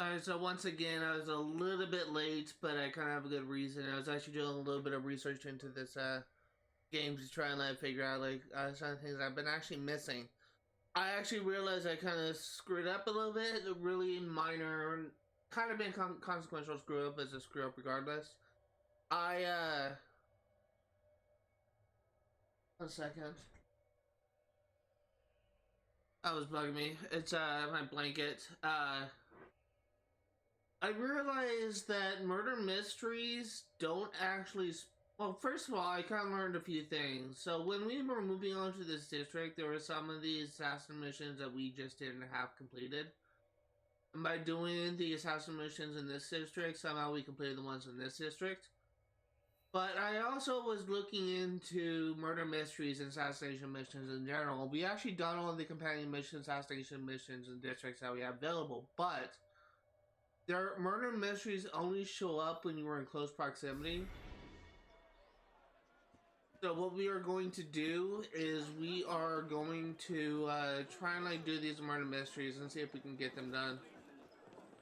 Alright, so once again, I was a little bit late, but I kind of have a good reason. I was actually doing a little bit of research into this game to try and like figure out like some things I've been actually missing. I actually realized I kind of screwed up a little bit. A really minor, kind of been consequential screw up as a screw up regardless. I 1 second. That was bugging me. It's my blanket. I realized that murder mysteries don't actually. Well, first of all, I kind of learned a few things. So when we were moving on to this district, there were some of these assassin missions that we just didn't have completed. And by doing the assassin missions in this district, somehow we completed the ones in this district. But I also was looking into murder mysteries and assassination missions in general. We actually done all the companion missions, assassination missions, and districts that we have available, but their murder mysteries only show up when you are in close proximity. So what we are going to do is we are going to try and like do these murder mysteries and see if we can get them done.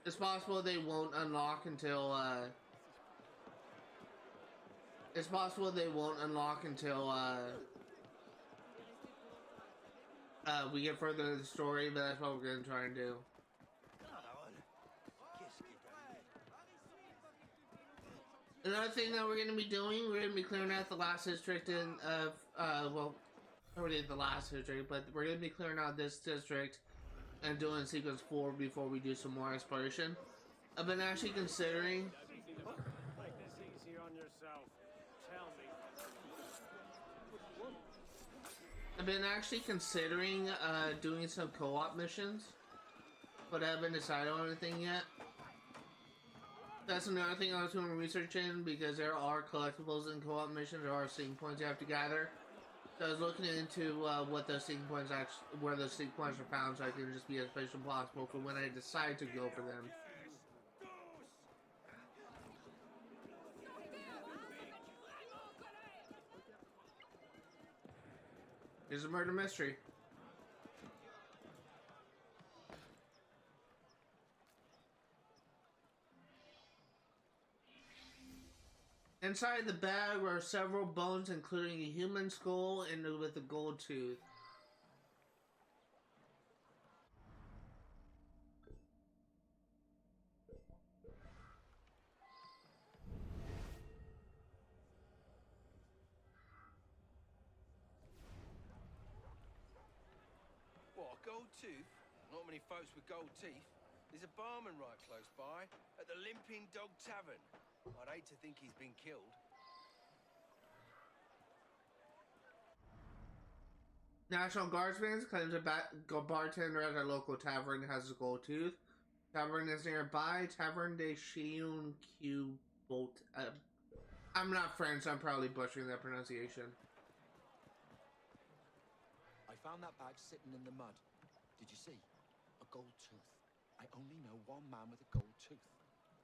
It's possible they won't unlock until we get further into the story, but that's what we're going to try and do. Another thing that we're going to be doing, we're going to be clearing out the last district in well, already the last district, but we're going to be clearing out this district and doing sequence 4 before we do some more exploration. I've been actually considering. Make this easy on yourself. Tell me. I've been actually considering doing some co-op missions, but I haven't decided on anything yet. That's another thing I was doing research in, because there are collectibles in co-op missions. There are sync points you have to gather. So I was looking into what those sync points where those sync points are found, so I can just be as efficient as possible for when I decide to go for them. Here's a murder mystery. Inside the bag were several bones, including a human skull and with a gold tooth. What, a gold tooth? Not many folks with gold teeth. There's a barman right close by, at the Limping Dog Tavern. I'd hate to think he's been killed. National Guardsman claims a bartender at a local tavern has a gold tooth. Tavern is nearby. Tavern de Chien Q Bolt. I'm not French, so I'm probably butchering that pronunciation. I found that bag sitting in the mud. Did you see? A gold tooth. I only know one man with a gold tooth.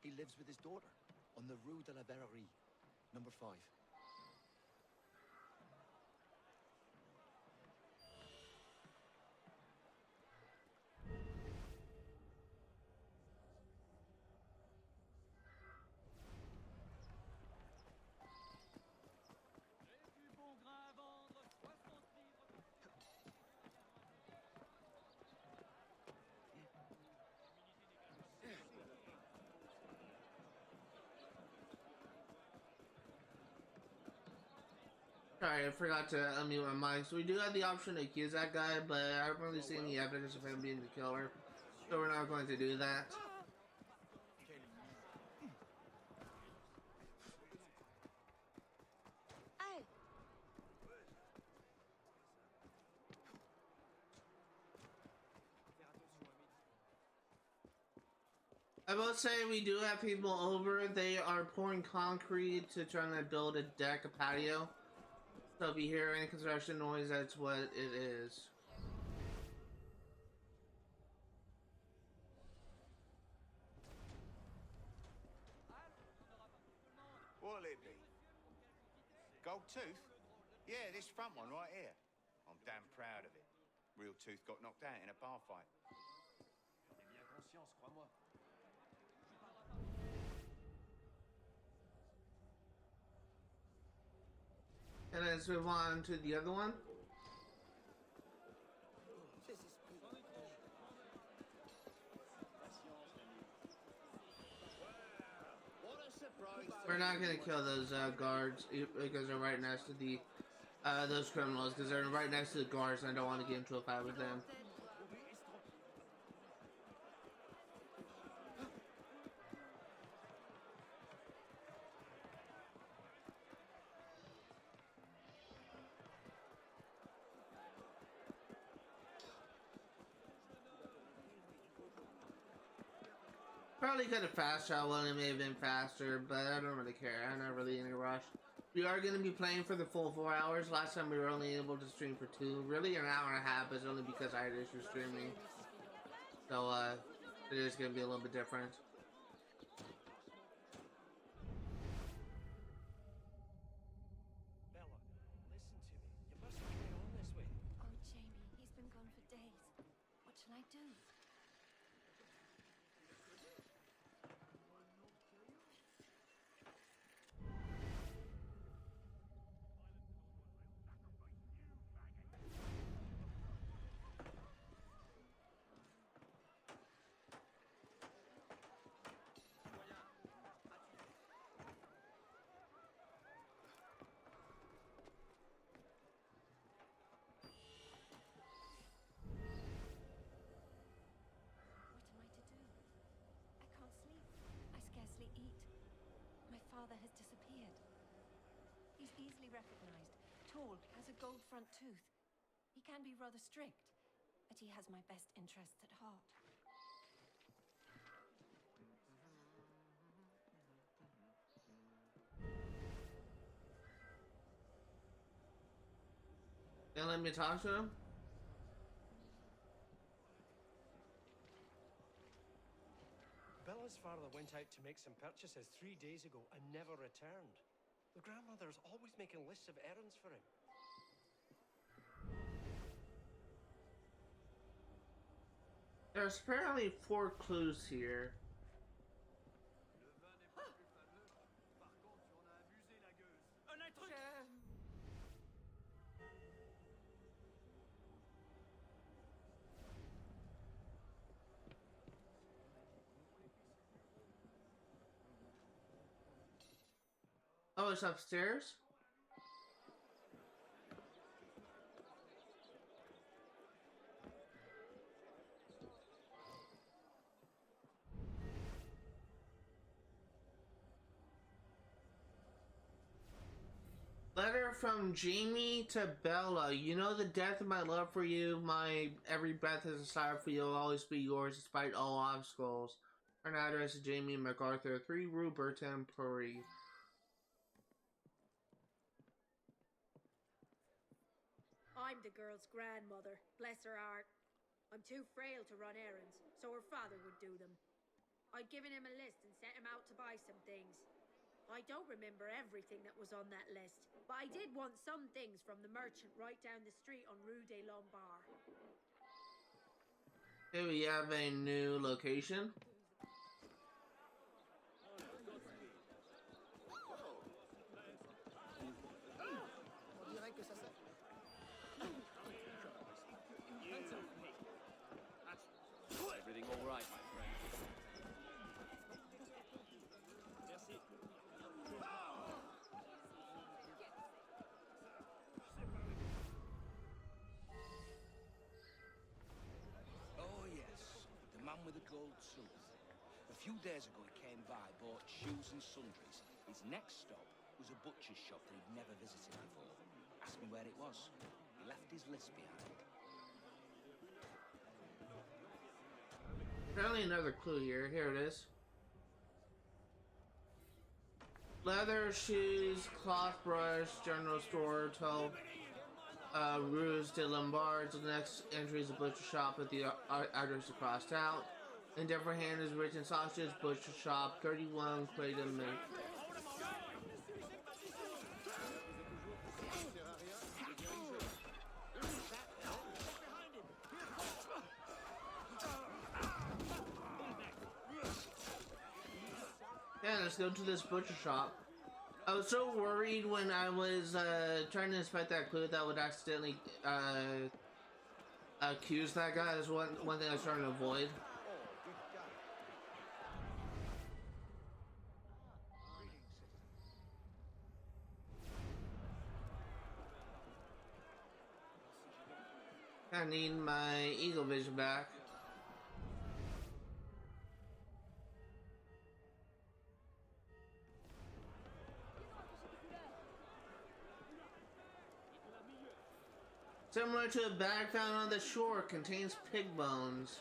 He lives with his daughter on the Rue de la Verrerie, number 5. Sorry, I forgot to unmute my mic. So we do have the option to accuse that guy, but I haven't really seen any evidence of him being the killer. So we're not going to do that. I will say we do have people over. They are pouring concrete to try to build a deck, a patio. So if you hear any construction noise, that's what it is. What'll it be? Gold tooth? Yeah, this front one right here. I'm damn proud of it. Real tooth got knocked out in a bar fight. let's move on to the other one. We're not gonna kill those guards because they're right next to the those criminals, because they're right next to the guards and I don't want to get into a fight with them. Probably could have fast traveled and it may have been faster, but I don't really care. I'm not really in a rush. We are going to be playing for the full 4 hours. Last time we were only able to stream for 2. Really an hour and a half, but it's only because I had issues streaming. So, it is going to be a little bit different. Bella, listen to me. You mustn't carry on this way. Oh, Jamie, he's been gone for days. What shall I do? Father has disappeared. He's easily recognized. Tall, has a gold front tooth. He can be rather strict, but he has my best interests at heart. Can you let me talk to him? Bella's father went out to make some purchases 3 days ago and never returned. The grandmother's always making lists of errands for him. There's apparently 4 clues here. Oh, it's upstairs? Letter from Jamie to Bella. You know the depth of my love for you. My every breath is a sigh for you. I'll always be yours despite all obstacles. Her address is Jamie MacArthur, 3 Rue Bertin, Paris. I'm the girl's grandmother, bless her heart. I'm too frail to run errands, so her father would do them. I'd given him a list and sent him out to buy some things. I don't remember everything that was on that list, but I did want some things from the merchant right down the street on Rue des Lombards. Here we have a new location. Everything all right, my friend? Merci. Oh, yes. The man with the gold tooth. A few days ago, he came by, bought shoes and sundries. His next stop was a butcher's shop that he'd never visited before. Asked me where it was. He left his list behind. Apparently another clue here. Here it is. Leather, shoes, cloth brush, general store, toe, Rue des Lombards. The next entry is a butcher shop with the address crossed out. In different hand is written sausages, butcher shop, 31 Quaidem. Yeah, let's go to this butcher shop. I was so worried when I was trying to inspect that clue that I would accidentally accuse that guy. That's one thing I was trying to avoid. I need my eagle vision back. Similar to a bag found on the shore, contains pig bones.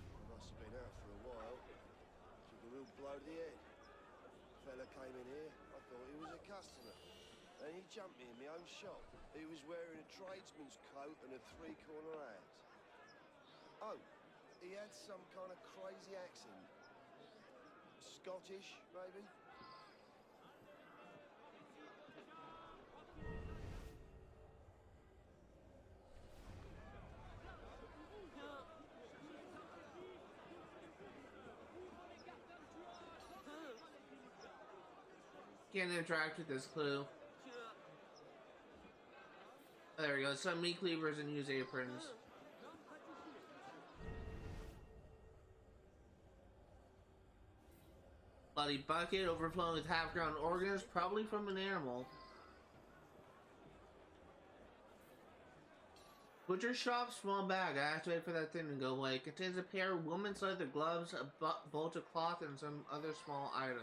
I must have been out for a while. Took a real blow to the head. Fella came in here, I thought he was a customer. And he jumped me in my own shop. He was wearing a tradesman's coat and a three-corner hat. Oh, he had some kind of crazy accent. Scottish, maybe? Can't interact with this clue. Oh, there we go. Some meat cleavers and use aprons. Bloody bucket overflowing with half-ground organs, probably from an animal. Butcher shop, small bag. I have to wait for that thing to go away. Contains a pair of women's leather gloves, a bolt of cloth, and some other small items.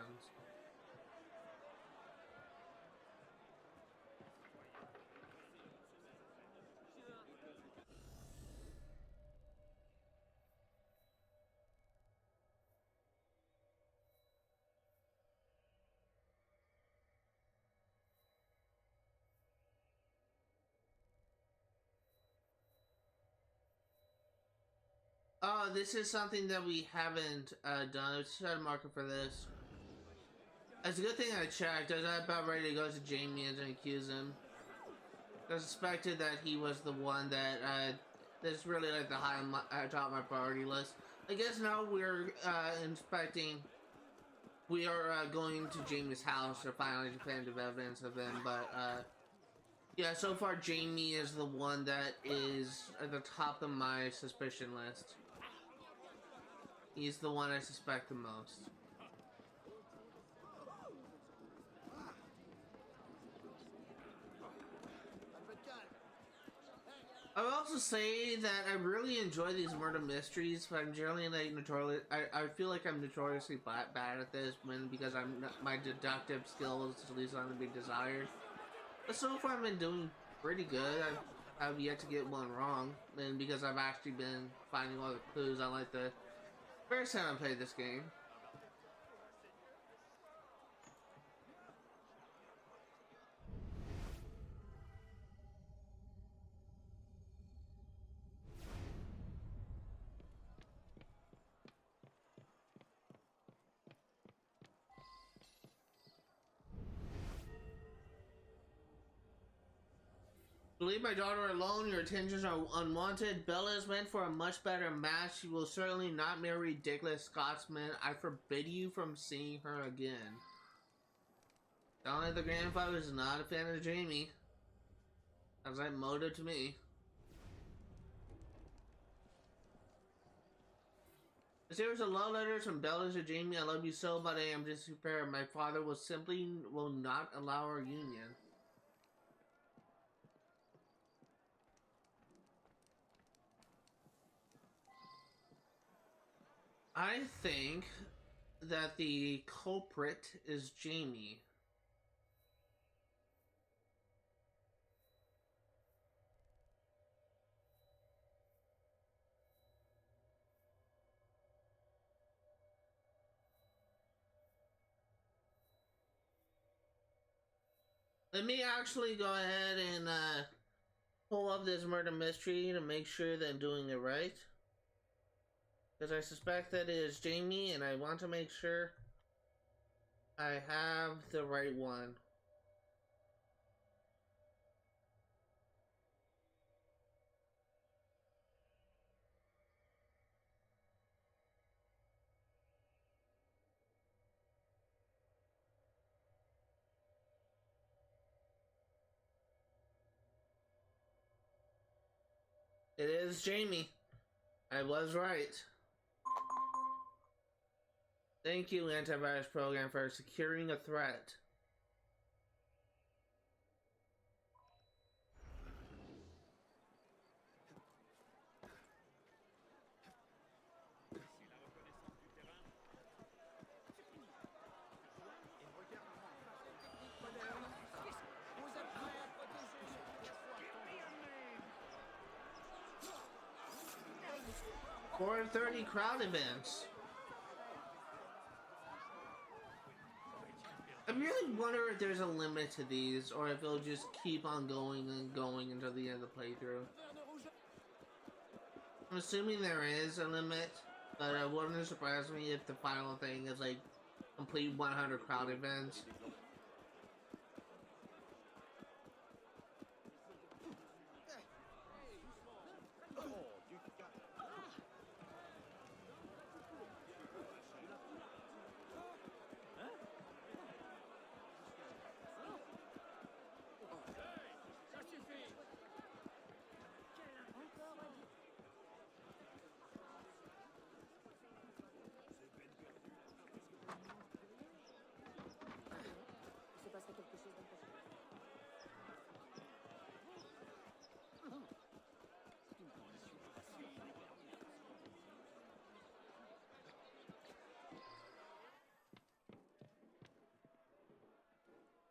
Oh, this is something that we haven't done. Let's try to mark it for this. It's a good thing I checked. I was about ready to go to Jamie and accuse him. I suspected that he was the one that that's really like the high on top of my priority list. I guess now we're inspecting. We are going to Jamie's house to find definitive evidence of him, but yeah, so far Jamie is the one that is at the top of my suspicion list. He's the one I suspect the most. I would also say that I really enjoy these murder mysteries, but I'm generally like notoriously. I feel like I'm notoriously bad at this because my deductive skills leave something to be desired. But so far I've been doing pretty good. I've yet to get one wrong, and because I've actually been finding all the clues, unlike the first time I played this game. Leave my daughter alone. Your attentions are unwanted. Bella is meant for a much better match. She will certainly not marry a ridiculous Scotsman. I forbid you from seeing her again. Sounds like the grandfather is not a fan of Jamie. Sounds like motive to me. A series of love letters from Bella to Jamie. I love you so, but I am disprepared. My father will not allow our union. I think that the culprit is Jamie. Let me actually go ahead and pull up this murder mystery to make sure that I'm doing it right. Because I suspect that it is Jamie, and I want to make sure I have the right one. It is Jamie. I was right. Thank you, antivirus program, for securing a threat. $430 crowd events. I really wonder if there's a limit to these, or if it'll just keep on going and going until the end of the playthrough. I'm assuming there is a limit, but it wouldn't surprise me if the final thing is like complete 100 crowd events.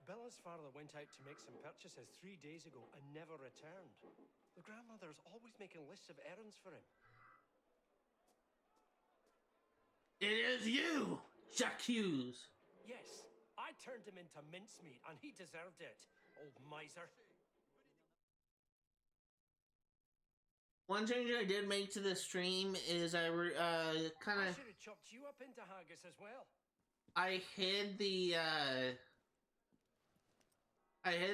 Bella's father went out to make some purchases 3 days ago and never returned. The grandmother is always making lists of errands for him. It is you, Jacques. Yes, I turned him into mincemeat and he deserved it, old miser. One change I did make to the stream is I kind I of should have chopped you up into haggis as well. I hid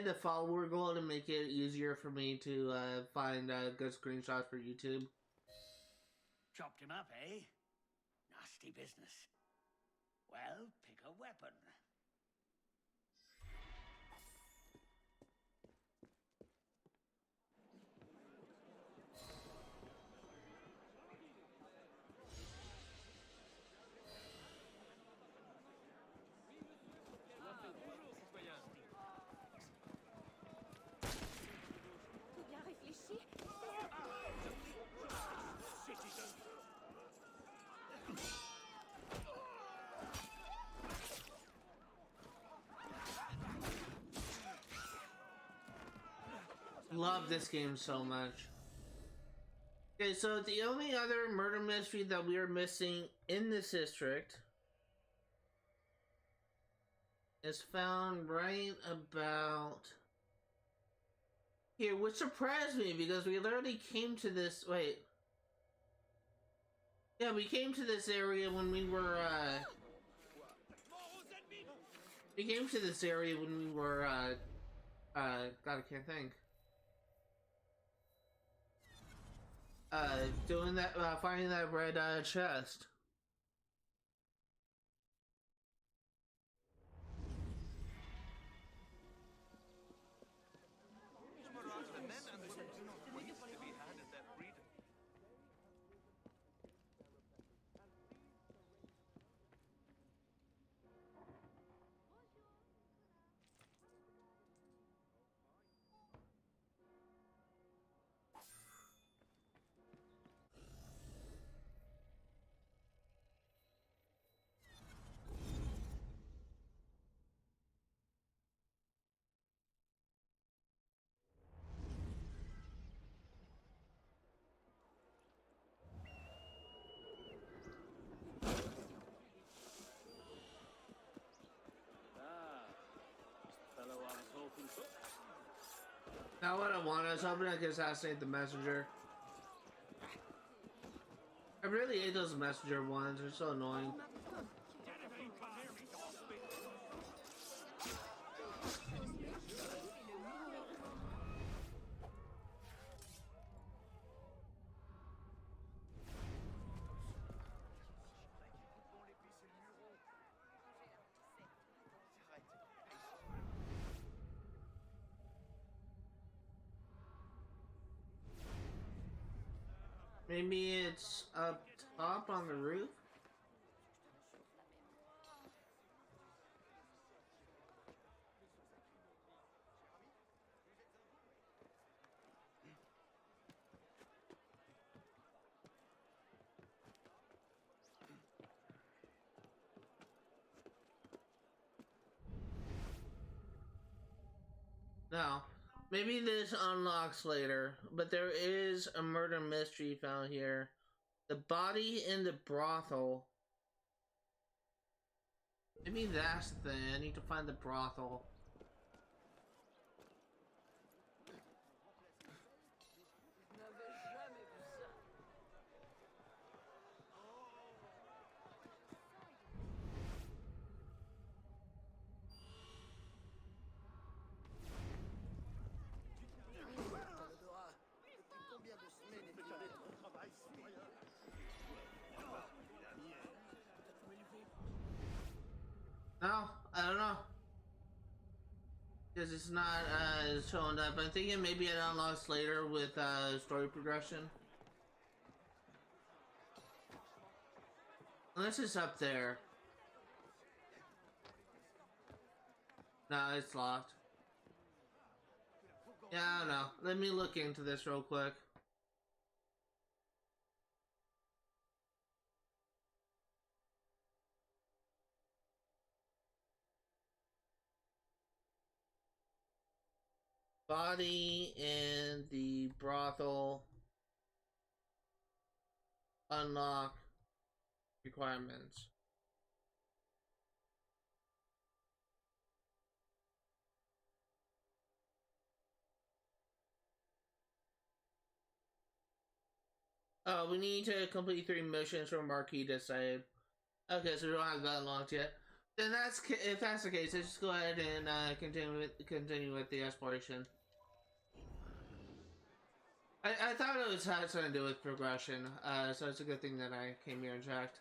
the follower goal to make it easier for me to find good screenshots for YouTube. Chopped him up, eh? Nasty business. Well, pick a weapon. Love this game so much. Okay, so the only other murder mystery that we are missing in this district is found right about here, which surprised me because we literally came to this. Wait. Yeah, we came to this area when we were, we came to this area when we were, God, I can't think. Doing that, finding that red, chest. Not what I want. I was hoping I could assassinate the messenger. I really hate those messenger ones. They're so annoying. Maybe it's up top on the roof? No. Maybe this unlocks later, but there is a murder mystery found here. The body in the brothel. Maybe that's the thing. I need to find the brothel. No, I don't know. Because it's not showing up. I'm thinking maybe it unlocks later with story progression. Unless it's up there. No, it's locked. Yeah, I don't know. Let me look into this real quick. Body in the brothel. Unlock requirements. We need to complete 3 missions for Marquis to save. Okay, so we don't have that unlocked yet. Then that's, if that's the case, let's just go ahead and continue with the exploration. I thought it was had something to do with progression, so it's a good thing that I came here and checked.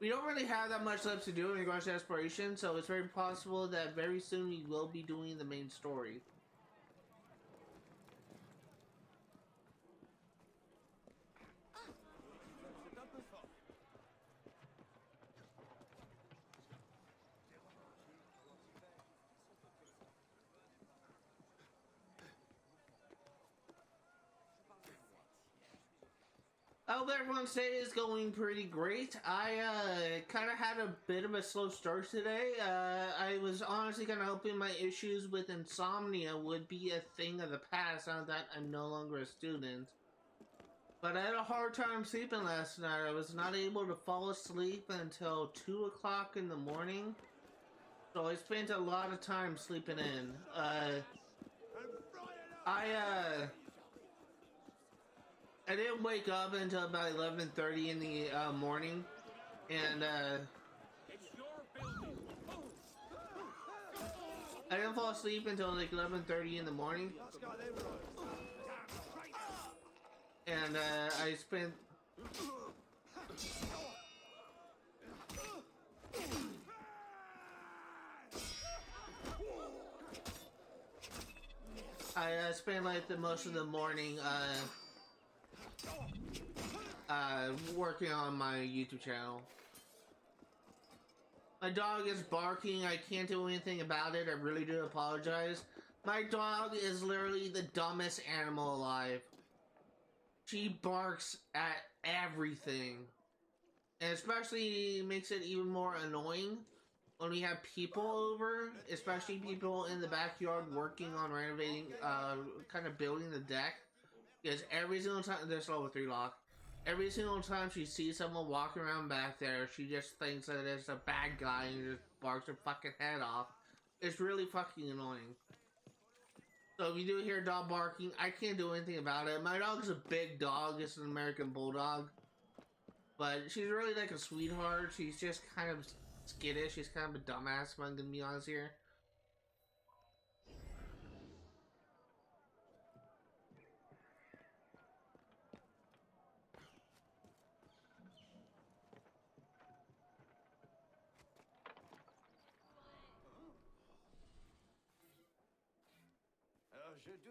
We don't really have that much left to do in regards to exploration, so it's very possible that very soon we will be doing the main story. I hope everyone's day is going pretty great. I kind of had a bit of a slow start today. I was honestly kind of hoping my issues with insomnia would be a thing of the past now that I'm no longer a student. But I had a hard time sleeping last night. I was not able to fall asleep until 2 o'clock in the morning. So I spent a lot of time sleeping in. I didn't wake up until about 11:30 in the morning, and I didn't fall asleep until like 11:30 in the morning, and I spent. I spent like the most of the morning working on my YouTube channel. My dog is barking. I can't do anything about it. I really do apologize. My dog is literally the dumbest animal alive. She barks at everything. And especially makes it even more annoying when we have people over, especially people in the backyard working on renovating, kind of building the deck. Because every single time, there's level 3 lock. Every single time she sees someone walking around back there, she just thinks that it's a bad guy and just barks her fucking head off. It's really fucking annoying. So if you do hear a dog barking, I can't do anything about it. My dog's a big dog. It's an American Bulldog. But she's really like a sweetheart. She's just kind of skittish. She's kind of a dumbass, if I'm gonna be honest here.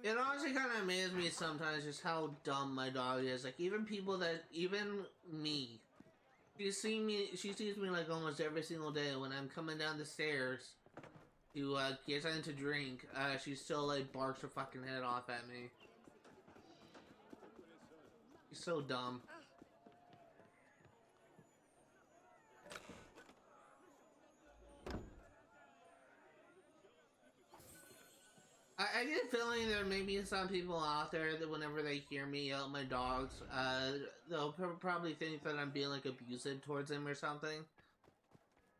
It honestly kind of amazes me sometimes just how dumb my dog is. Like, even people that, even me, she sees me like almost every single day when I'm coming down the stairs to get something to drink. She still like barks her fucking head off at me. She's so dumb. I get a feeling there may be some people out there that whenever they hear me yell at my dogs, they'll probably think that I'm being like abusive towards them or something.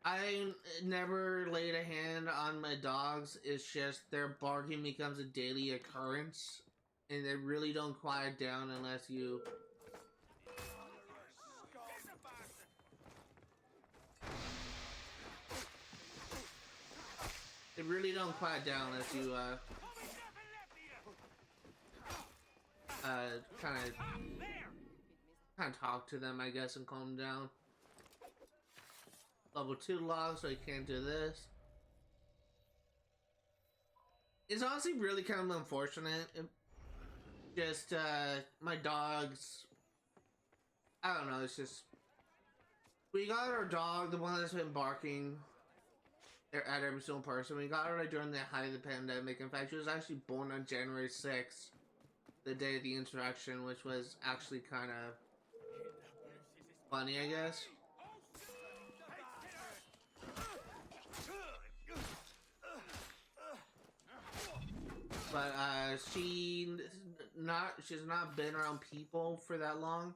I never laid a hand on my dogs. It's just their barking becomes a daily occurrence, and they really don't quiet down unless you. They really don't quiet down unless you kind of talk to them, I guess, and calm them down. Level 2 log, so I can't do this. It's honestly really kind of unfortunate. Just my dogs. I don't know. It's just we got our dog, the one that's been barking at every single person. We got her like during the height of the pandemic. In fact, she was actually born on January 6th. The day of the insurrection, which was actually kind of funny, I guess. But she's not been around people for that long,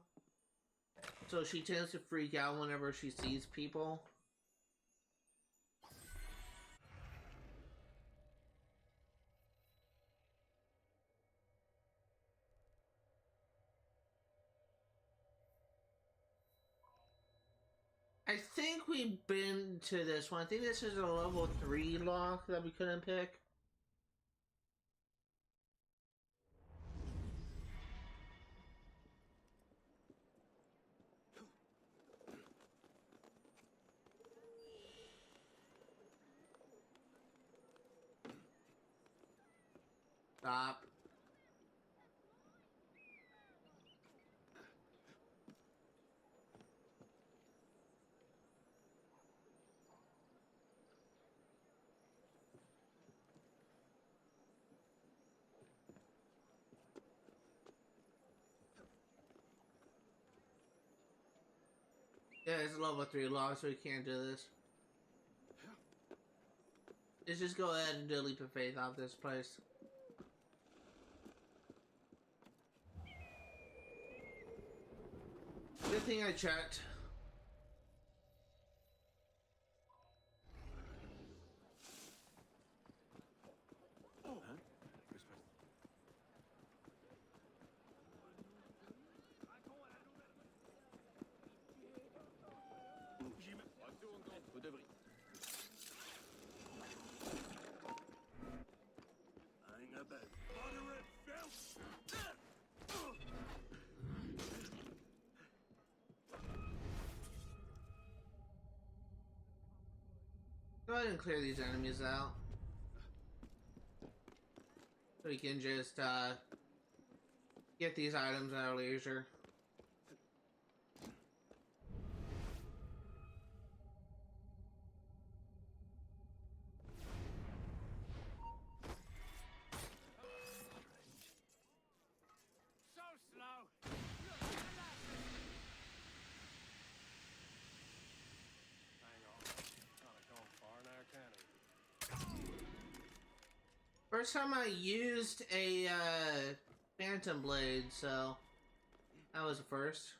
so she tends to freak out whenever she sees people. I think we've been to this one. I think this is a level 3 lock that we couldn't pick. Stop. Yeah, it's a level 3 log, so we can't do this. Let's just go ahead and do a leap of faith off this place. Good thing I checked. Go ahead and clear these enemies out. So we can just get these items at our leisure. First time I used a phantom blade, so that was a first.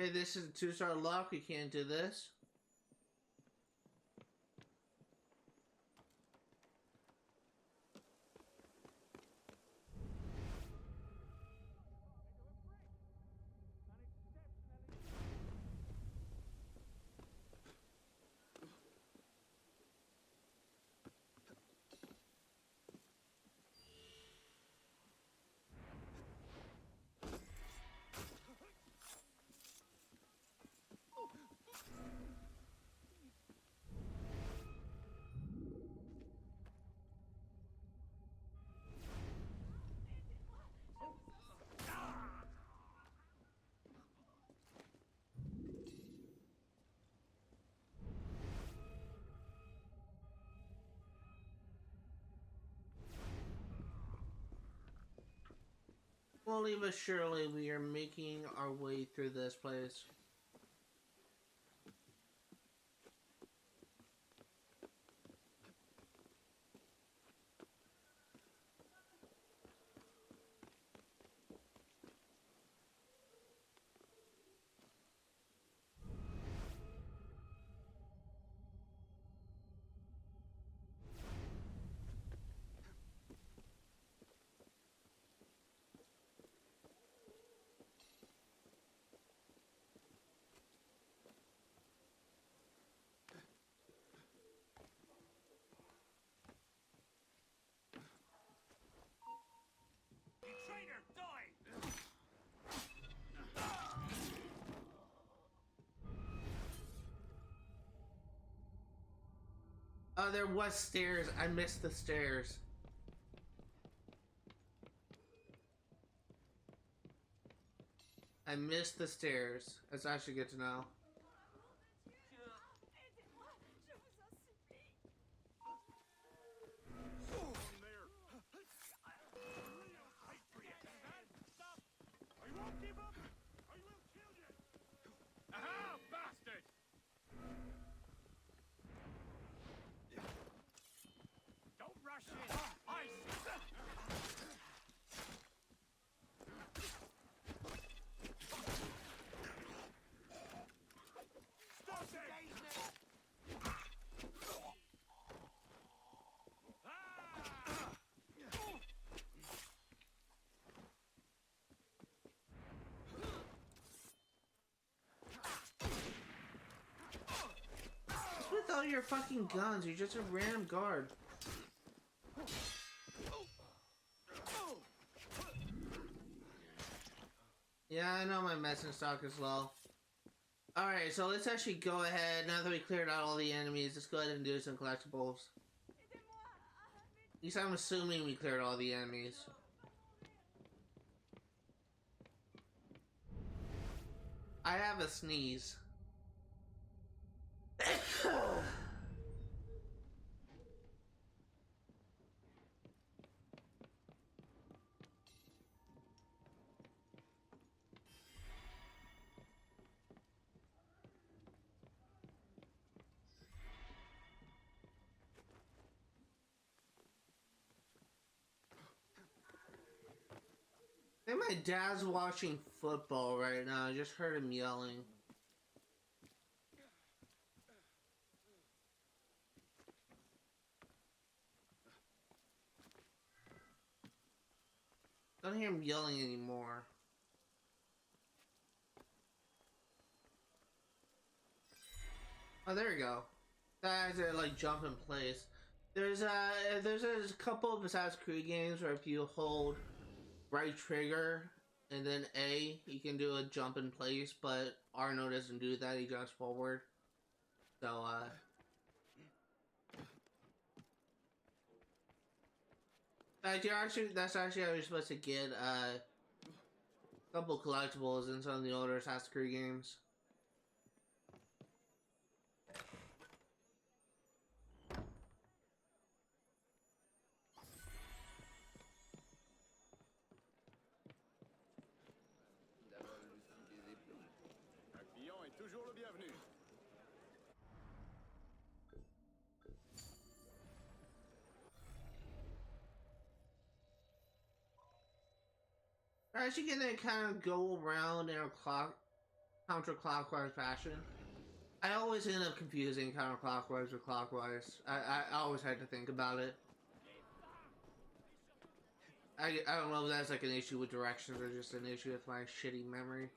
Okay, this is a 2-star lock. We can't do this. Slowly but surely, we are making our way through this place. Traitor, die! Oh, there was stairs. I missed the stairs. I missed the stairs. That's actually good to know. With all your fucking guns, you're just a random guard. Yeah, I know my medicine stock is low. Alright, so let's actually go ahead, now that we cleared out all the enemies, let's go ahead and do some collectibles. At least I'm assuming we cleared all the enemies. I have a sneeze. I think my dad's watching football right now. I just heard him yelling. Don't hear him yelling anymore. Oh, there we go. That has a like jump in place. There's a couple of Assassin's Creed games where if you hold right trigger and then A, you can do a jump in place, but Arno doesn't do that. He jumps forward. So that's actually how you're supposed to get a couple collectibles in some of the older Assassin's Creed games. Un client est toujours le bienvenu. We're actually gonna kind of go around in our clock. counterclockwise fashion. I always end up confusing counterclockwise with clockwise. I always had to think about it. I don't know if that's like an issue with directions or just an issue with my shitty memory.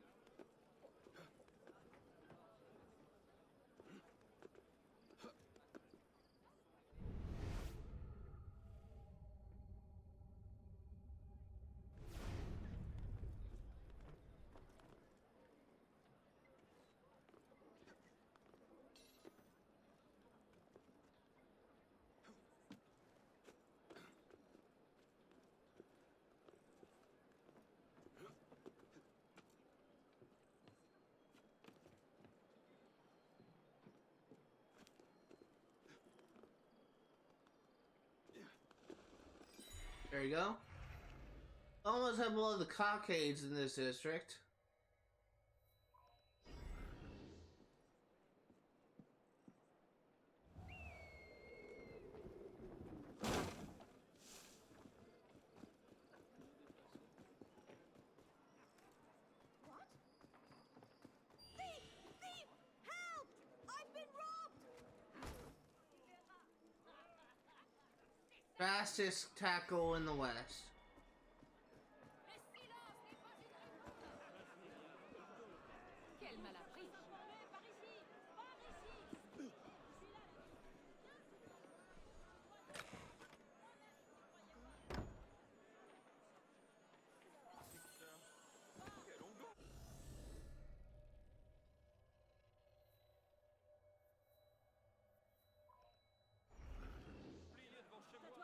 There you go. Almost have one of the Cockades in this district. What? Thief! Thief! Help! I've been robbed! Fastest tackle in the West.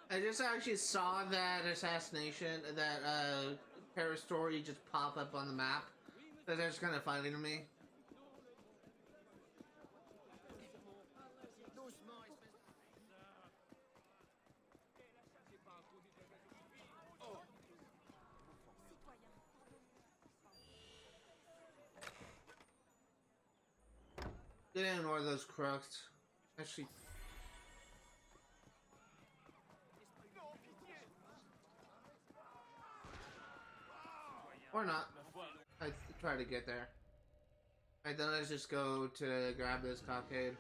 I just actually saw that assassination, that Paris story just pop up on the map. That's just kind of funny to me. Get in one of those crooks. Actually. Or not. I try to get there. Alright, then let's just go to grab this cockade.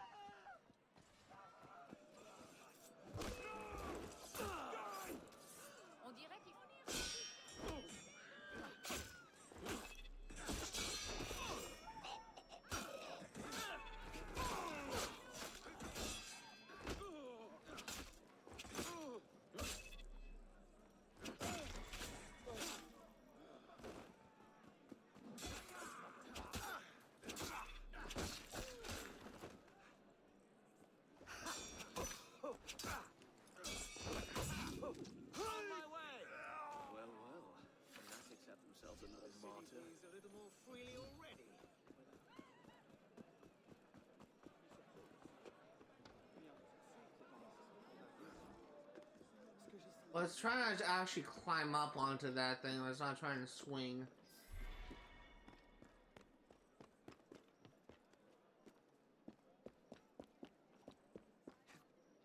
Let's try to actually climb up onto that thing. Let's not trying to swing.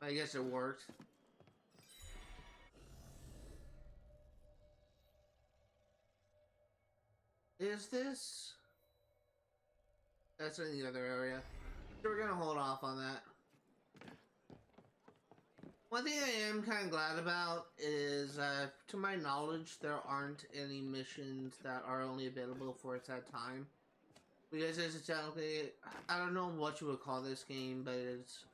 I guess it worked. Is this? That's in the other area. So we're gonna hold off on that. One thing I am kind of glad about is, to my knowledge, there aren't any missions that are only available for a set time. Because it's technically, I don't know what you would call this game, but it's,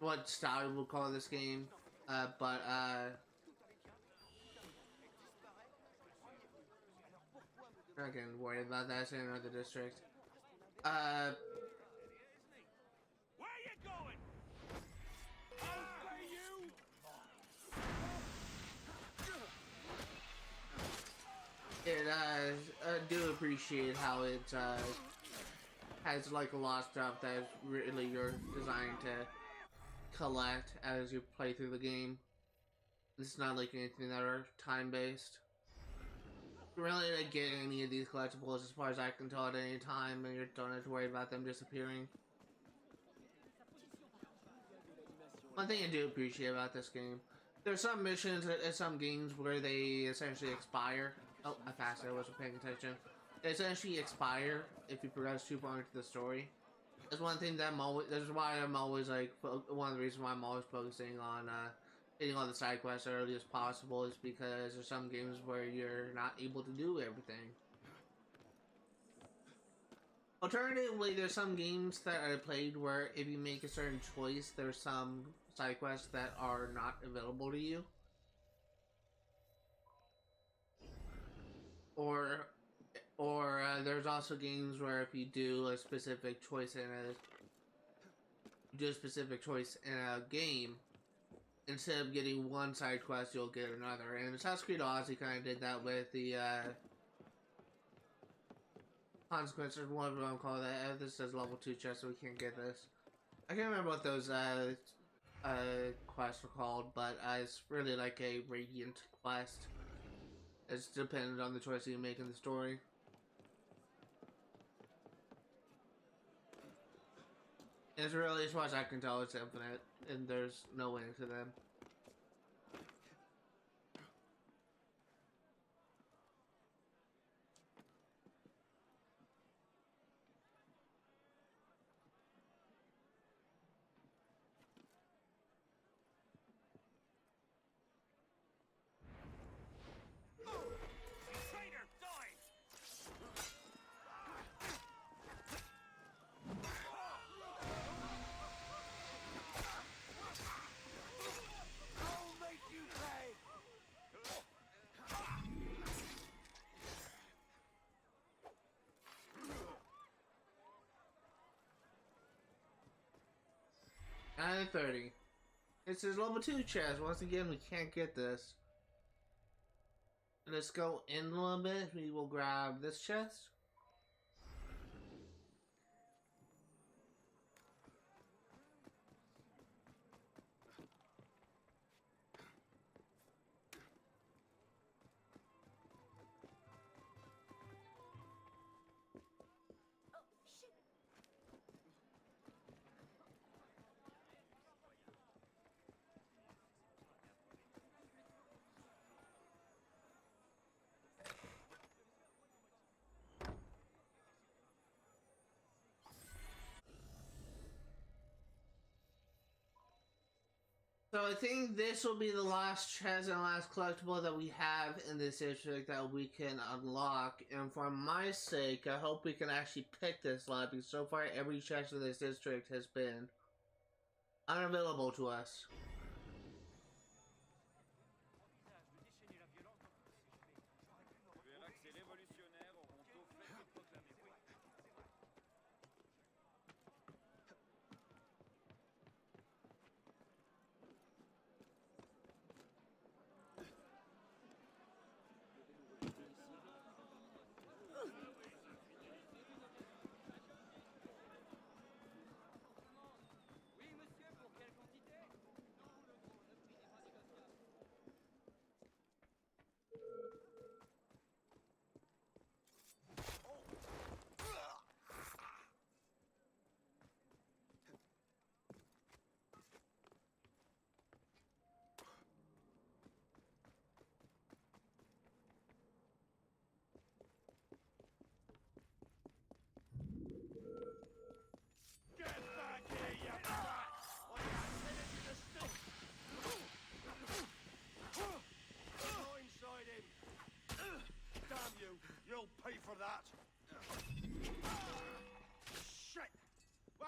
what Sade would call this game. Not getting worried about that, it's in another district. I do appreciate how it has like a lot of stuff that really you're designed to collect as you play through the game. It's not like anything that are time based. You really like get any of these collectibles as far as I can tell at any time, and you don't have to worry about them disappearing. One thing I do appreciate about this game, there's some missions in some games where they essentially expire. Oh, I passed it, I wasn't paying attention. essentially expire if you progress too far into the story. That's one thing that that's why I'm always like, one of the reasons why I'm always focusing on getting all the side quests as early as possible is because there's some games where you're not able to do everything. Alternatively, there's some games that I played where if you make a certain choice, there's some side quests that are not available to you. Or there's also games where if you do a specific choice in a game, instead of getting one side quest, you'll get another. And Assassin's Creed Odyssey kind of did that with the consequences. What do I call that? This says level 2 chest, so we can't get this. I can't remember what those quests were called, but it's really like a Radiant quest. It's dependent on the choice you make in the story. It's really, as far as I can tell, it's infinite, and there's no end to them. And 30. It says level 2 chest. Once again, we can't get this. Let's go in a little bit. We will grab this chest. So I think this will be the last chest and last collectible that we have in this district that we can unlock. And for my sake, I hope we can actually pick this lot, because so far every chest in this district has been unavailable to us.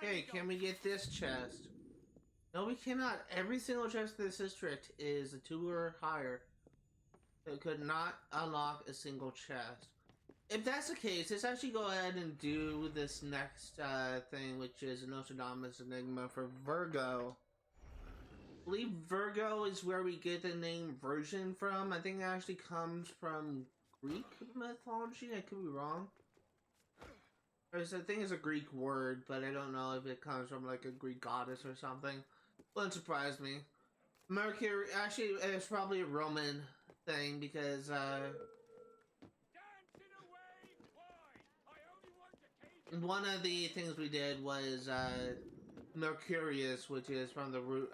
Okay, can we get this chest? No, we cannot. Every single chest in this district is a 2 or higher. It could not unlock a single chest. If that's the case, let's actually go ahead and do this next thing, which is Nostradamus Enigma for Virgo. I believe Virgo is where we get the name Virgin from. I think it actually comes from Greek mythology. I could be wrong. I think it's a Greek word, but I don't know if it comes from like a Greek goddess or something. Wouldn't surprise me. Mercury, actually, it's probably a Roman thing because one of the things we did was Mercurius, which is from the root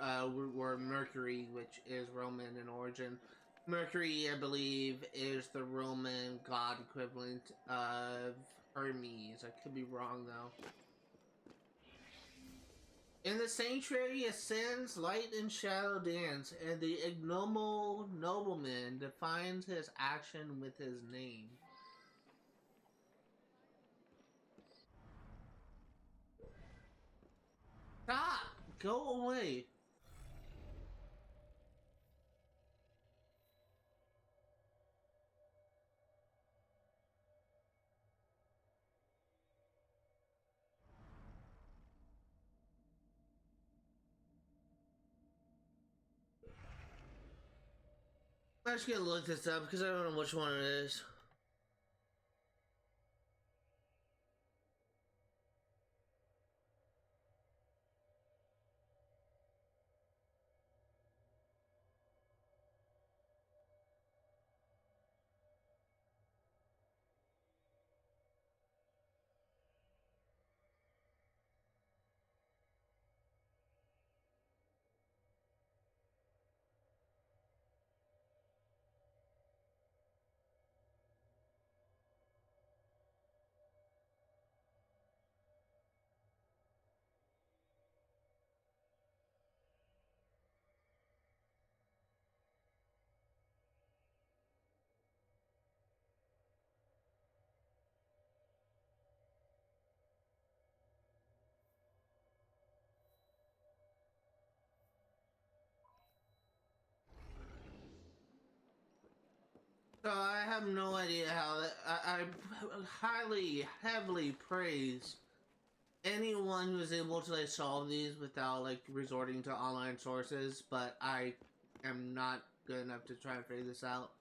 word Mercury, which is Roman in origin. Mercury, I believe, is the Roman god equivalent of Hermes. I could be wrong, though. In the sanctuary ascends light and shadow dance, and the ignoble nobleman defines his action with his name. Stop! Go away! I'm just gonna look this up because I don't know which one it is. So I have no idea how that. I highly, heavily praise anyone who is able to like solve these without like resorting to online sources, but I am not good enough to try and figure this out.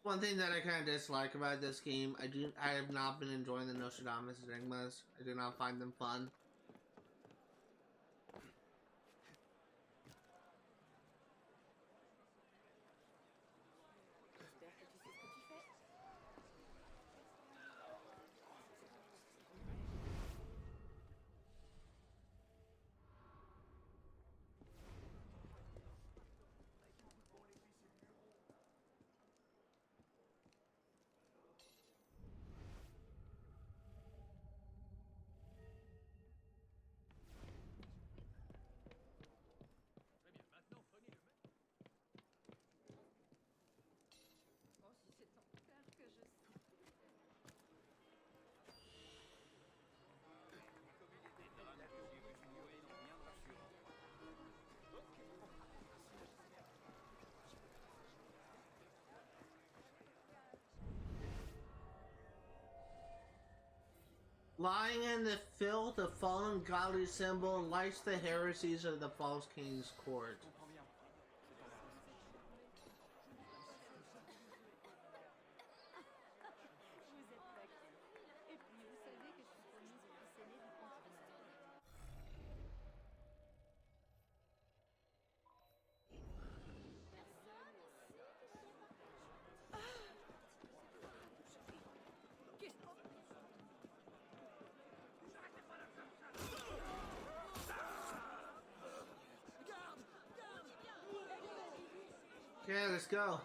One thing that I kind of dislike about this game, I have not been enjoying the Nostradamus Enigmas. I do not find them fun. Lying in the filth, the fallen godly symbol lights the heresies of the false king's court. Okay, let's go.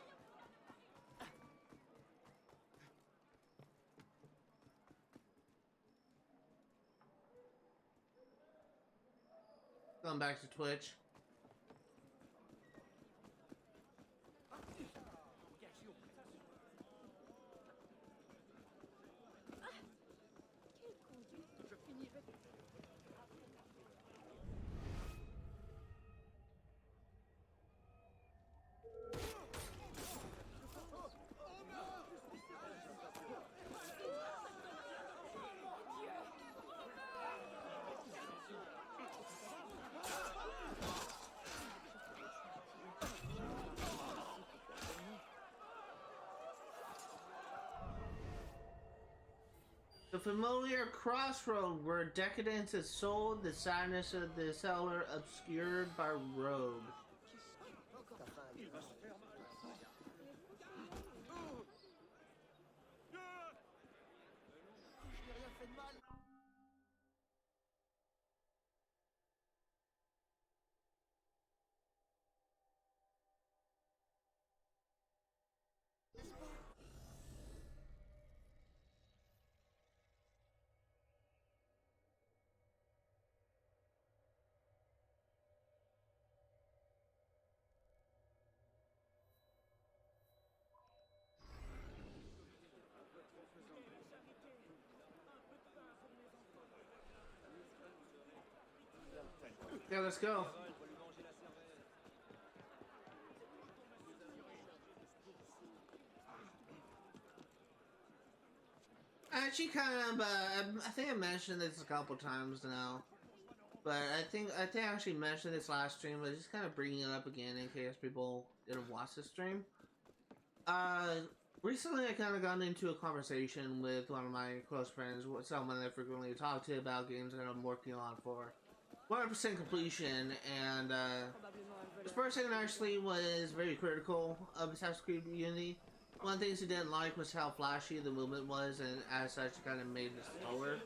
Going back to Twitch. The familiar crossroad where decadence is sold, the sadness of the seller obscured by rogue. Yeah, let's go. I actually kind of, I think I mentioned this a couple times now, but I think I actually mentioned this last stream, but just kind of bringing it up again in case people didn't watch the stream. Recently I kind of got into a conversation with one of my close friends, someone I frequently talk to about games that I'm working on for 100% completion, and this person actually was very critical of Assassin's Creed Unity. One of the things he didn't like was how flashy the movement was, and as such, it kind of made it slower.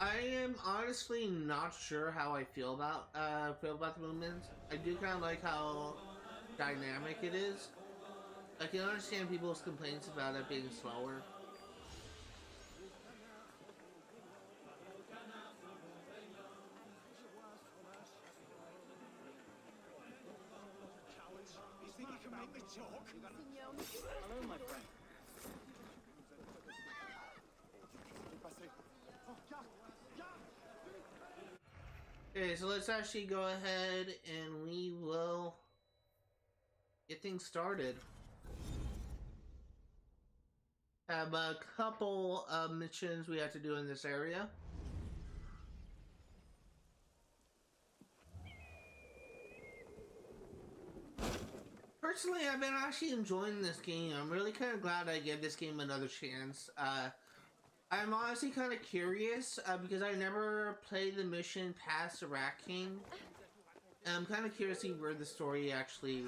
I am honestly not sure how I feel about the movement. I do kind of like how dynamic it is. I can understand people's complaints about it being slower. You think you can make me talk? Hello, my friend. Okay, so let's actually go ahead and we will get things started. Have a couple of missions we have to do in this area. Personally, I've been actually enjoying this game. I'm really kind of glad I gave this game another chance. I'm honestly kind of curious because I never played the mission past the Rat King. And I'm kind of curious to see where the story actually...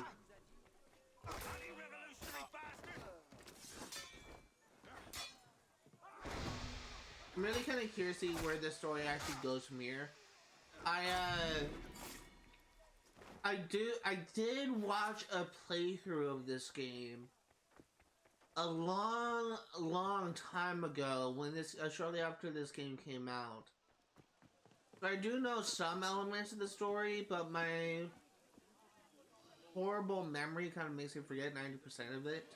I'm really kind of curious to see where the story actually goes from here. I did watch a playthrough of this game a long time ago when this shortly after this game came out. So I do know some elements of the story, but my horrible memory kind of makes me forget 90% of it.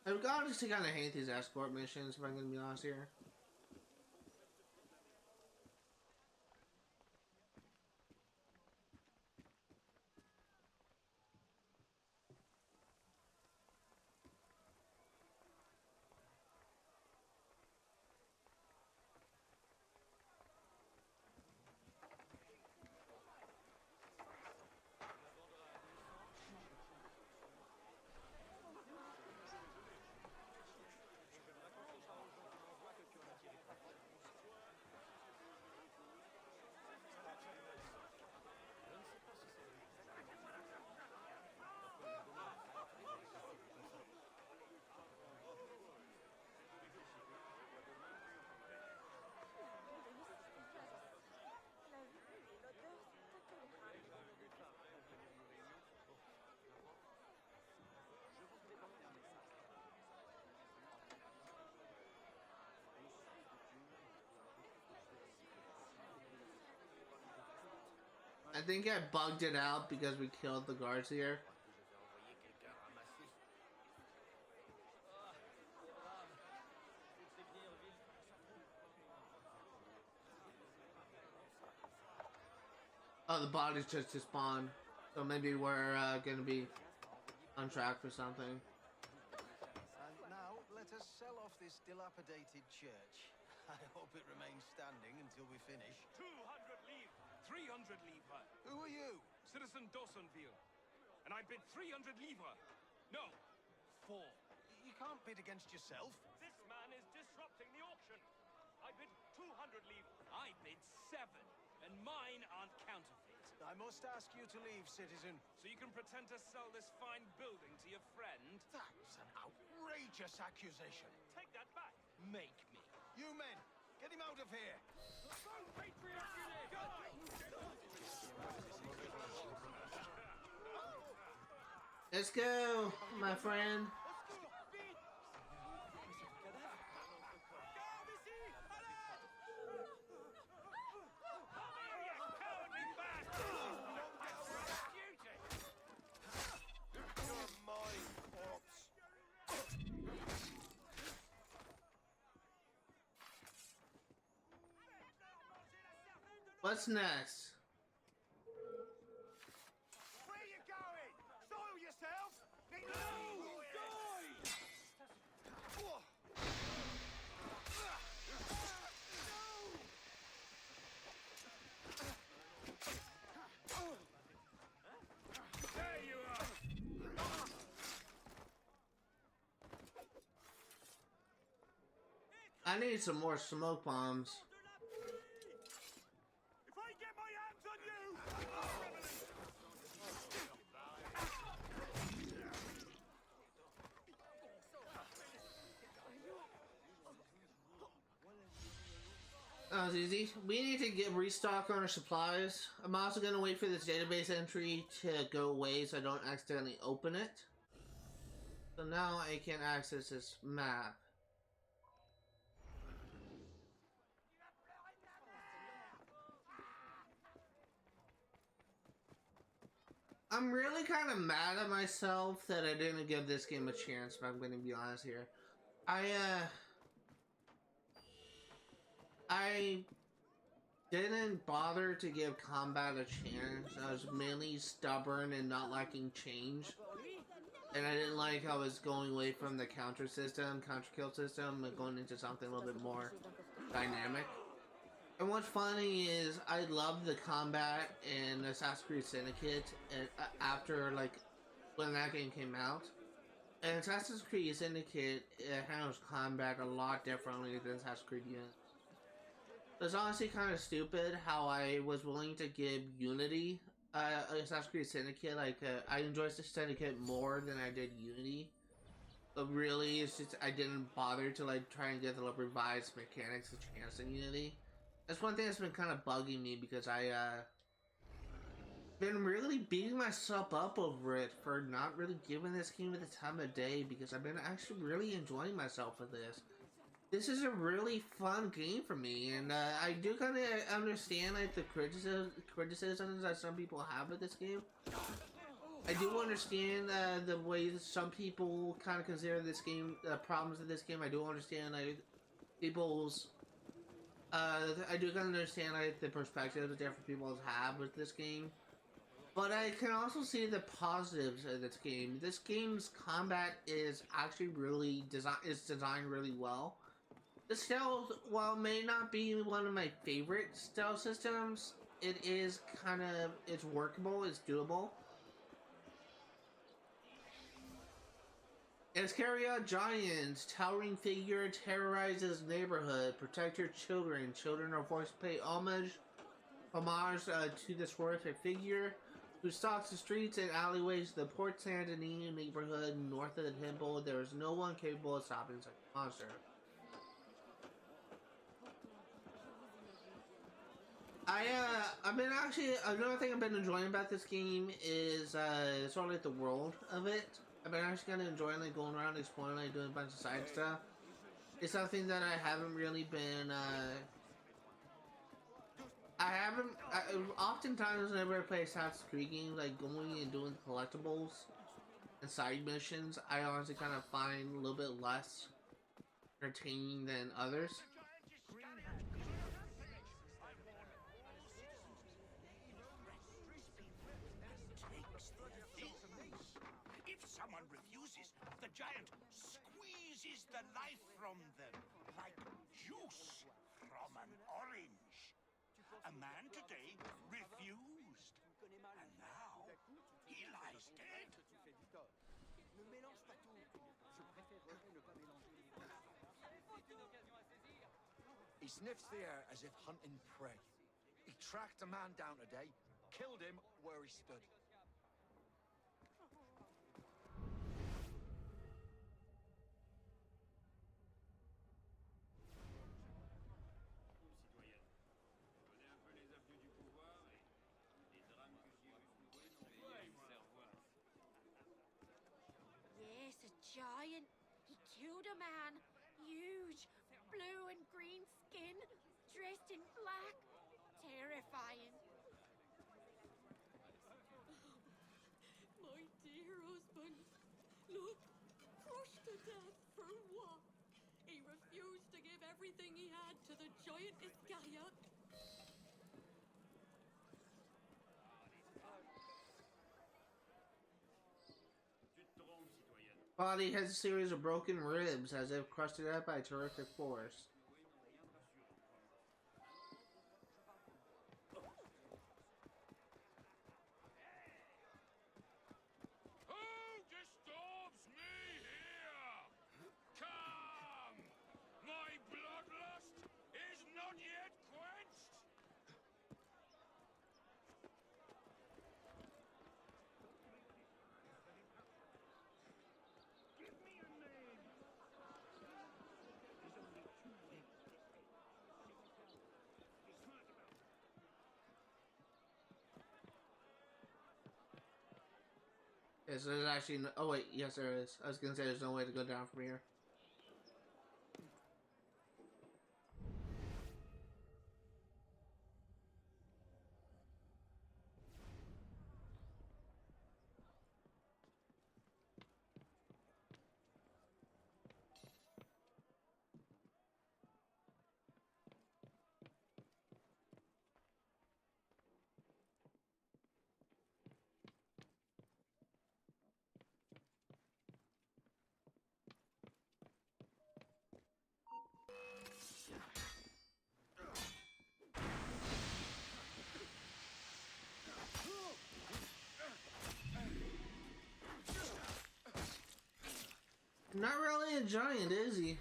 I've got to kind of hate these escort missions, if I'm going to be honest here. I think I bugged it out because we killed the guards here. Oh, the bodies just despawned. So maybe we're gonna be on track for something. And now, let us sell off this dilapidated church. I hope it remains standing until we finish. 200 livres, 300 livres. Who are you? Citizen Dawsonville. And I bid 300 livres. No, 4. You can't bid against yourself. This man is disrupting the auction. I bid 200 livres. I bid 7. And mine aren't counterfeit. I must ask you to leave, citizen. So you can pretend to sell this fine building to your friend? That's an outrageous accusation. Take that back. Make me. You men, get him out of here. Let's go, my friend. What's next? Where you going? Soil yourself! There you are! I need some more smoke bombs. If I get my hands on you! That was easy. We need to get restock on our supplies. I'm also gonna wait for this database entry to go away so I don't accidentally open it. So now I can access this map. I'm really kind of mad at myself that I didn't give this game a chance, but I'm gonna be honest here. I didn't bother to give combat a chance. I was mainly stubborn and not liking change. And I didn't like how I was going away from the counter kill system, and going into something a little bit more dynamic. And what's funny is I love the combat in Assassin's Creed Syndicate and after like when that game came out. And Assassin's Creed Syndicate handles combat a lot differently than Assassin's Creed Unity. It's honestly kind of stupid how I was willing to give Unity Assassin's Creed Syndicate. I enjoyed the Syndicate more than I did Unity. But really, it's just I didn't bother to like try and get the revised mechanics a chance in Unity. That's one thing that's been kind of bugging me because I been really beating myself up over it for not really giving this game the time of day because I've been actually really enjoying myself with this. This is a really fun game for me, and I do kind of understand like the criticisms that some people have with this game. I do understand the way that some people kind of consider this game, problems with this game. I do understand like people's, I do kind of understand like the perspectives that different people have with this game. But I can also see the positives of this game. This game's combat is actually really designed really well. The stealth, while it may not be one of my favorite stealth systems, it is kind of, it's workable, it's doable. Iscariotte Giants, towering figure terrorizes neighborhood. Protect your children. Children are forced to pay homage to this horrific figure who stalks the streets and alleyways of the Port Saint Denis neighborhood north of the temple. There is no one capable of stopping such a monster. I've been actually, another thing I've been enjoying about this game is sort of like the world of it. I've been actually kind of enjoying like going around exploring, like doing a bunch of side stuff. It's something that I haven't really been, oftentimes whenever I play Assassin's Creed games, like going and doing collectibles and side missions, I honestly kind of find a little bit less entertaining than others. Someone refuses, the giant squeezes the life from them like juice from an orange. A man today refused, and now he lies dead. He sniffs the air as if hunting prey. He tracked a man down today, killed him where he stood. Giant. He killed a man. Huge. Blue and green skin. Dressed in black. Terrifying. My dear husband. Look. Crushed to death for what? He refused to give everything he had to the giant Iscariotte. Body has a series of broken ribs as if crusted out by terrific force. Okay, so there's actually no, oh wait, yes there is. I was gonna say there's no way to go down from here. Not really a giant, is he?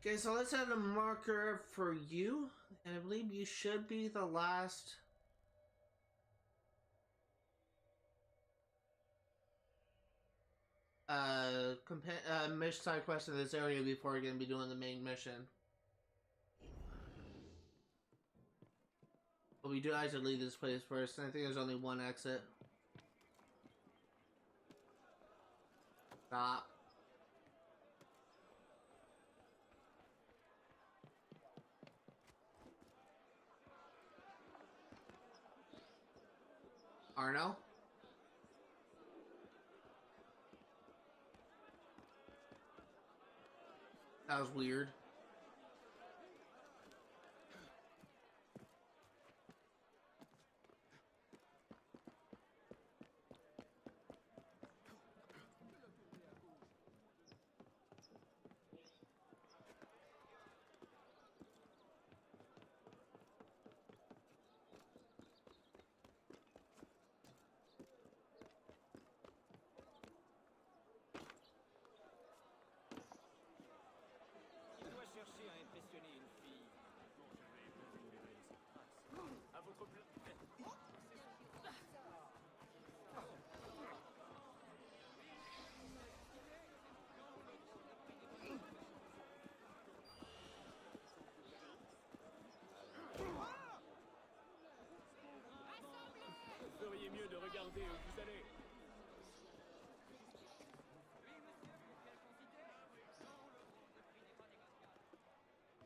Okay, so let's add a marker for you, and I believe you should be the last. Mission side quest in this area before we're gonna be doing the main mission. But we do have to leave this place first, and I think there's only one exit. Stop. Arno? That was weird.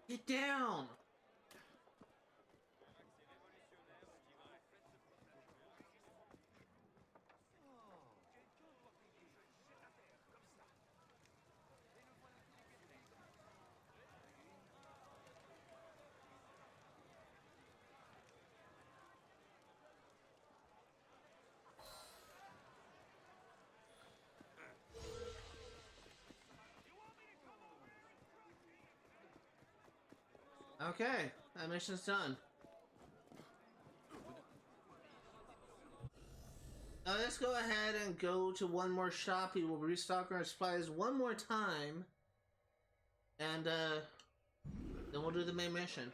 Get down! Okay, that mission's done. Now let's go ahead and go to one more shop. We will restock our supplies one more time. And then we'll do the main mission.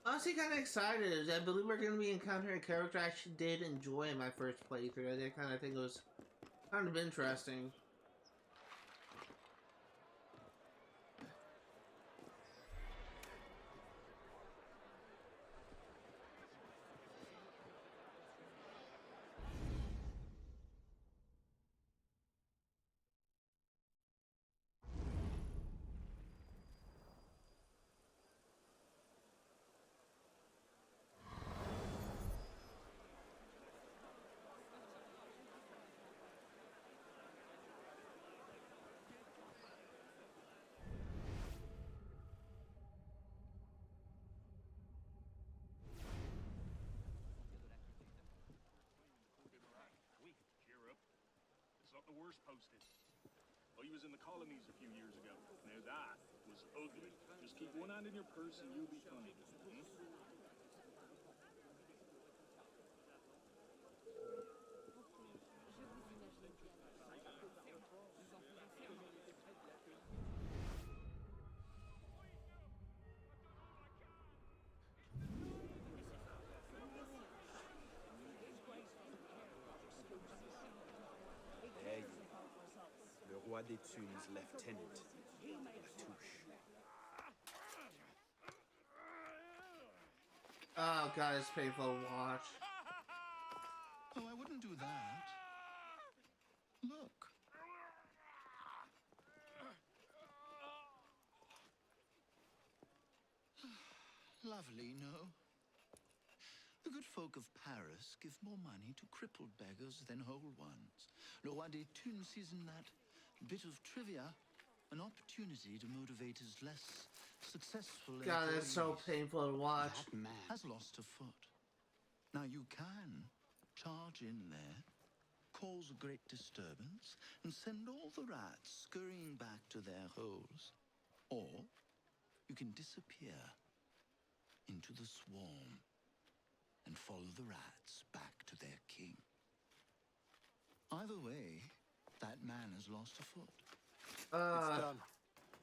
Honestly, kind of excited. I believe we're going to be encountering a character I actually did enjoy in my first playthrough. I did kind of think it was kind of interesting. The worst posted. Well, he was in the colonies a few years ago. Now that was ugly. Just keep one hand in your purse and you'll be fine. Le Roi des Thunes, Lieutenant. Touche. Oh god, it's painful to watch. Oh, I wouldn't do that. Look. Lovely, no? The good folk of Paris give more money to crippled beggars than whole ones. Le Roi des Thunes sees in that bit of trivia an opportunity to motivate his less successful God, it's so painful to watch. That man has lost a foot. Now you can charge in there, cause a great disturbance, and send all the rats scurrying back to their holes. Or you can disappear into the swarm and follow the rats back to their king. Either way, that man has lost a foot. It's done.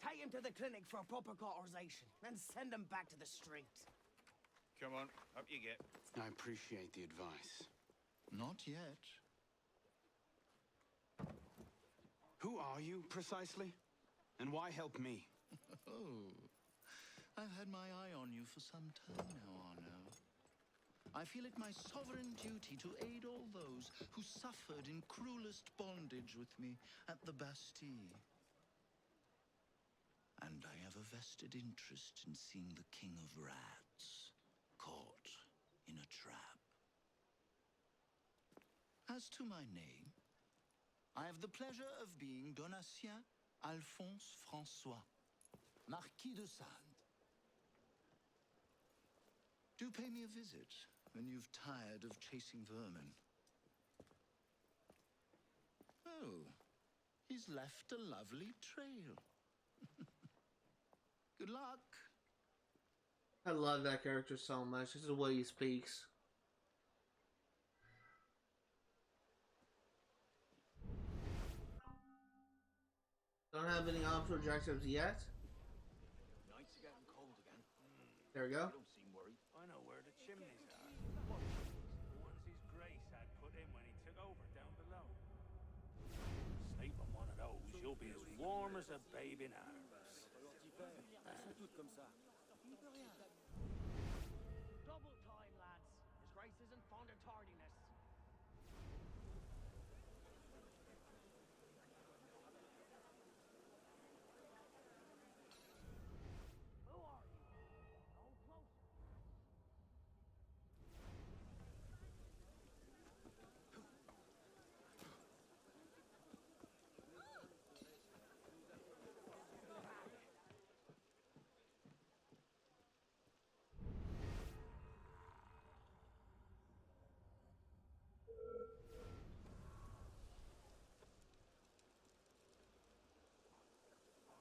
Take him to the clinic for a proper cauterization, then send him back to the street. Come on, up you get. I appreciate the advice. Not yet. Who are you, precisely? And why help me? Oh, I've had my eye on you for some time now, Arno. I feel it my sovereign duty to aid all those who suffered in cruelest bondage with me at the Bastille. And I have a vested interest in seeing the King of Rats caught in a trap. As to my name, I have the pleasure of being Donatien Alphonse François, Marquis de Sade. Do pay me a visit when you've tired of chasing vermin. Oh, he's left a lovely trail. Good luck. I love that character so much. This is the way he speaks. Don't have any optional objectives yet. Nights are getting cold again. There we go. You don't seem worried. I know where the chimneys are. What chimneys? The ones his Grace had put in when he took over down below. Sleep on one of those, you'll be as warm as a babe in arms. Double time, lads. His Grace isn't fond of tardiness. Who are you? No closer.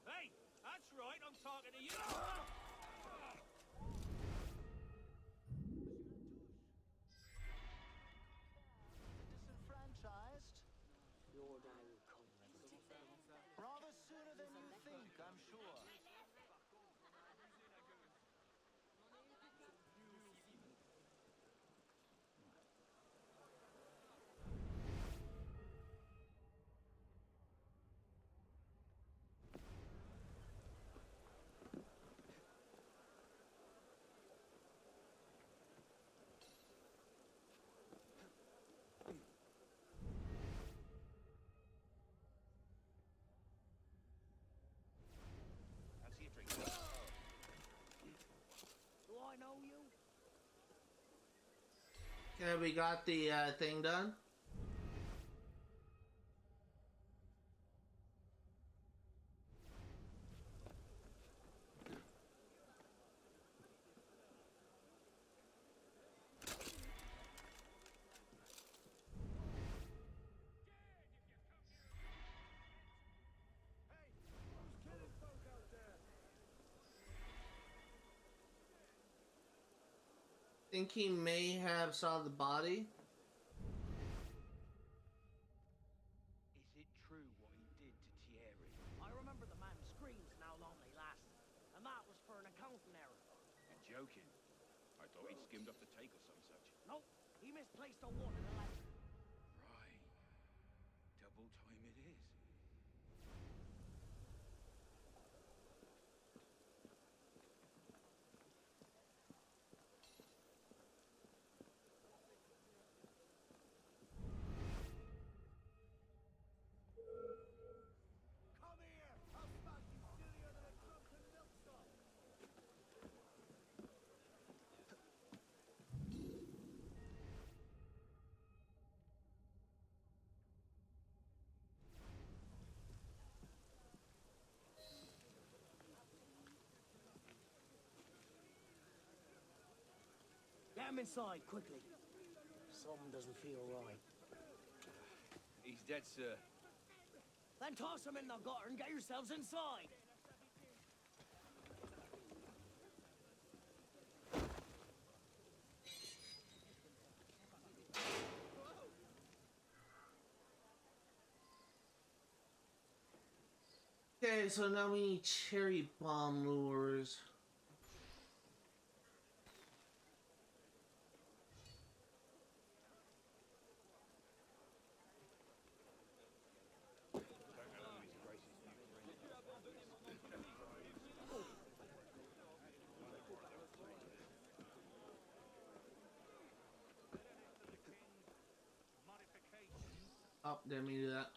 Hey, that's right, I'm talking to you. Disenfranchised? Rather sooner than you think, I'm sure. know you? Okay, we got the thing done. Think he may have saw the body. Is it true what he did to Thierry? I remember the man's screams and how long they lasted. And that was for an accounting error. You're joking. I thought he'd skimmed off the take or some such. Nope, he misplaced a 1 in a ledger. Right. Double time it is. Come here! I'll smack you sillier than a drunken milksop! Get him inside, quickly. Something doesn't feel right. He's dead, sir. Then toss him in the gutter and get yourselves inside. Okay, so now we need cherry bomb lures. Oh, didn't mean to do that.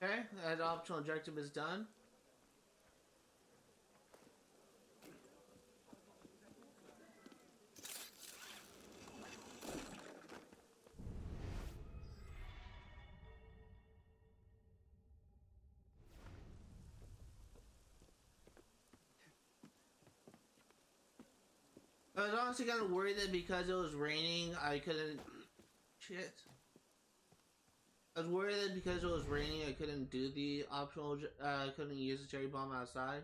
Okay, that optional objective is done. I was honestly kind of worried that because it was raining, I couldn't... Shit. I was worried that because it was raining, I couldn't do the optional... couldn't use the cherry bomb outside.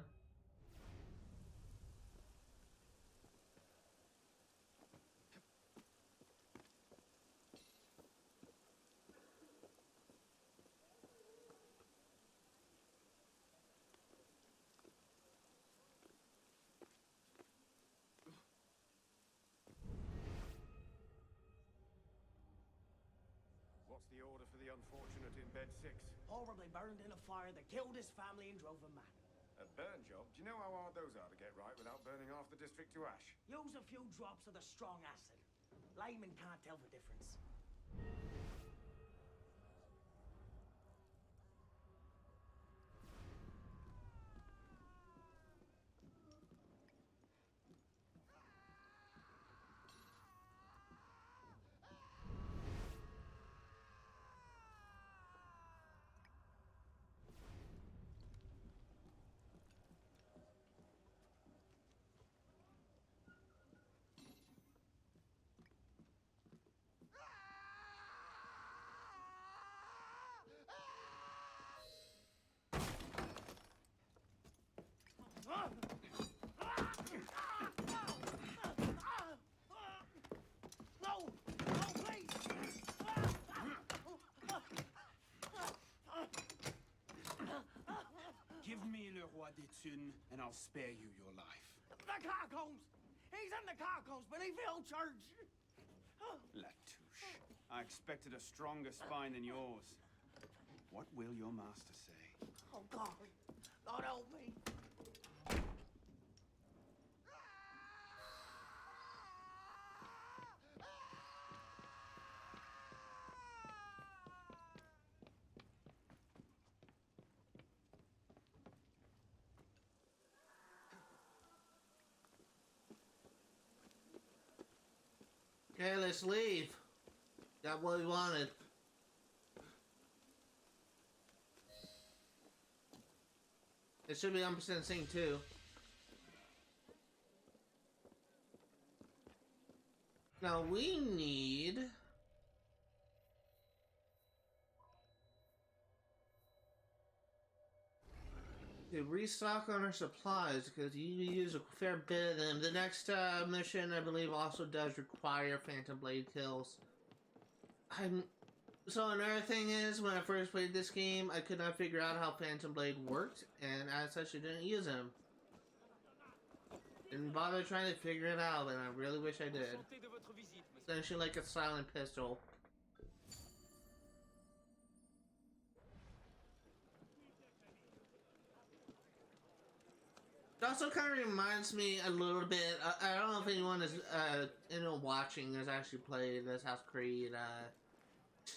What's the order for the unfortunate in bed 6? Horribly burned in a fire that killed his family and drove him mad. A burn job? Do you know how hard those are to get right without burning half the district to ash? Use a few drops of the strong acid. Layman can't tell the difference. Give me le Roi des and I'll spare you your life. The catacombs! He's in the catacombs beneath the old church! Latouche, I expected a stronger spine than yours. What will your master say? Okay, let's leave. Got what we wanted. It should be 100% sync too. Now we need to restock on our supplies because you use a fair bit of them. The next mission, I believe, also does require Phantom Blade kills. So another thing is, when I first played this game, I could not figure out how Phantom Blade worked, and as such, I didn't use him. Didn't bother trying to figure it out, and I really wish I did. Essentially like a silent pistol. It also kind of reminds me a little bit. I don't know if anyone is watching has actually played Assassin's Creed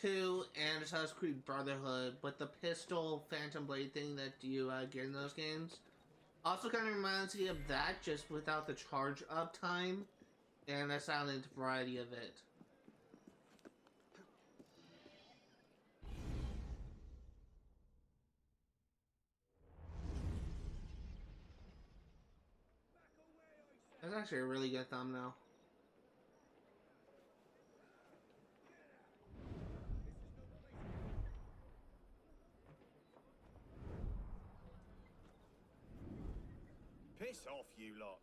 2 and Assassin's Creed Brotherhood, but the pistol Phantom Blade thing that you get in those games also kind of reminds me of that, just without the charge up time and a silent variety of it. That's actually a really good thumbnail. Piss off, you lot.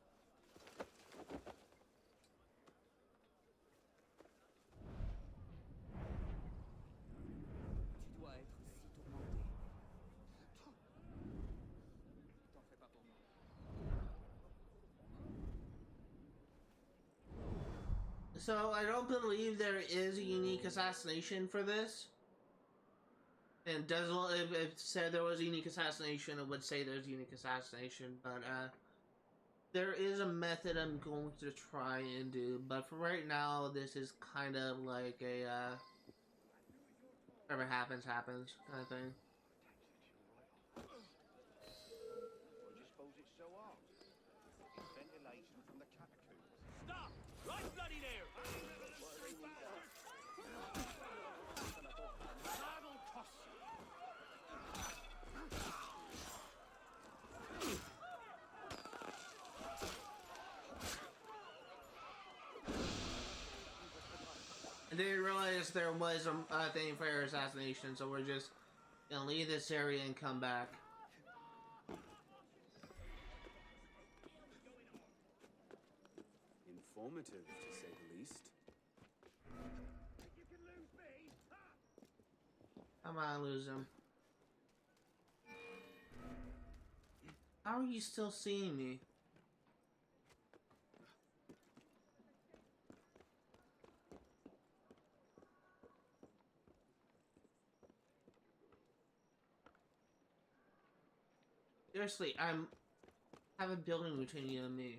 Tu dois être si tourmenté. T'en fais pas pour moi. So, I don't believe there is a unique assassination for this. And it does, if it said there was a unique assassination, it would say there's a unique assassination, but there is a method I'm going to try and do, but for right now, this is kind of like a whatever happens, happens kind of thing. What do you suppose it's so hard? Ventilation from the catacombs. Stop! Right bloody there! That'll cost you. I didn't realize there was a thing for air assassination, so we're just gonna leave this area and come back. Informative, to say the least. Come on, lose him. How are you still seeing me? Seriously, I have a building between you and me.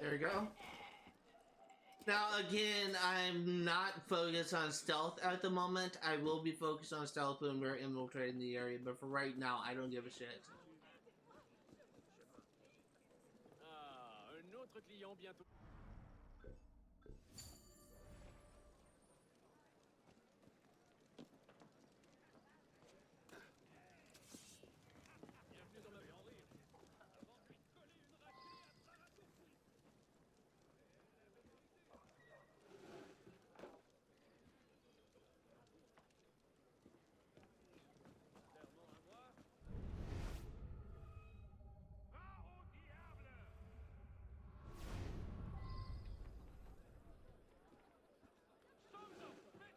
There we go. Now, again, I'm not focused on stealth at the moment. I will be focused on stealth when we're infiltrating the area, but for right now, I don't give a shit. Ah, un autre client bientôt.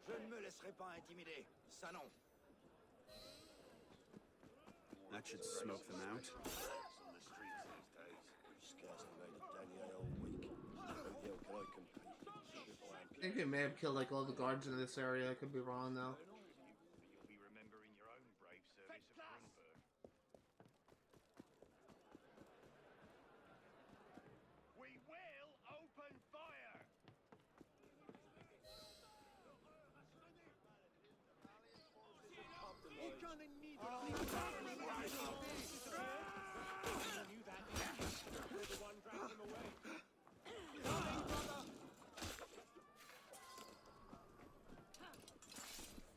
Je ne me laisserai pas intimider. Ça non. That should smoke them out. On the streets these days. Scarcely made a denier all week. Who the hell can I compete? I think they may have killed like all the guards in this area. I could be wrong though. You'll be remembering your own brave service at Brunberg. We will open fire! You're gonna need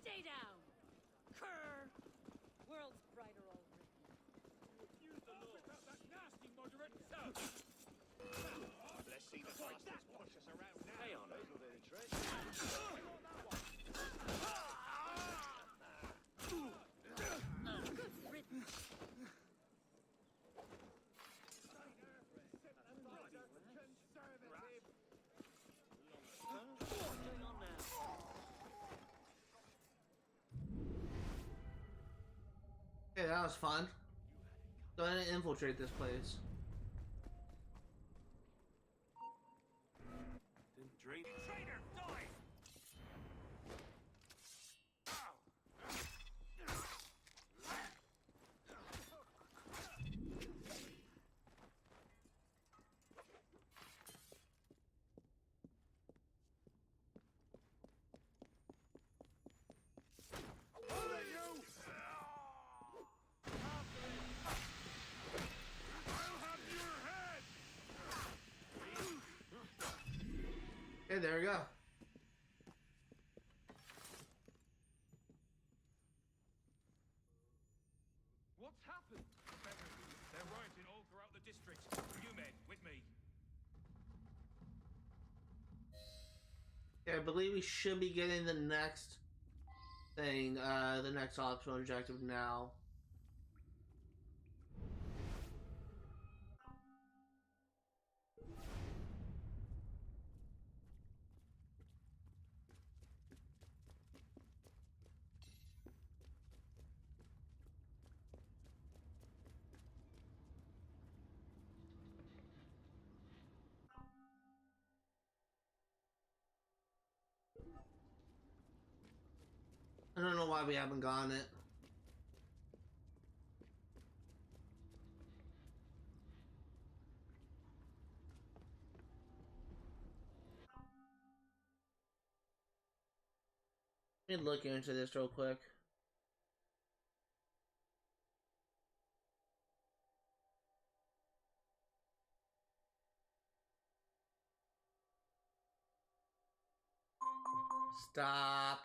Stay down! Cur! World's brighter already. Use the law. That nasty moderate Let's see the bastards push us around now. Stay on. Good riddance. Okay, that was fun. Go ahead and infiltrate this place. Traitor, die! Okay, there we go. What's happened? They're rioting all throughout the district. You men, with me. Yeah, I believe we should be getting the next thing, the next optional objective now. I don't know why we haven't gotten it. Let me look into this real quick. Stop.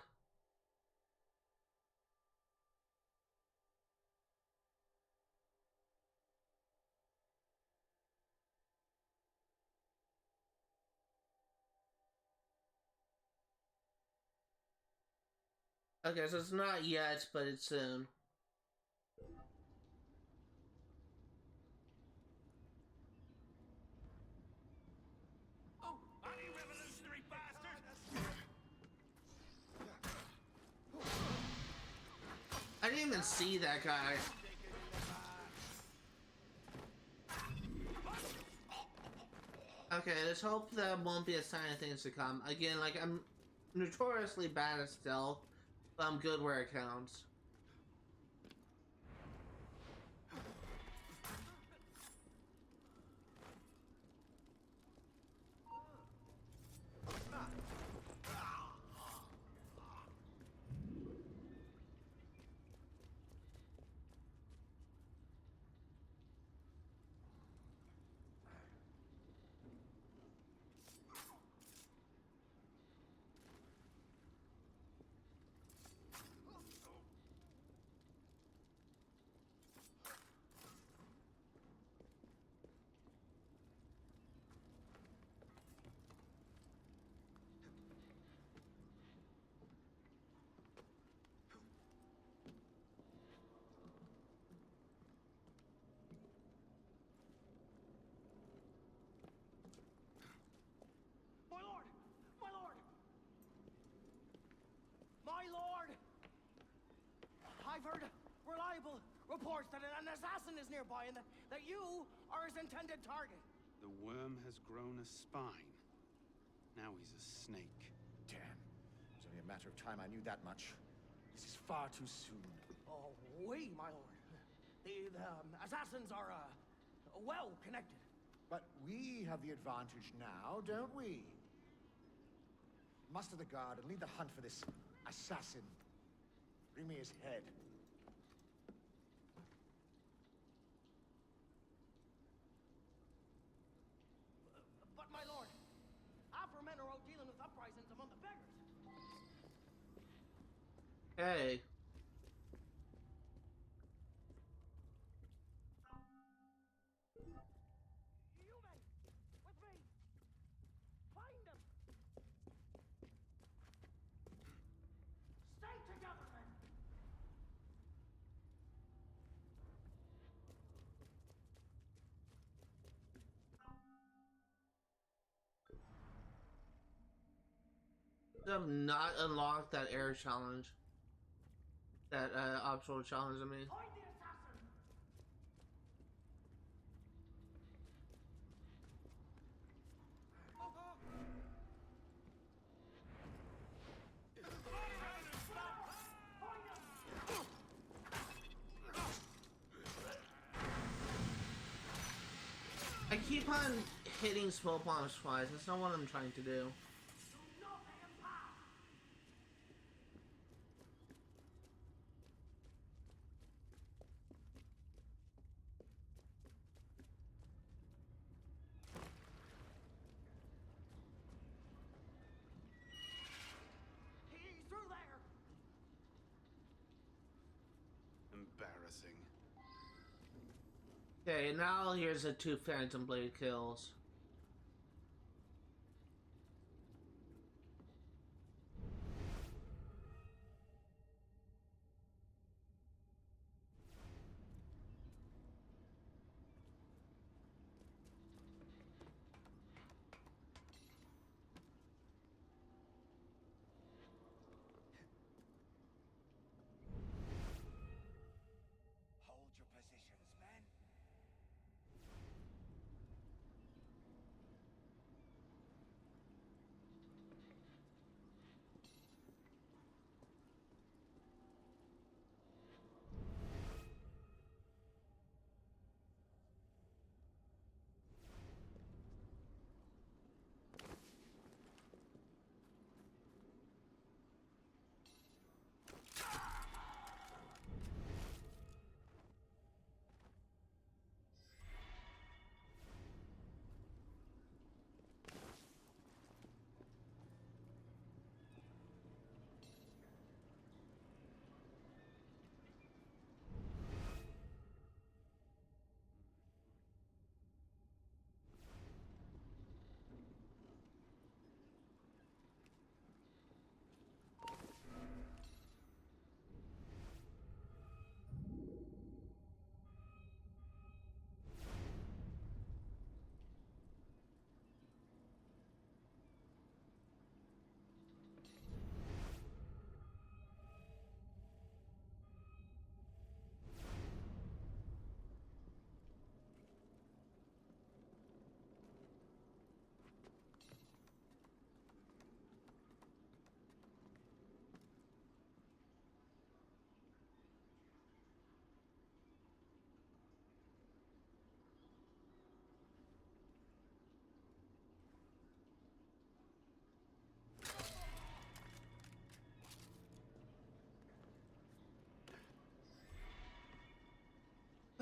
Okay, so it's not yet, but it's soon. Oh, anti-revolutionary bastard! I didn't even see that guy. Okay, let's hope that won't be a sign of things to come. Again, like, I'm notoriously bad at stealth, but I'm good where it counts. I've heard reliable reports that an assassin is nearby and that you are his intended target. The worm has grown a spine. Now he's a snake. Damn. It's only a matter of time I knew that much. This is far too soon. Oh, oui, my lord. The assassins are, well connected. But we have the advantage now, don't we? Muster the guard and lead the hunt for this assassin. Bring me his head. But my lord, our men are out dealing with uprisings among the beggars. Hey. You men, with me. Find them. Stay together, men. I have not unlocked that air challenge. That optional challenge, I mean. Find the assassin. I keep on hitting smoke bombs twice. That's not what I'm trying to do. He's through there. Embarrassing. Okay, now here's the 2 Phantom Blade kills. Hold your positions, men.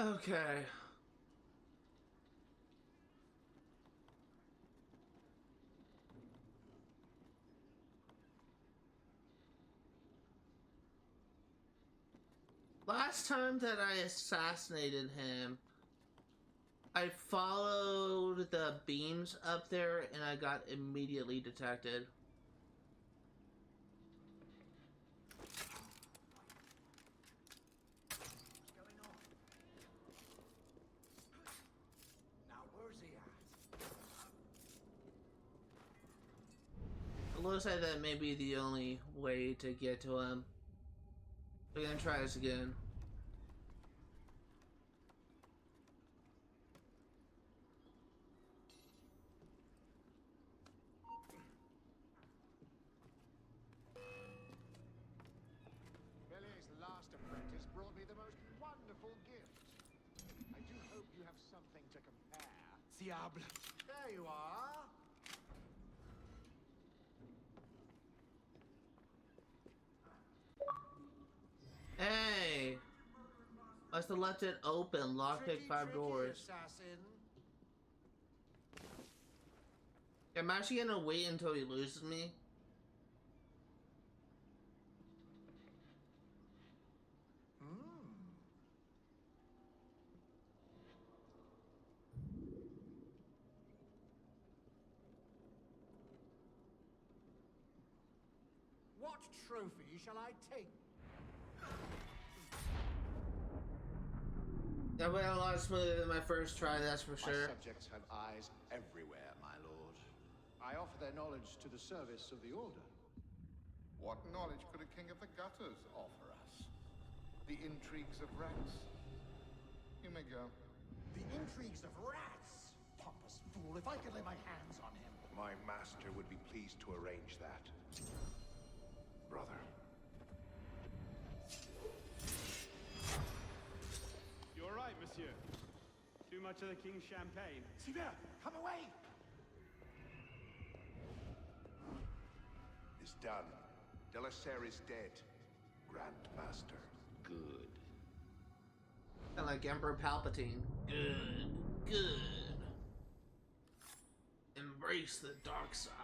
Okay. Last time that I assassinated him, I followed the beams up there and I got immediately detected. It looks like that may be the only way to get to him. We're gonna try this again. Billy's last apprentice brought me the most wonderful gift. I do hope you have something to compare. Diable. There you are. Hey! I still left it open. Lockpick 5 doors. Assassin. I'm actually gonna wait until he loses me. What trophy shall I take? That went a lot smoother than my first try, that's for sure. My subjects have eyes everywhere, my lord. I offer their knowledge to the service of the Order. What knowledge could a king of the gutters offer us? The intrigues of rats? You may go. The intrigues of rats! Pompous fool, if I could lay my hands on him. My master would be pleased to arrange that. Brother. You all right, monsieur? Too much of the king's champagne? Sylvain, come away! It's done. Delacer is dead. Grandmaster. Good. Kinda like Emperor Palpatine. Good. Good. Embrace the dark side.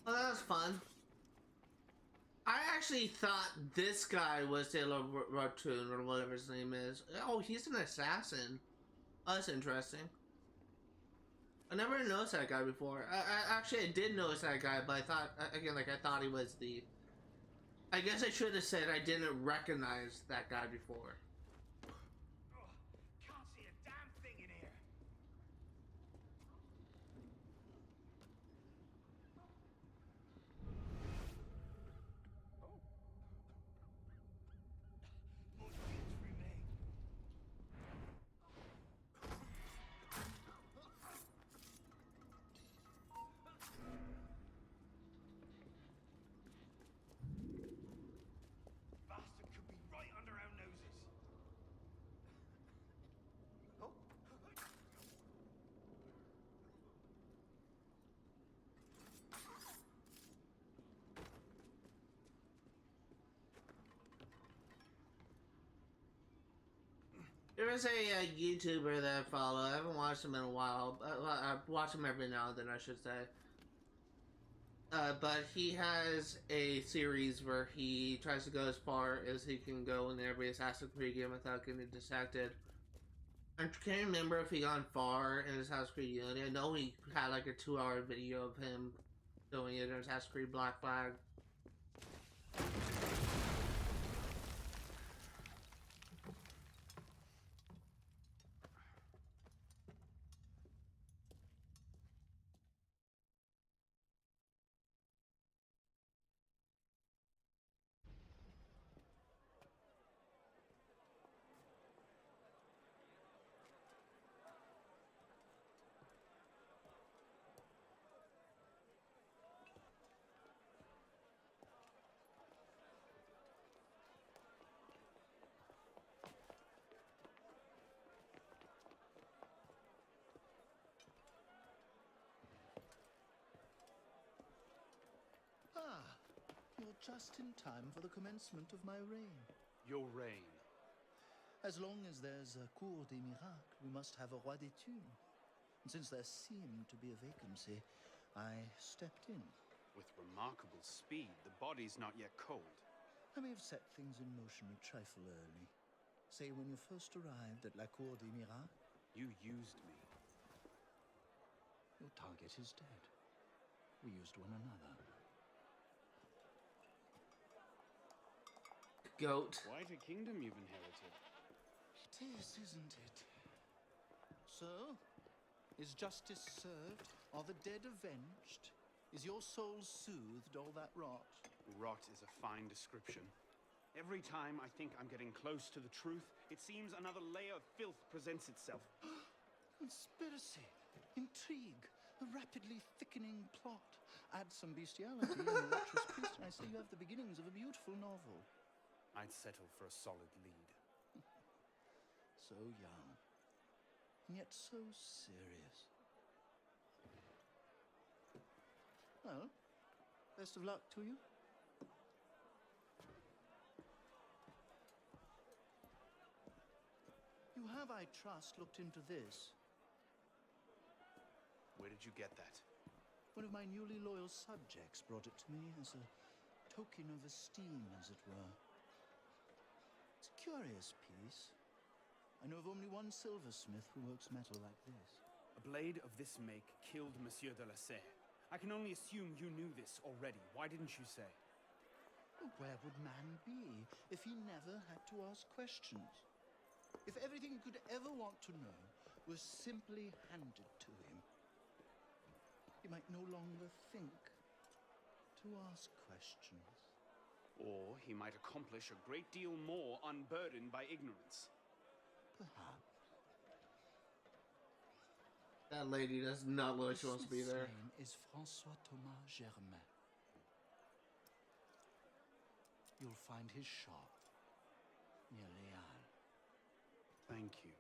Well, that was fun. I actually thought this guy was Taylor Rotun or whatever his name is. Oh, he's an assassin. Oh, that's interesting. I never noticed that guy before. I did notice that guy, but I thought, again, like, I thought he was the... I guess I should have said I didn't recognize that guy before. Can't see a damn thing in here. Bastard could be right under our noses. There is a YouTuber that I follow. I haven't watched him in a while. I watch him every now and then, I should say. But he has a series where he tries to go as far as he can go in every Assassin's Creed game without getting detected. I can't remember if he gone far in Assassin's Creed Unity. I know he had like a 2-hour video of him doing it in Assassin's Creed Black Flag. You're just in time for the commencement of my reign. Your reign? As long as there's a Cour des Miracles, we must have a Roi des Tunes. And since there seemed to be a vacancy, I stepped in. With remarkable speed, the body's not yet cold. I may have set things in motion a trifle early. Say, when you first arrived at la Cour des Miracles, you used me. Your target is dead. We used one another. goat. Quite a kingdom you've inherited. It is, isn't it? So, is justice served? Are the dead avenged? Is your soul soothed, all that rot? Rot is a fine description. Every time I think I'm getting close to the truth, it seems another layer of filth presents itself. Conspiracy, intrigue, a rapidly thickening plot. Add some bestiality and a lecherous twist, and I say you have the beginnings of a beautiful novel. I'd settle for a solid lead. So young, and yet so serious. Well, best of luck to you. You have, I trust, looked into this. Where did you get that? One of my newly loyal subjects brought it to me as a token of esteem, as it were. It's a curious piece. I know of only one silversmith who works metal like this. A blade of this make killed Monsieur de la Serre. I can only assume you knew this already. Why didn't you say? Where would man be if he never had to ask questions? If everything he could ever want to know was simply handed to him, he might no longer think to ask questions. Or he might accomplish a great deal more unburdened by ignorance. Perhaps. That lady does not look like she wants to be there. His name is François Thomas Germain. You'll find his shop near Léal. Thank you.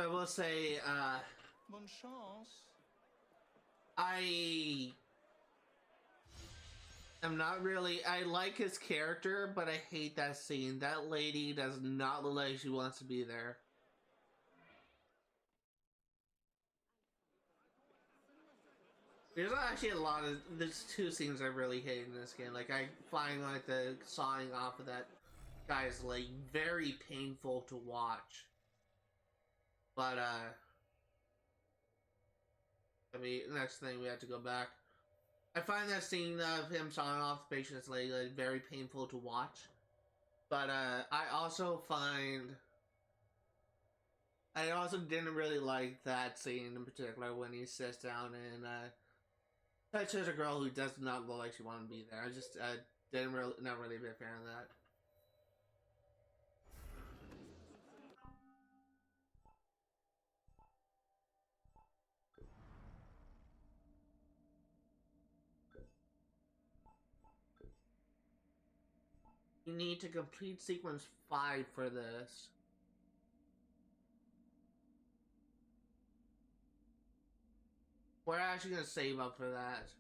I will say, Bonne chance. I am not really. I like his character, but I hate that scene. That lady does not look like she wants to be there. There's actually a lot of. There's two scenes I really hate in this game. Like, I find like the sawing off of that guy's leg very painful to watch. But I mean, next thing we have to go back. I find that scene of him sawing off the patient's leg like, very painful to watch. But I also didn't really like that scene in particular when he sits down and touches a girl who does not look like she wanted to be there. I just not really a big fan of that. You need to complete sequence 5 for this. We're actually gonna save up for that.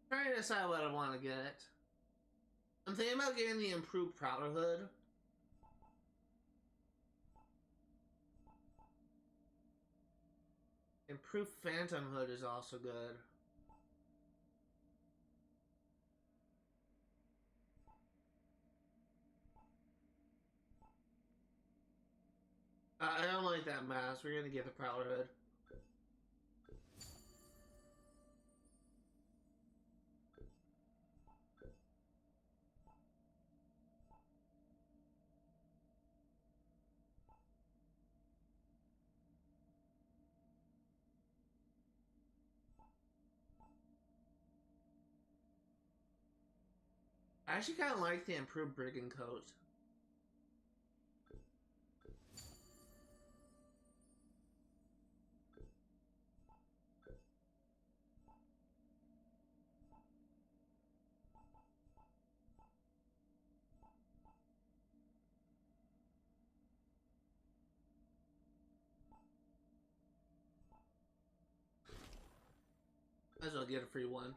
Trying to decide what I want to get. I'm thinking about getting the improved Prowler Hood. Improved Phantom Hood is also good. I don't like that mask. We're gonna get the Prowler Hood. I actually kind of like the improved Brigand Coat. Might as well get a free one.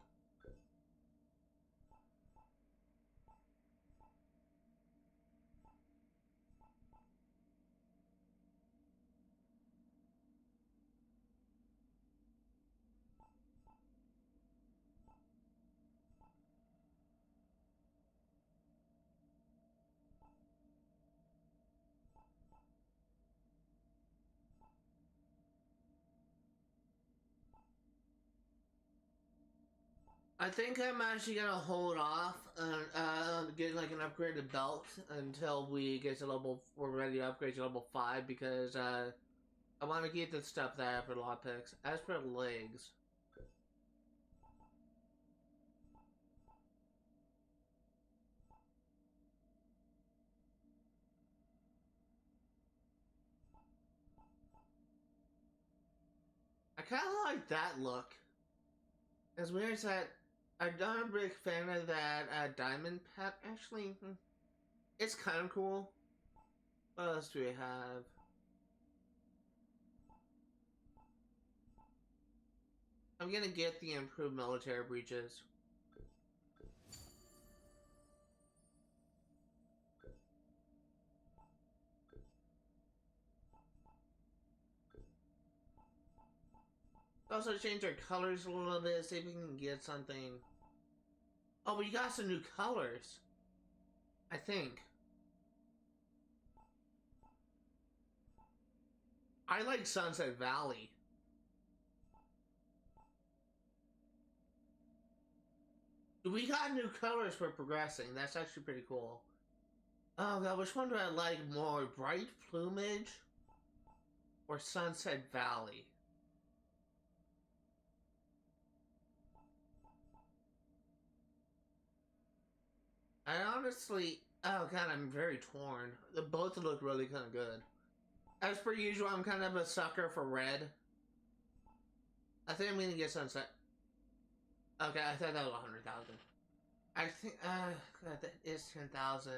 I think I'm actually gonna hold off on getting like an upgraded belt until we get to level. We're ready to upgrade to level 5 because I want to get the stuff that I have for lockpicks. As for legs, I kind of like that look. As weird as that, I'm not a big fan of that diamond pet. Actually, it's kind of cool. What else do we have? I'm gonna get the improved military breaches. Also change our colors a little bit, see if we can get something. Oh, we got some new colors. I think. I like Sunset Valley. We got new colors for progressing. That's actually pretty cool. Oh god, which one do I like more? Bright Plumage or Sunset Valley? I honestly, oh god, I'm very torn. The both look really kind of good. As per usual, I'm kind of a sucker for red. I think I'm gonna get Sunset. Okay, I thought that was 100,000. I think, god, that is 10,000.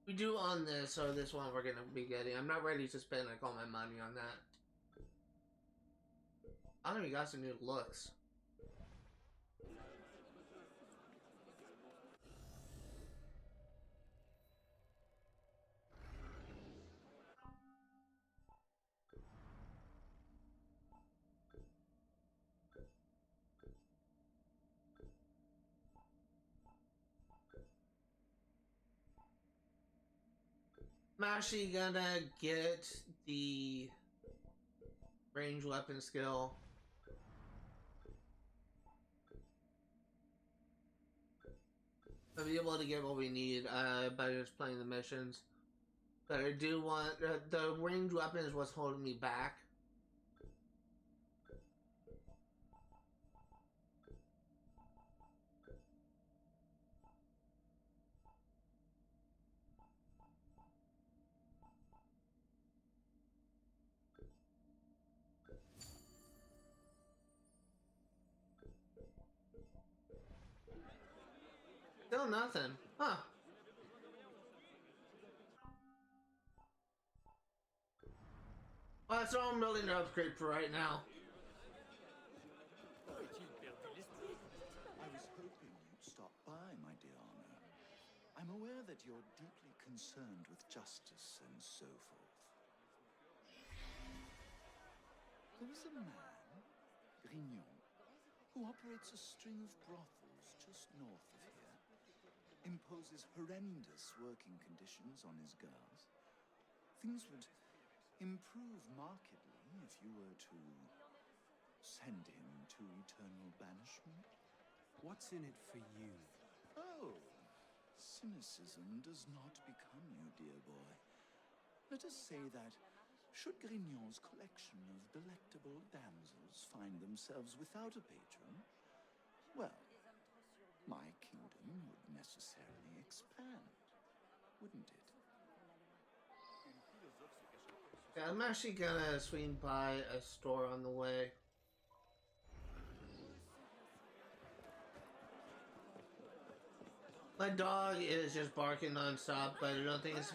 We do on this, so this one we're gonna be getting. I'm not ready to spend like all my money on that. I don't even got some new looks. I'm actually gonna get the range weapon skill. I'll be able to get what we need by just playing the missions. But I do want the range weapon is what's holding me back. Still nothing. Huh. Well, that's all I'm building to upgrade for right now. I was hoping you'd stop by, my dear Arno. I'm aware that you're deeply concerned with justice and so forth. There is a man, Grignon, who operates a string of brothels just north of here, imposes horrendous working conditions on his girls. Things would improve markedly if you were to send him to eternal banishment. What's in it for you? Oh, cynicism does not become you, dear boy. Let us say that should Grignon's collection of delectable damsels find themselves without a patron, well, my kingdom would necessarily expand, wouldn't it? Yeah, I'm actually gonna swing by a store on the way. My dog is just barking non-stop, but I don't think it's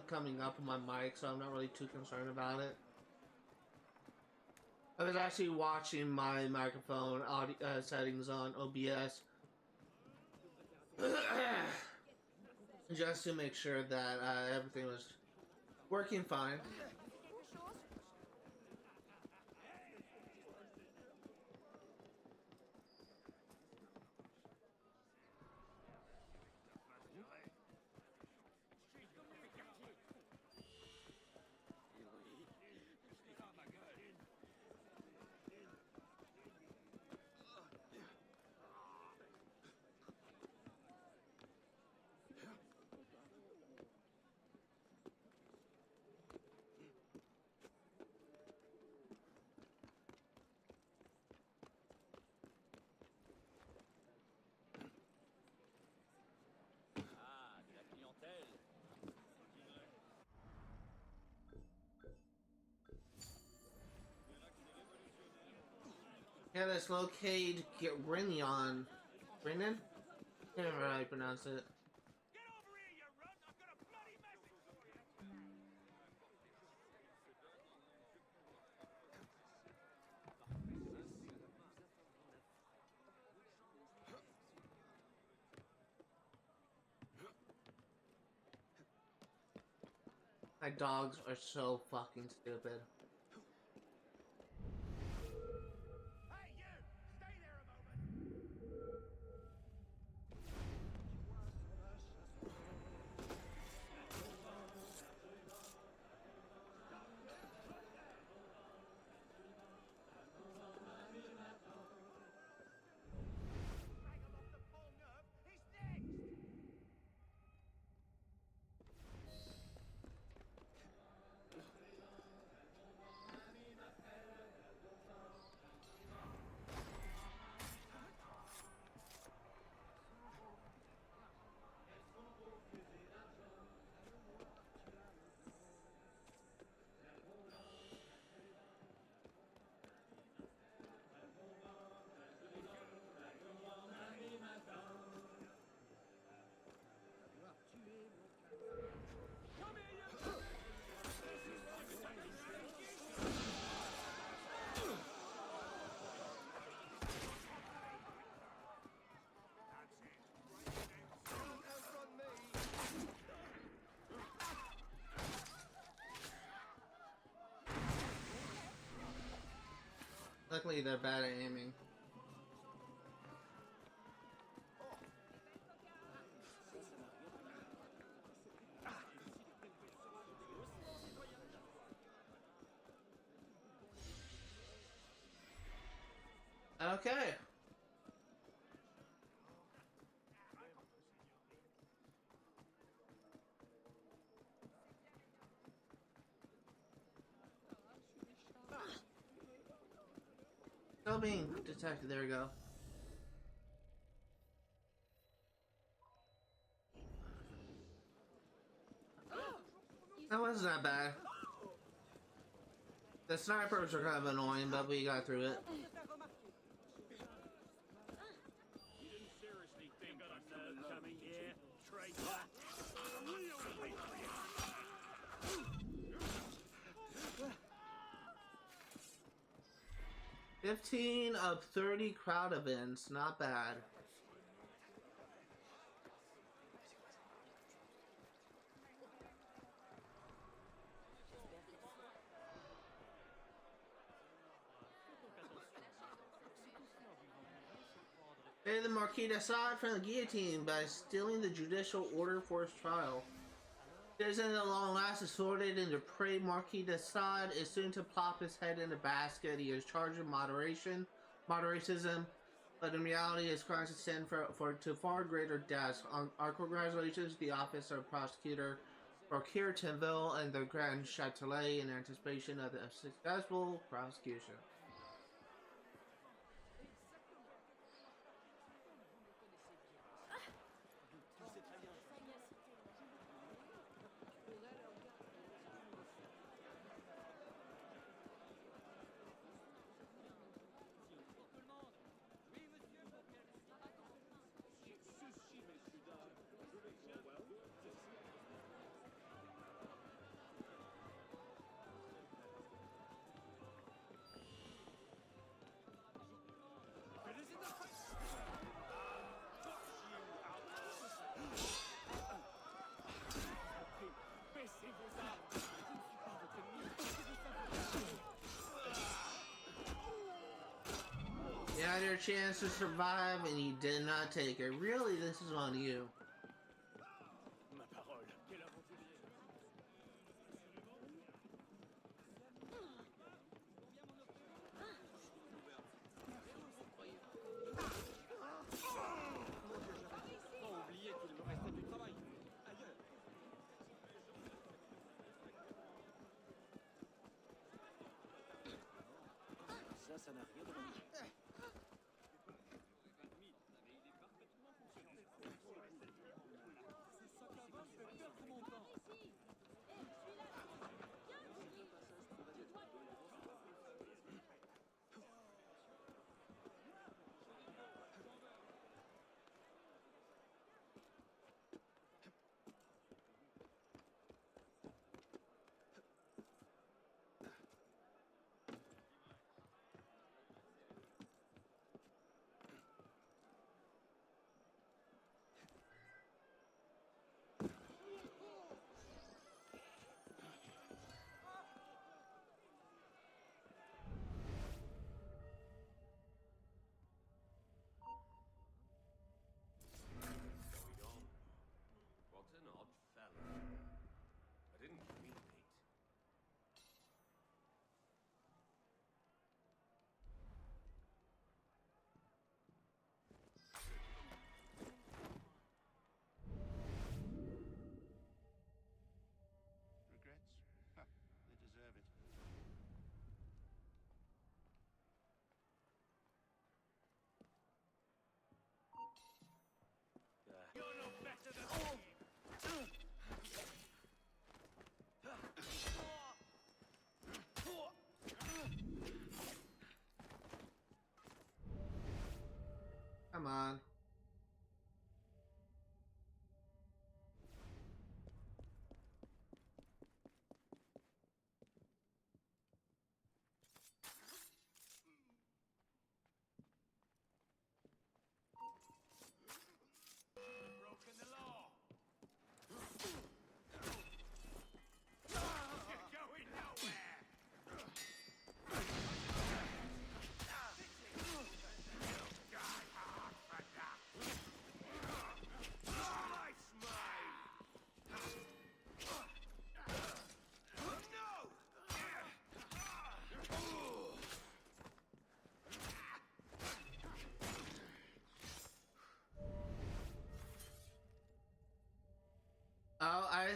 coming up on my mic, so I'm not really too concerned about it. I was actually watching my microphone audio settings on OBS just to make sure that everything was working fine. Yeah, let's locate Grinion. Grinion? I can't remember how you pronounce it. My dogs are so fucking stupid. Luckily, they're bad at aiming. Okay. Still being detected, there we go. That wasn't that bad. The snipers are kind of annoying, but we got through it. You didn't seriously think I'm coming here, traitor? 15 of 30 crowd events, not bad. Pay the Marquis de Sade from the guillotine by stealing the judicial order for his trial. Citizen at long last is sorted into prey. Marquis de Sade is soon to plop his head in a basket. He is charged with moderatism, but in reality his crimes extend to far greater depths. Our congratulations to the office of prosecutor Procure Tinville and the Grand Châtelet in anticipation of the successful prosecution. You had your chance to survive and you did not take it. Really, this is on you. Ça n'a rien de bon.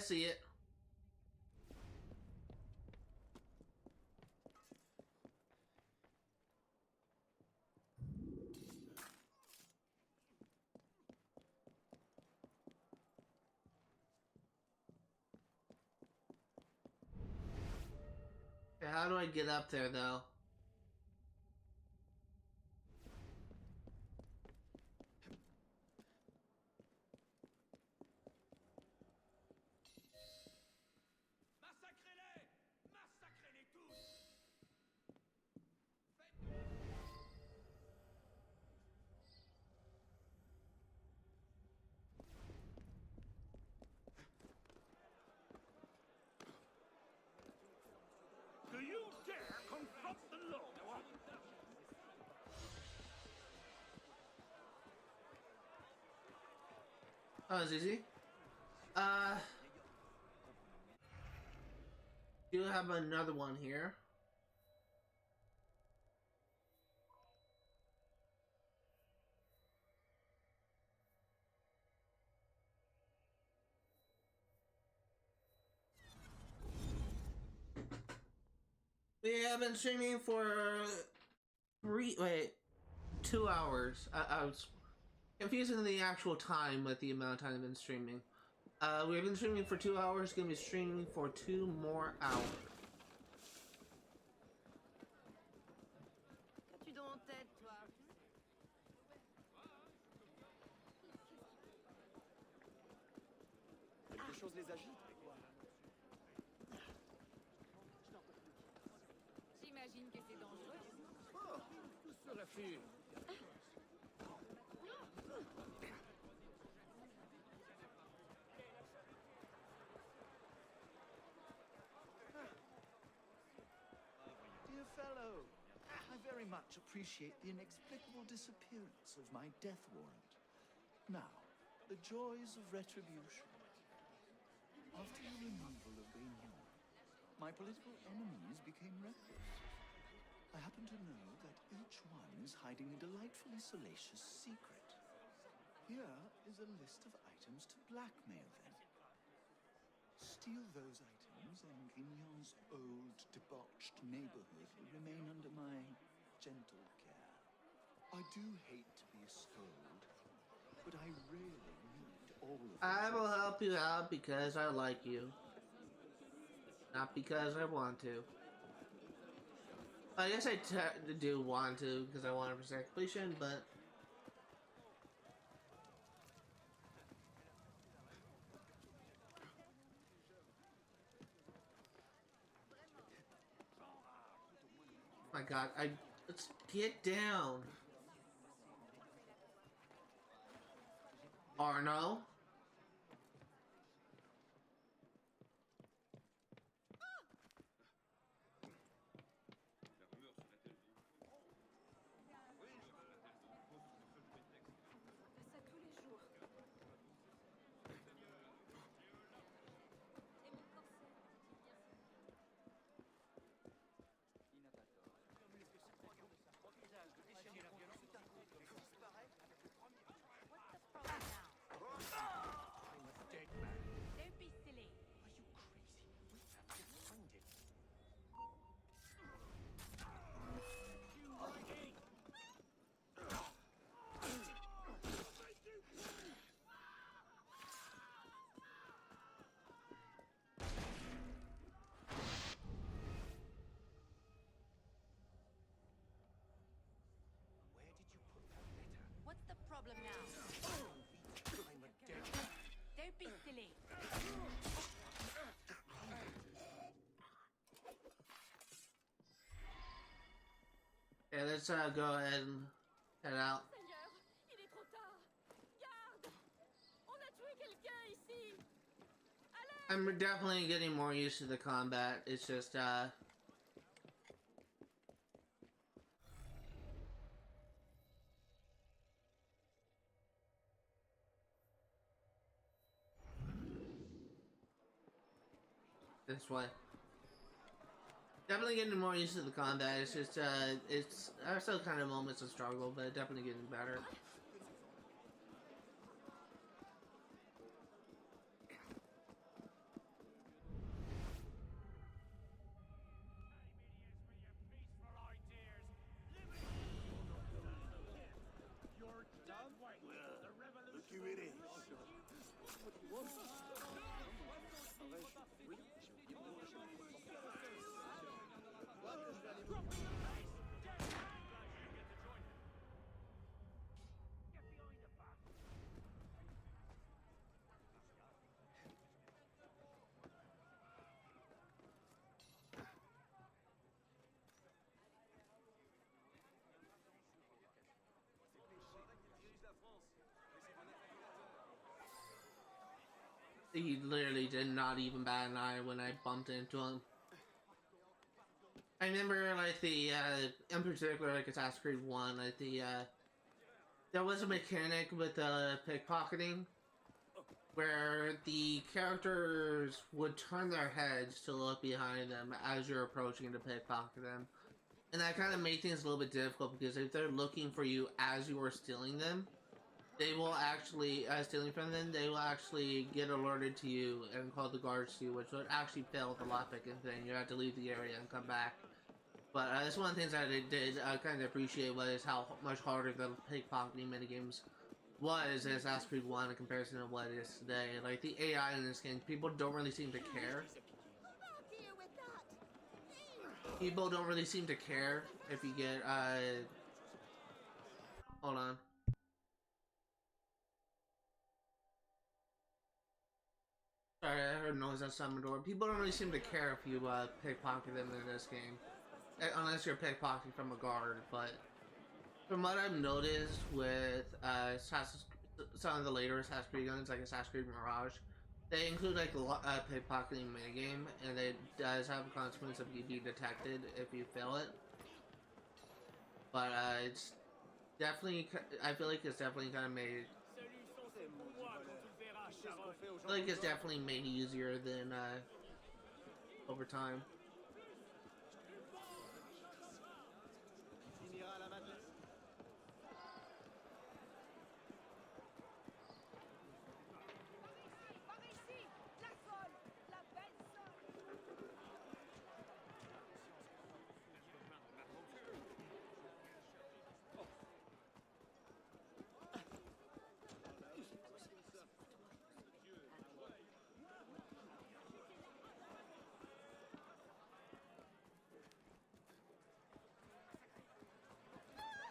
see it. Okay, how do I get up there, though? Do you dare confront the law? Oh, it's easy. Do have another one here. We have been streaming for 2 hours. I was confusing the actual time with the amount of time I've been streaming. We've been streaming for 2 hours, gonna be streaming for 2 more hours. Qu'as-tu donc en tête, toi? Quelque chose les agite. J'imagine que c'est dangereux. Oh, tout se refuse. Dear fellow, I very much appreciate the inexplicable disappearance of my death warrant. Now, the joys of retribution. After the removal of Beggars, my political enemies became reckless. I happen to know that each one is hiding a delightfully salacious secret. Here is a list of items to blackmail them. Steal those items, and Grignon's old, debauched neighborhood will remain under my gentle care. I do hate to be a scold, but I really need all of I them. will help you out because I like you. Not because I want to. I guess I do want to because I want to protect completion, but... Oh my god, let's get down. Arno? What's the problem now? Don't be silly. Okay, let's go ahead and head out. Seigneur, il est trop tard. Garde! On a tué quelqu'un ici. I'm definitely getting more used to the combat. It's just, this way. Definitely getting more used to the combat. It's just, it's still kind of moments of struggle, but definitely getting better. he literally did not even bat an eye when I bumped into him. I remember, like, in particular, like, Assassin's Creed 1, like, there was a mechanic with, pickpocketing, where the characters would turn their heads to look behind them as you're approaching to pickpocket them. And that kind of made things a little bit difficult, because if they're looking for you as you are stealing them, they will actually, stealing from them, they will actually get alerted to you and call the guards to you, which would actually fail the lockpicking thing. You have to leave the area and come back. But that's one of the things that I did kind of appreciate, was how much harder the pickpocketing minigames was in Assassin's Creed 1 in comparison to what it is today. Like, the AI in this game, people don't really seem to care. People don't really seem to care if you get, hold on. Sorry, I heard noise outside my door. People don't really seem to care if you, pickpocket them in this game. Unless you're pickpocketing from a guard, but from what I've noticed with, some of the later Assassin's Creed guns, like Assassin's Creed Mirage, they include, like, a pickpocketing minigame, and it does have a consequence of you being detected if you fail it. But, it's definitely, I feel like it's definitely kind of made, I feel like it's definitely made easier than, over time.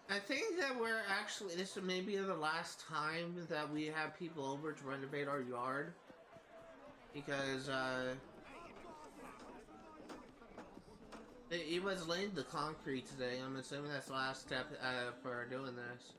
I think that we're actually, this may be the last time that we have people over to renovate our yard, because it was laying the concrete today. I'm assuming that's the last step for doing this.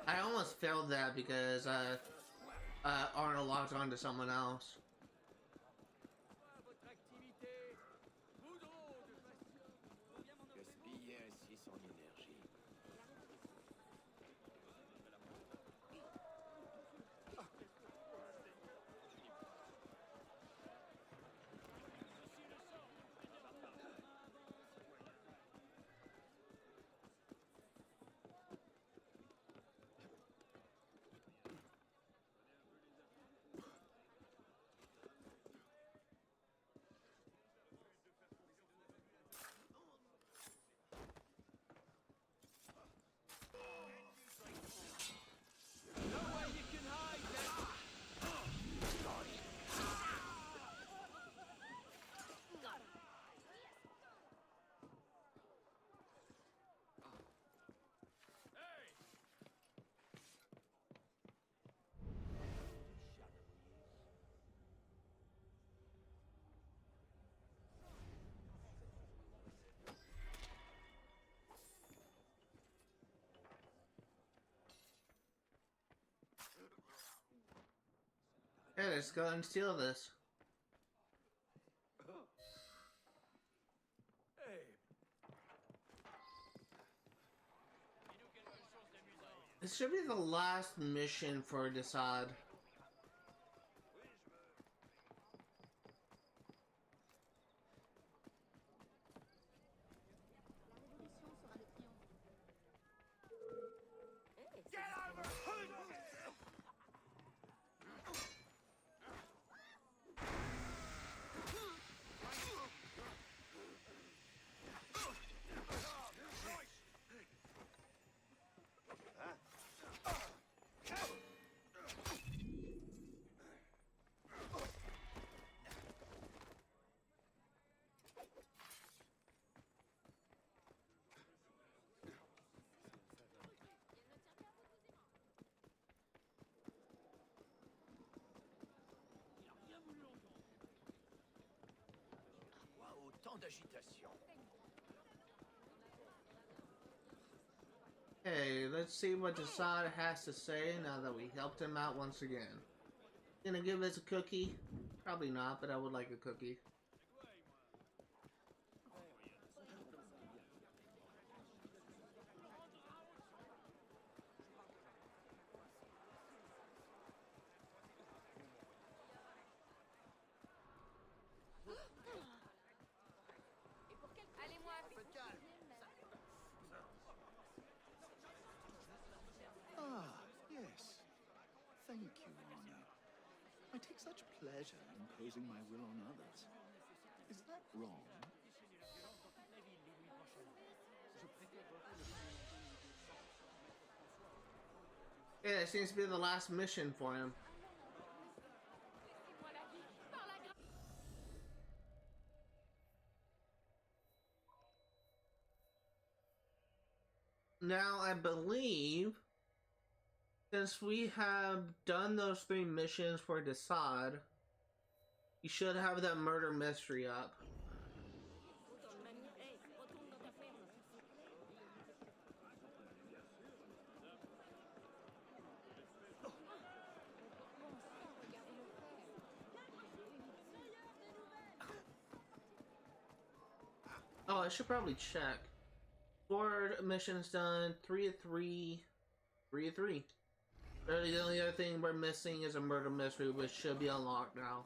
I almost failed that because Arnold logged on to someone else. Yeah, let's go and steal this. This should be the last mission for Sade. d'agitation. Hey, let's see what Sade has to say now that we helped him out once again. Gonna give us a cookie? Probably not, but I would like a cookie. Ah, yes. Thank you, Honor. I take such pleasure in imposing my will on others. Is that wrong? Yeah, it seems to be the last mission for him. Now, I believe, since we have done those 3 missions for Sade, you should have that murder mystery up. Oh, I should probably check. 4 missions done, 3 of 3, 3 of 3. Really, the only other thing we're missing is a murder mystery, which should be unlocked now.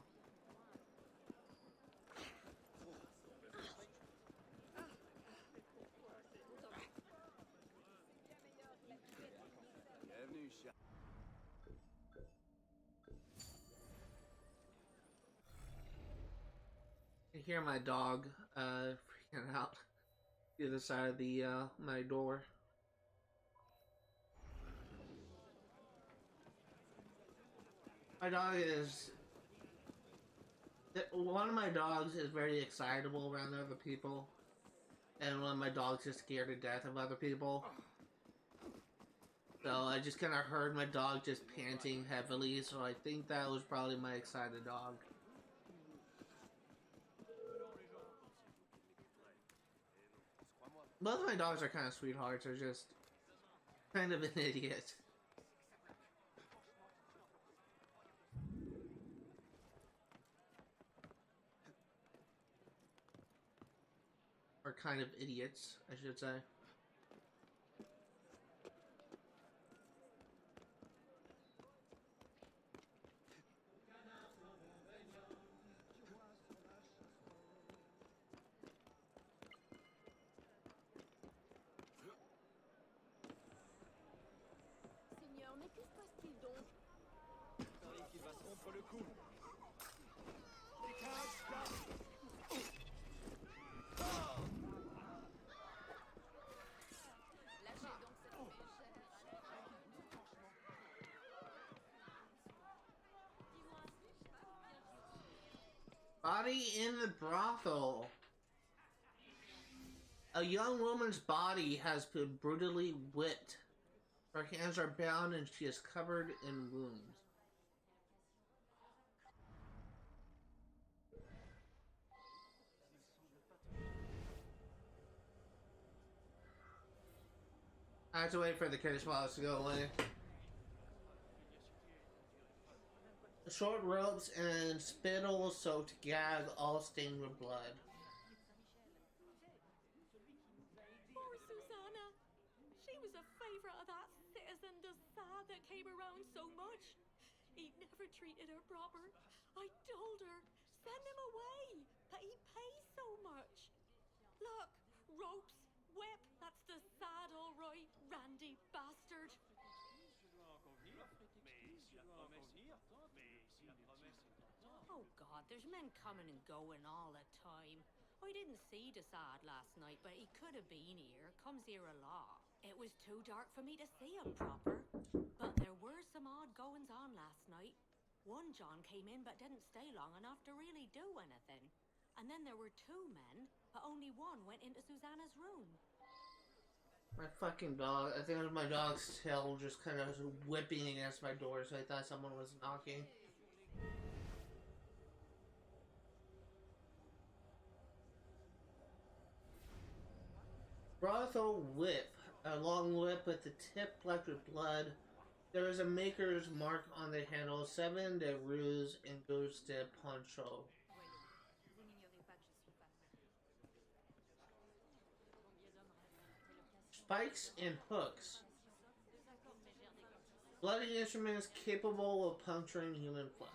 I hear my dog freaking out the other side of the my door. My dog is one of my dogs is very excitable around other people, and one of my dogs is scared to death of other people. So I just kind of heard my dog just panting heavily, so I think that was probably my excited dog. Both of my dogs are kind of sweethearts, they're just kind of an idiot. Or kind of idiots, I should say. Seigneur, mais que se passe-t-il donc? T'arrives qu'il va se rompre le cou. Body in the brothel. A young woman's body has been brutally whipped. Her hands are bound and she is covered in wounds. I have to wait for the case files to go away. Short ropes and spittle soaked gag all stained with blood. Poor Susanna. She was a favourite of that citizen Sade that came around so much. He never treated her proper. I told her, send him away, but he pays so much. Look, ropes, whip, that's the Sade all right, randy bastard. Oh God, there's men coming and going all the time. I didn't see Sade last night, but he could have been here. Comes here a lot. It was too dark for me to see him proper. But there were some odd goings on last night. One John came in but didn't stay long enough to really do anything. And then there were 2 men, but only one went into Susanna's room. My fucking dog. I think it was my dog's tail just kind of whipping against my door, so I thought someone was knocking. Brothel whip. A long whip with the tip flecked with blood. There is a maker's mark on the handle. 7 de ruse and goes de poncho. Spikes and hooks. Bloody instruments capable of puncturing human flesh.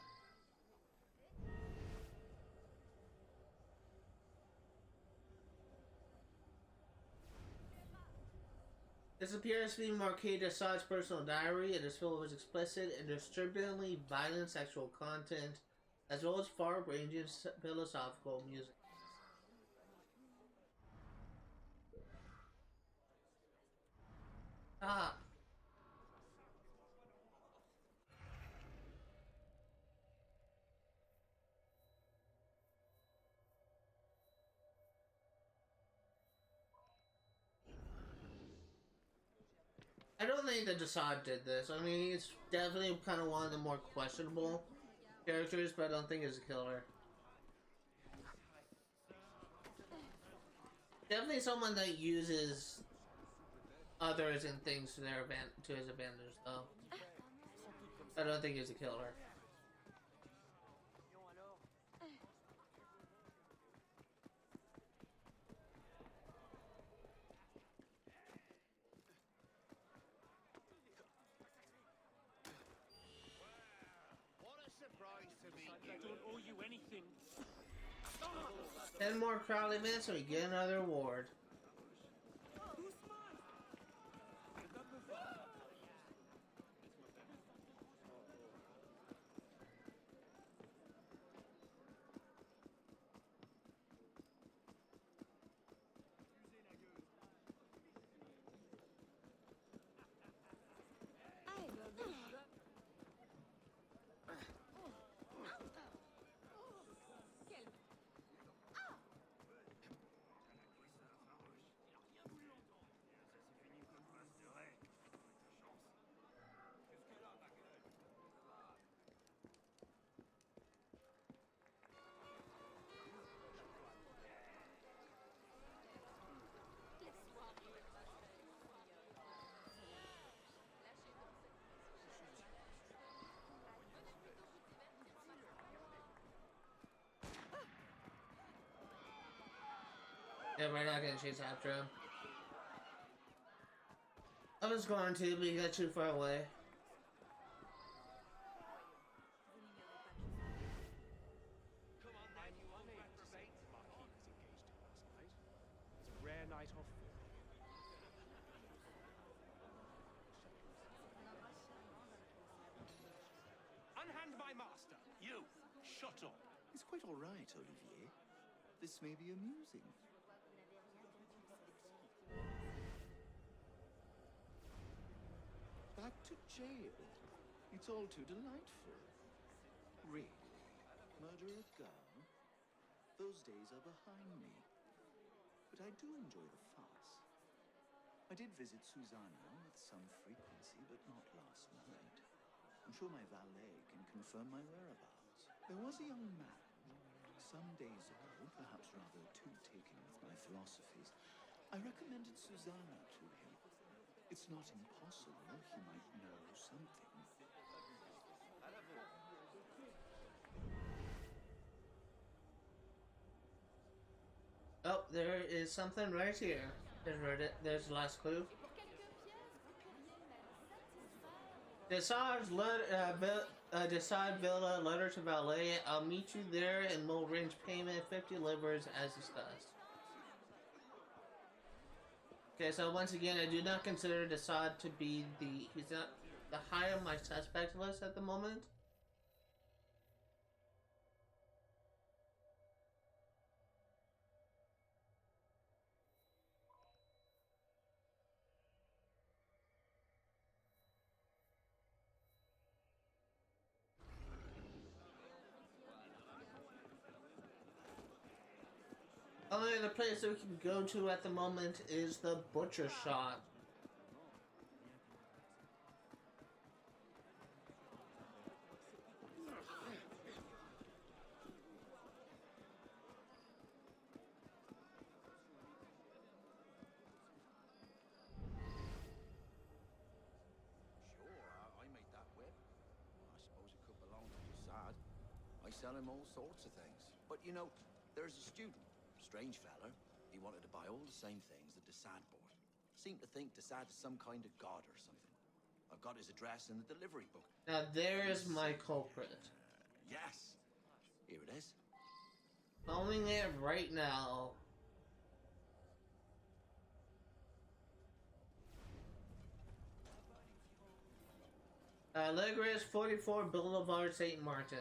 This appears to be Marquis de Sade's personal diary. It is filled with explicit and disturbingly violent sexual content, as well as far-ranging philosophical music. Ah. I don't think that Sade did this. I mean, he's definitely kind of one of the more questionable characters, but I don't think he's a killer. Definitely someone that uses others and things to their to his advantage, though. I don't think he's a killer. I don't owe you anything. 10 more crowd events and we get another award. Yeah, we're not gonna chase after him. I was going to, but he got too far away. It's a rare night off. Unhand my master. You, shut up. It's quite all right, Olivier. This may be amusing. Back to jail. It's all too delightful. Really? Murder a girl? Those days are behind me. But I do enjoy the farce. I did visit Susanna with some frequency, but not last night. I'm sure my valet can confirm my whereabouts. There was a young man, some days old, perhaps rather too taken with my philosophies. I recommended Susanna to him. It's not impossible he might know something. Oh, there is something right here. There's the last clue. Desade's Desade Villa, letter to valet. I'll meet you there and we'll arrange payment, 50 livres as discussed. Okay, so once again, I do not consider Sade to be he's not the high on my suspect list at the moment. Only other place that we can go to at the moment is the butcher shop. sell him all sorts of things. But you know, there's a student, strange fella. He wanted to buy all the same things that Sade bought. Seemed to think Sade is some kind of god or something. I've got his address in the delivery book. Now there's my culprit. Yes, here it is. Owning it right now. Allegres 44 Boulevard, St. Martin.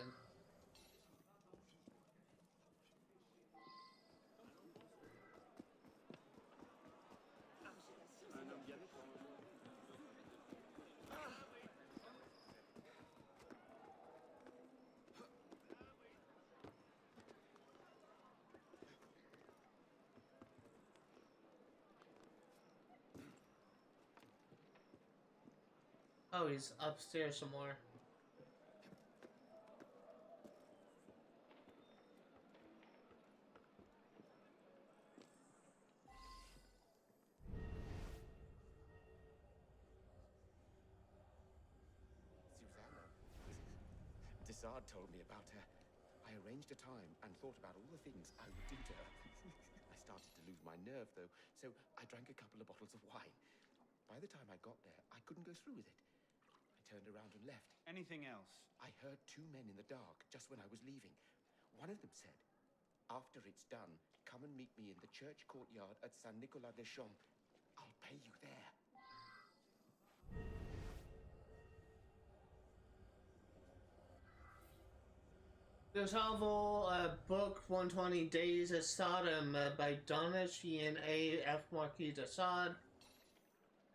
Oh, he's upstairs somewhere. Sade told me about her. I arranged a time and thought about all the things I would do to her. I started to lose my nerve, though, so I drank a couple of bottles of wine. By the time I got there, I couldn't go through with it. I turned around and left. Anything else? I heard two men in the dark just when I was leaving. One of them said, "After it's done, come and meet me in the church courtyard at Saint-Nicolas-des-Champs. I'll pay you there." There's novel book 120 Days of Sodom by Donna Sheehan A. F. Marquis de Sade.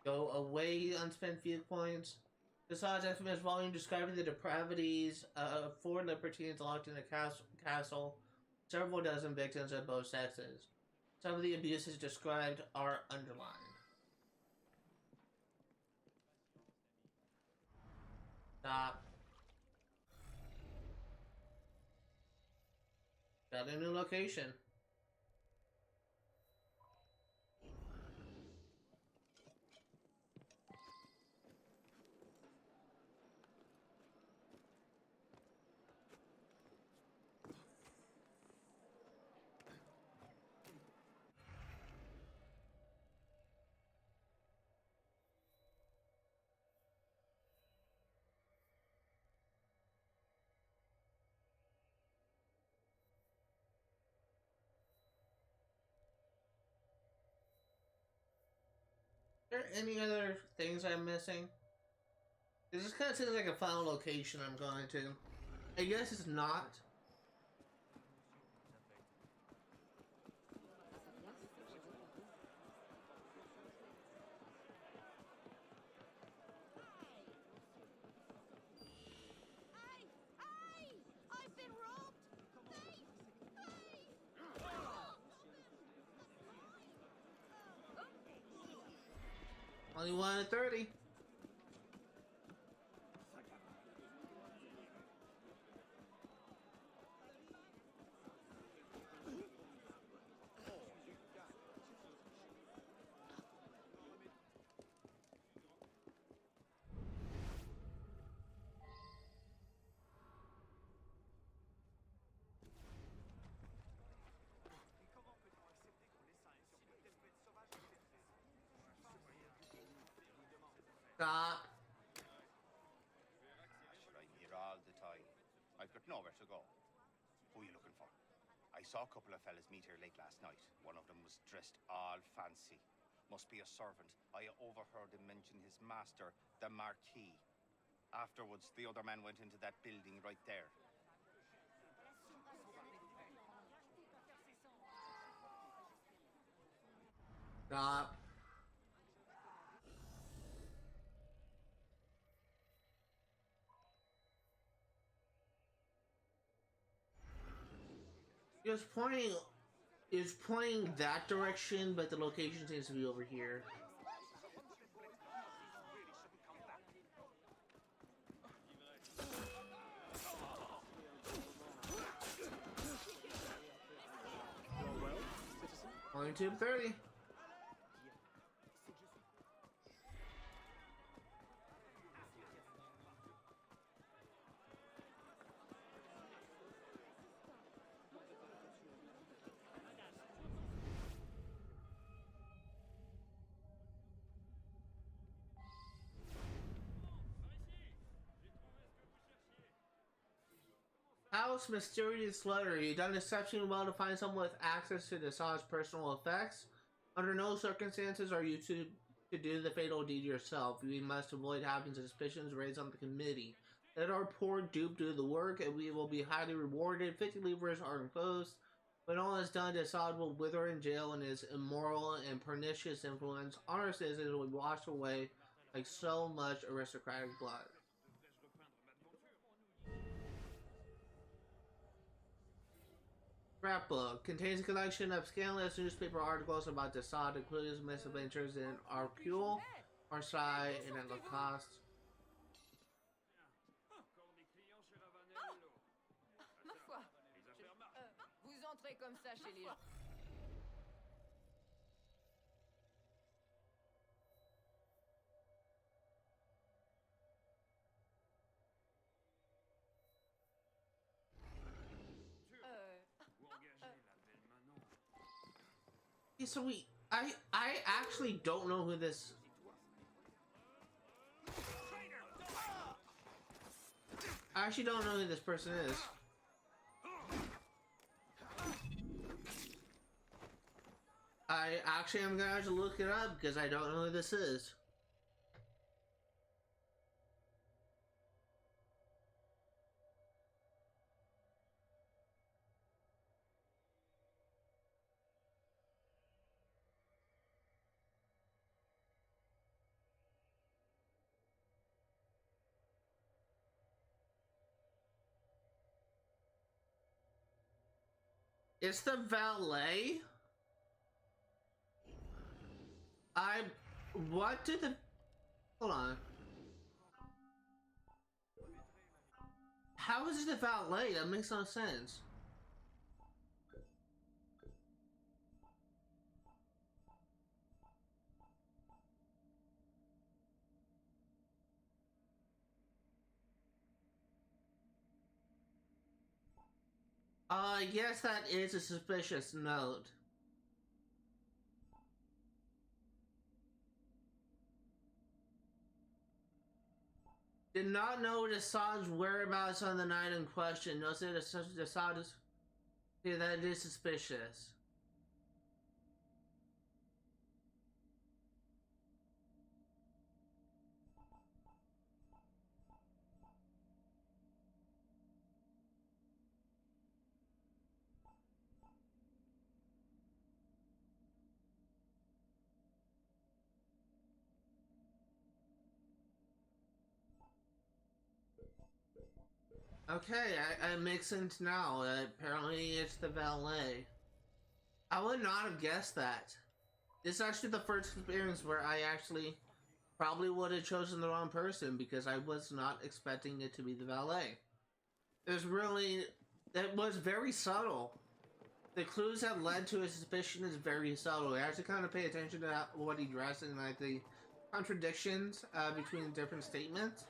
Go away, unspent viewpoints. The Sade's infamous volume describing the depravities of 4 libertines locked in a castle, several dozen victims of both sexes. Some of the abuses described are underlined. Stop. Got a new location. Are there any other things I'm missing? This kind of seems like a final location I'm going to. I guess it's not. I've been robbed! Only 1 at 30. Stop. I'm here all the time. I've got nowhere to go. Who are you looking for? I saw a couple of fellas meet here late last night. One of them was dressed all fancy. Must be a servant. I overheard him mention his master, the Marquis. Afterwards, the other man went into that building right there. Stop. It's pointing that direction, but the location seems to be over here. Only 2:30. House Mysterious Letter. You've done exceptionally well to find someone with access to the Sade's personal effects. Under no circumstances are you to do the fatal deed yourself. We must avoid having suspicions raised on the committee. Let our poor dupe do the work, and we will be highly rewarded. 50 livres are enclosed. When all is done, Sade will wither in jail, and his immoral and pernicious influence on our citizens will be washed away like so much aristocratic blood. Scrapbook contains a collection of scandalous newspaper articles about Sade, including his misadventures in Arcule, Marseille, and at Lacoste. Ma foi, vous entrez comme ça chez les gens. Yeah, so I actually don't know who this. I actually don't know who this person is. I actually am gonna have to look it up because I don't know who this is. It's the valet? What did the... Hold on. How is it the valet? That makes no sense. Yes, that is a suspicious note. Did not know Sade's whereabouts on the night in question. No, said Sade is... Yeah, that is suspicious. Okay, it makes sense now. Apparently it's the valet. I would not have guessed that. This is actually the first experience where I actually probably would have chosen the wrong person because I was not expecting it to be the valet. It was very subtle. The clues that led to his suspicion is very subtle. You have to kind of pay attention to what he dressed and like the contradictions between different statements.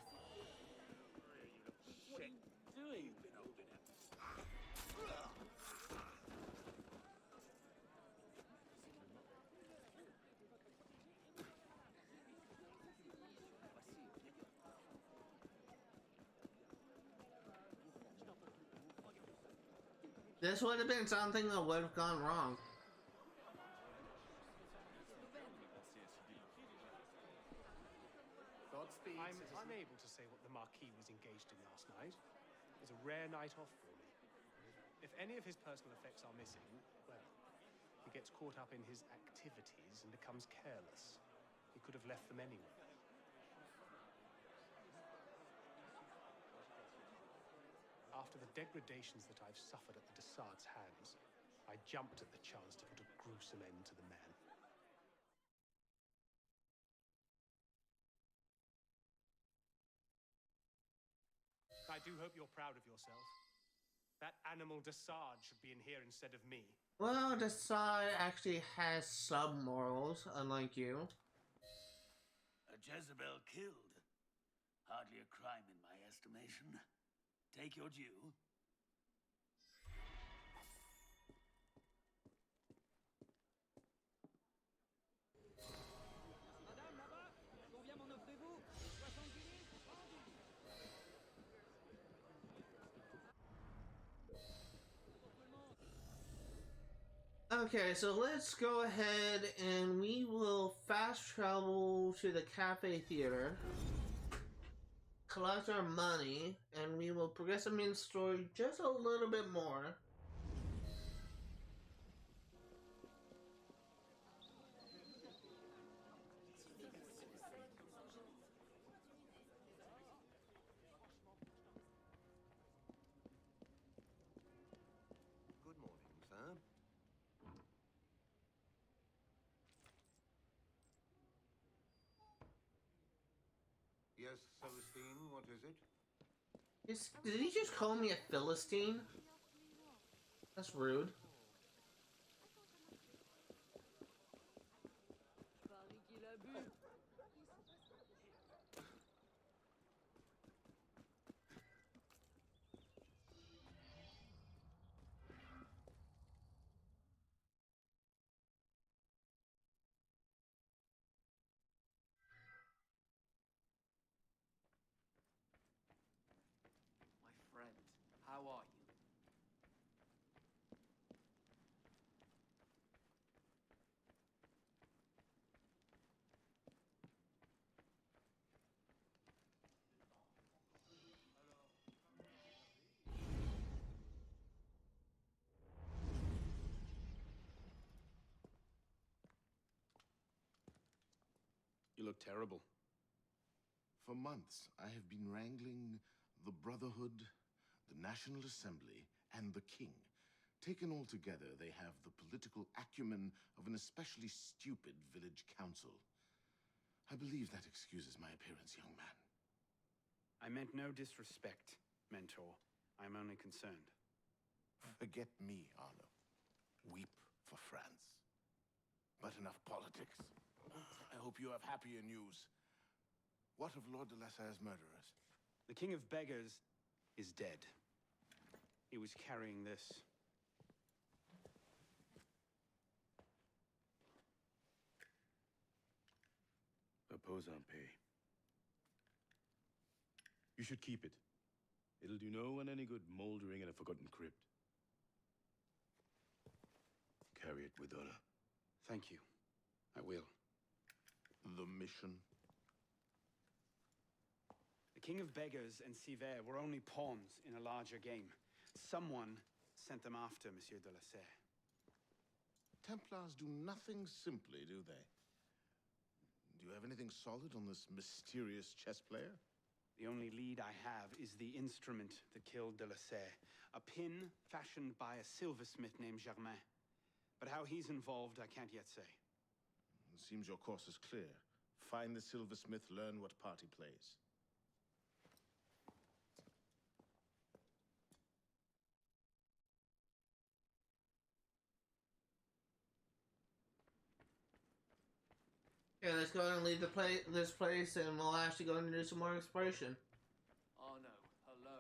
This would have been something that would have gone wrong. I'm unable to say what the Marquis was engaged in last night. It was a rare night off for me. If any of his personal effects are missing, well, he gets caught up in his activities and becomes careless. He could have left them anywhere. After the degradations that I've suffered at the Sade's hands, I jumped at the chance to put a gruesome end to the man. I do hope you're proud of yourself. That animal Sade should be in here instead of me. Well, Sade actually has some morals, unlike you. A Jezebel killed. Hardly a crime in my estimation. Take your due. Madame, là-bas, combien m'en offrez-vous? 70 livres? Okay, so let's go ahead and we will fast travel to the Cafe Theater, collect our money, and we will progress the main story just a little bit more. Good morning, sir. Yes, Celestine, what is it? Did he just call me a Philistine? That's rude. My friend, how are you? You look terrible. For months, I have been wrangling the Brotherhood, the National Assembly, and the King. Taken all together, they have the political acumen of an especially stupid village council. I believe that excuses my appearance, young man. I meant no disrespect, Mentor. I'm only concerned. Forget me, Arno. Weep for France. But enough politics. I hope you have happier news. What of Lord de la Salle's murderers? The King of Beggars is dead. He was carrying this. Repose en paix. You should keep it. It'll do no one any good moldering in a forgotten crypt. Carry it with honor. Thank you. I will. The mission? The King of Beggars and Siver were only pawns in a larger game. Someone sent them after Monsieur de la Salle. Templars do nothing simply, do they? Do you have anything solid on this mysterious chess player? The only lead I have is the instrument that killed de la Salle. A pin fashioned by a silversmith named Germain. But how he's involved, I can't yet say. It seems your course is clear. Find the silversmith, learn what part he plays. Okay, let's go ahead and leave this place, and we'll actually go and do some more exploration. Arno, hello.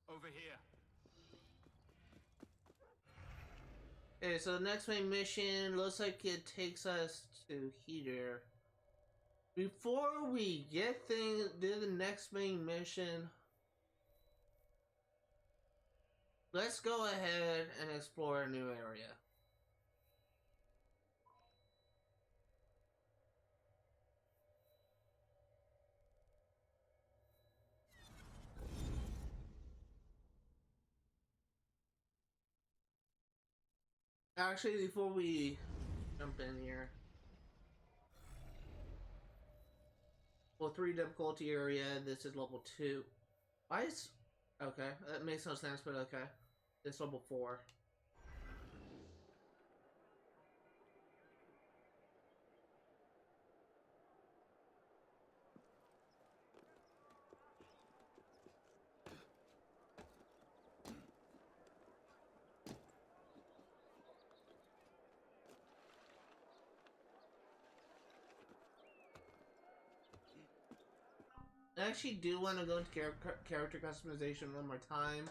Over here. Okay, so the next main mission looks like it takes us to here. Before we get do the next main mission, let's go ahead and explore a new area. Actually, before we jump in here, level 3 difficulty area, this is level 2. Why is... okay, that makes no sense, but okay. This level 4. I actually do want to go into character customization one more time.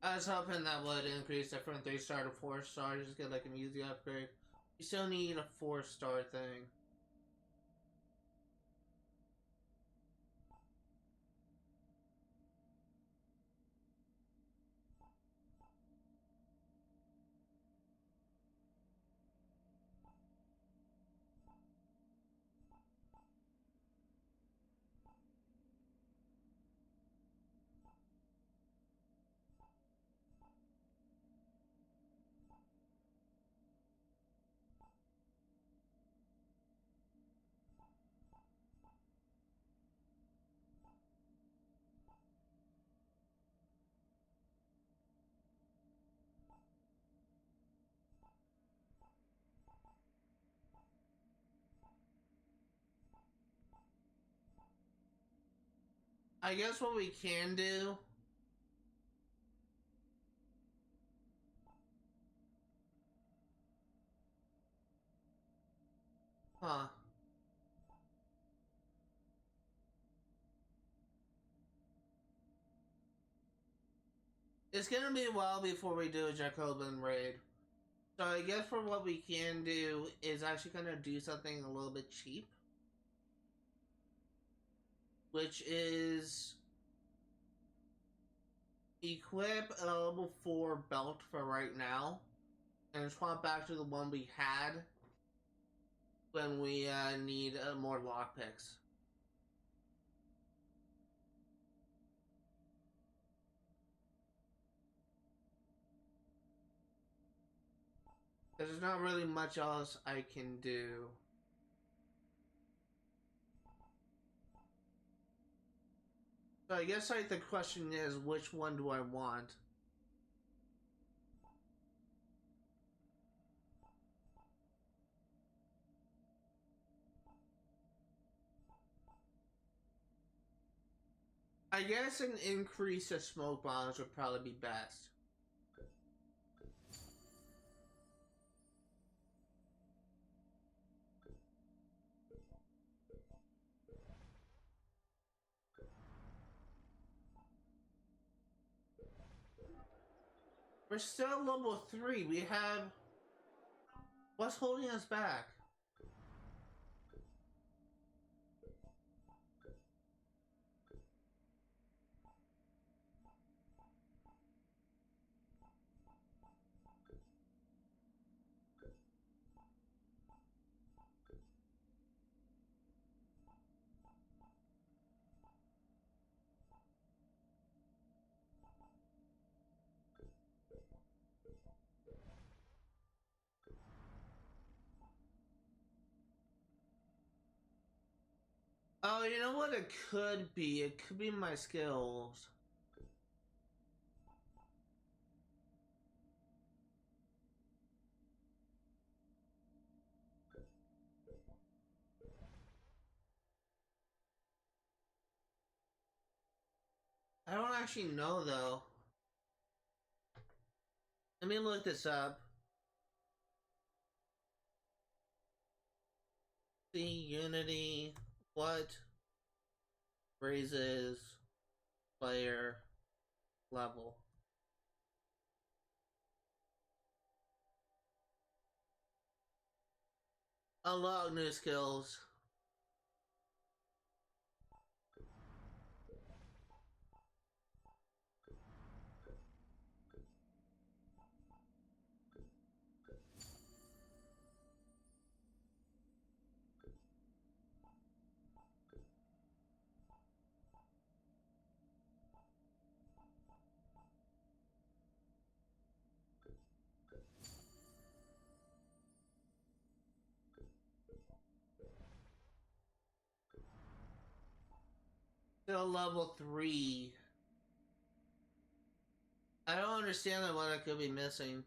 I was hoping that would increase it from 3-star to 4-star, just get like an easy upgrade. You still need a 4-star thing. I guess what we can do... Huh. It's gonna be a while before we do a Jacobin raid. So I guess for what we can do is actually gonna do something a little bit cheap. Which is... equip a level 4 belt for right now. And swap back to the one we had when we need more lockpicks. There's not really much else I can do. So I guess like the question is, which one do I want? I guess an increase of smoke bombs would probably be best. We're still level 3. We have... What's holding us back? Oh, you know what it could be? It could be my skills. I don't actually know, though. Let me look this up. See, Unity, what raises player level? Unlock new skills. Still level 3. I don't understand what I could be missing.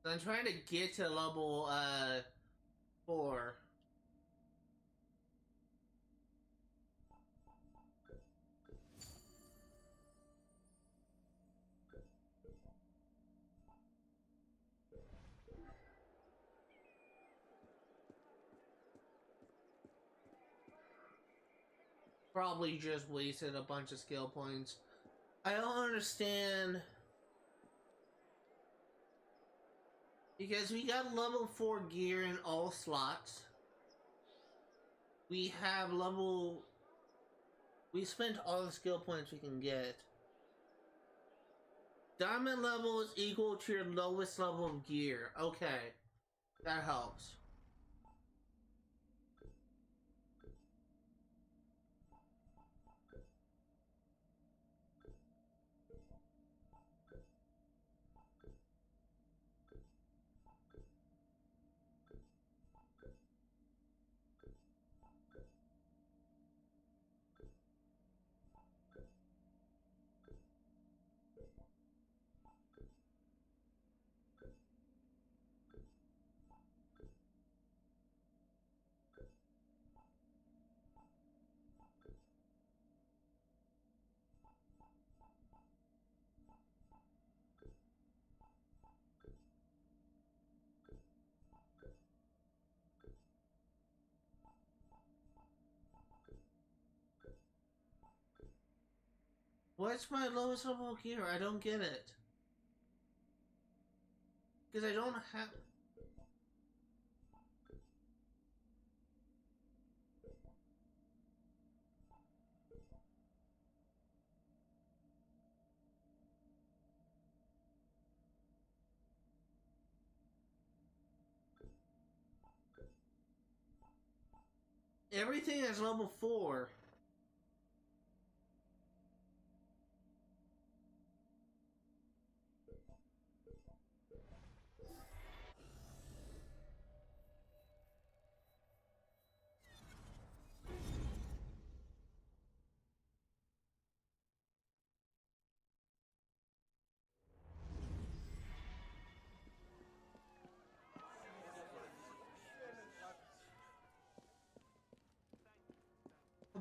I'm trying to get to level 4. probably just wasted a bunch of skill points. I don't understand. Because we got level 4 gear in all slots. We have level... We spent all the skill points we can get. Diamond level is equal to your lowest level of gear. Okay. That helps. What's my lowest level of gear? I don't get it. Because I don't have... Everything is level 4.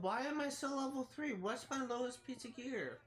Why am I still level 3? What's my lowest piece of gear?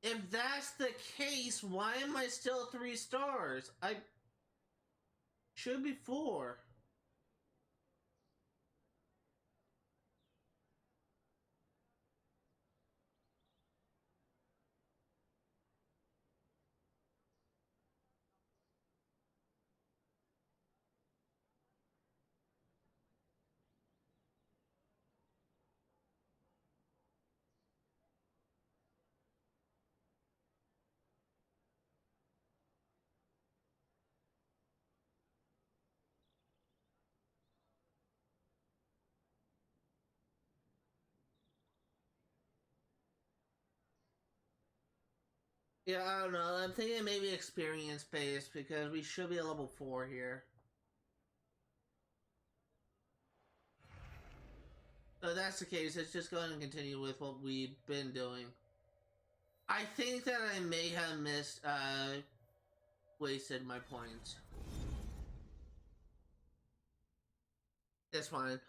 If that's the case, why am I still 3 stars? I should be 4. Yeah, I don't know. I'm thinking maybe experience based because we should be at level 4 here. So if that's the case, let's just go ahead and continue with what we've been doing. I think that I may have wasted my points. It's fine.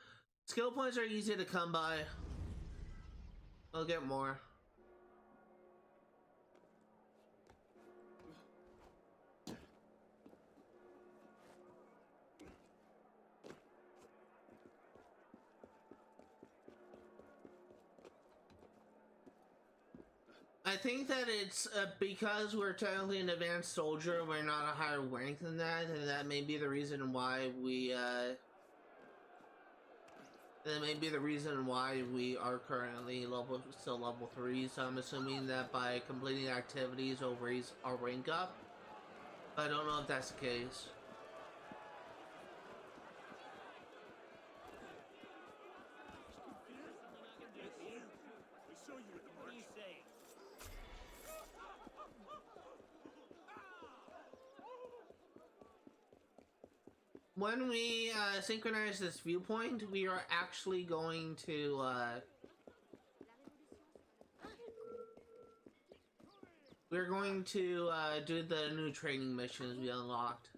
Skill points are easy to come by. I'll get more. I think that it's because we're technically an advanced soldier, we're not a higher rank than that, and that may be the reason why we, that may be the reason why we are currently still level 3, so I'm assuming that by completing activities will raise our rank up. I don't know if that's the case. When we synchronize this viewpoint, we are actually going to we're going to do the new training missions we unlocked.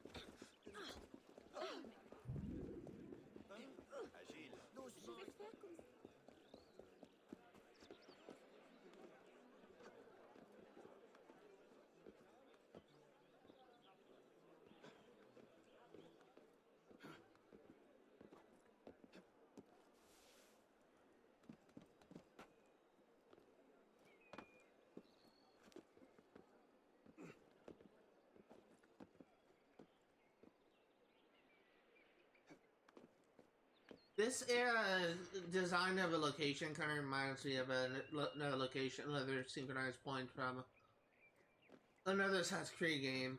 This design of a location kind of reminds me of another location, another synchronized point from another Assassin's Creed game.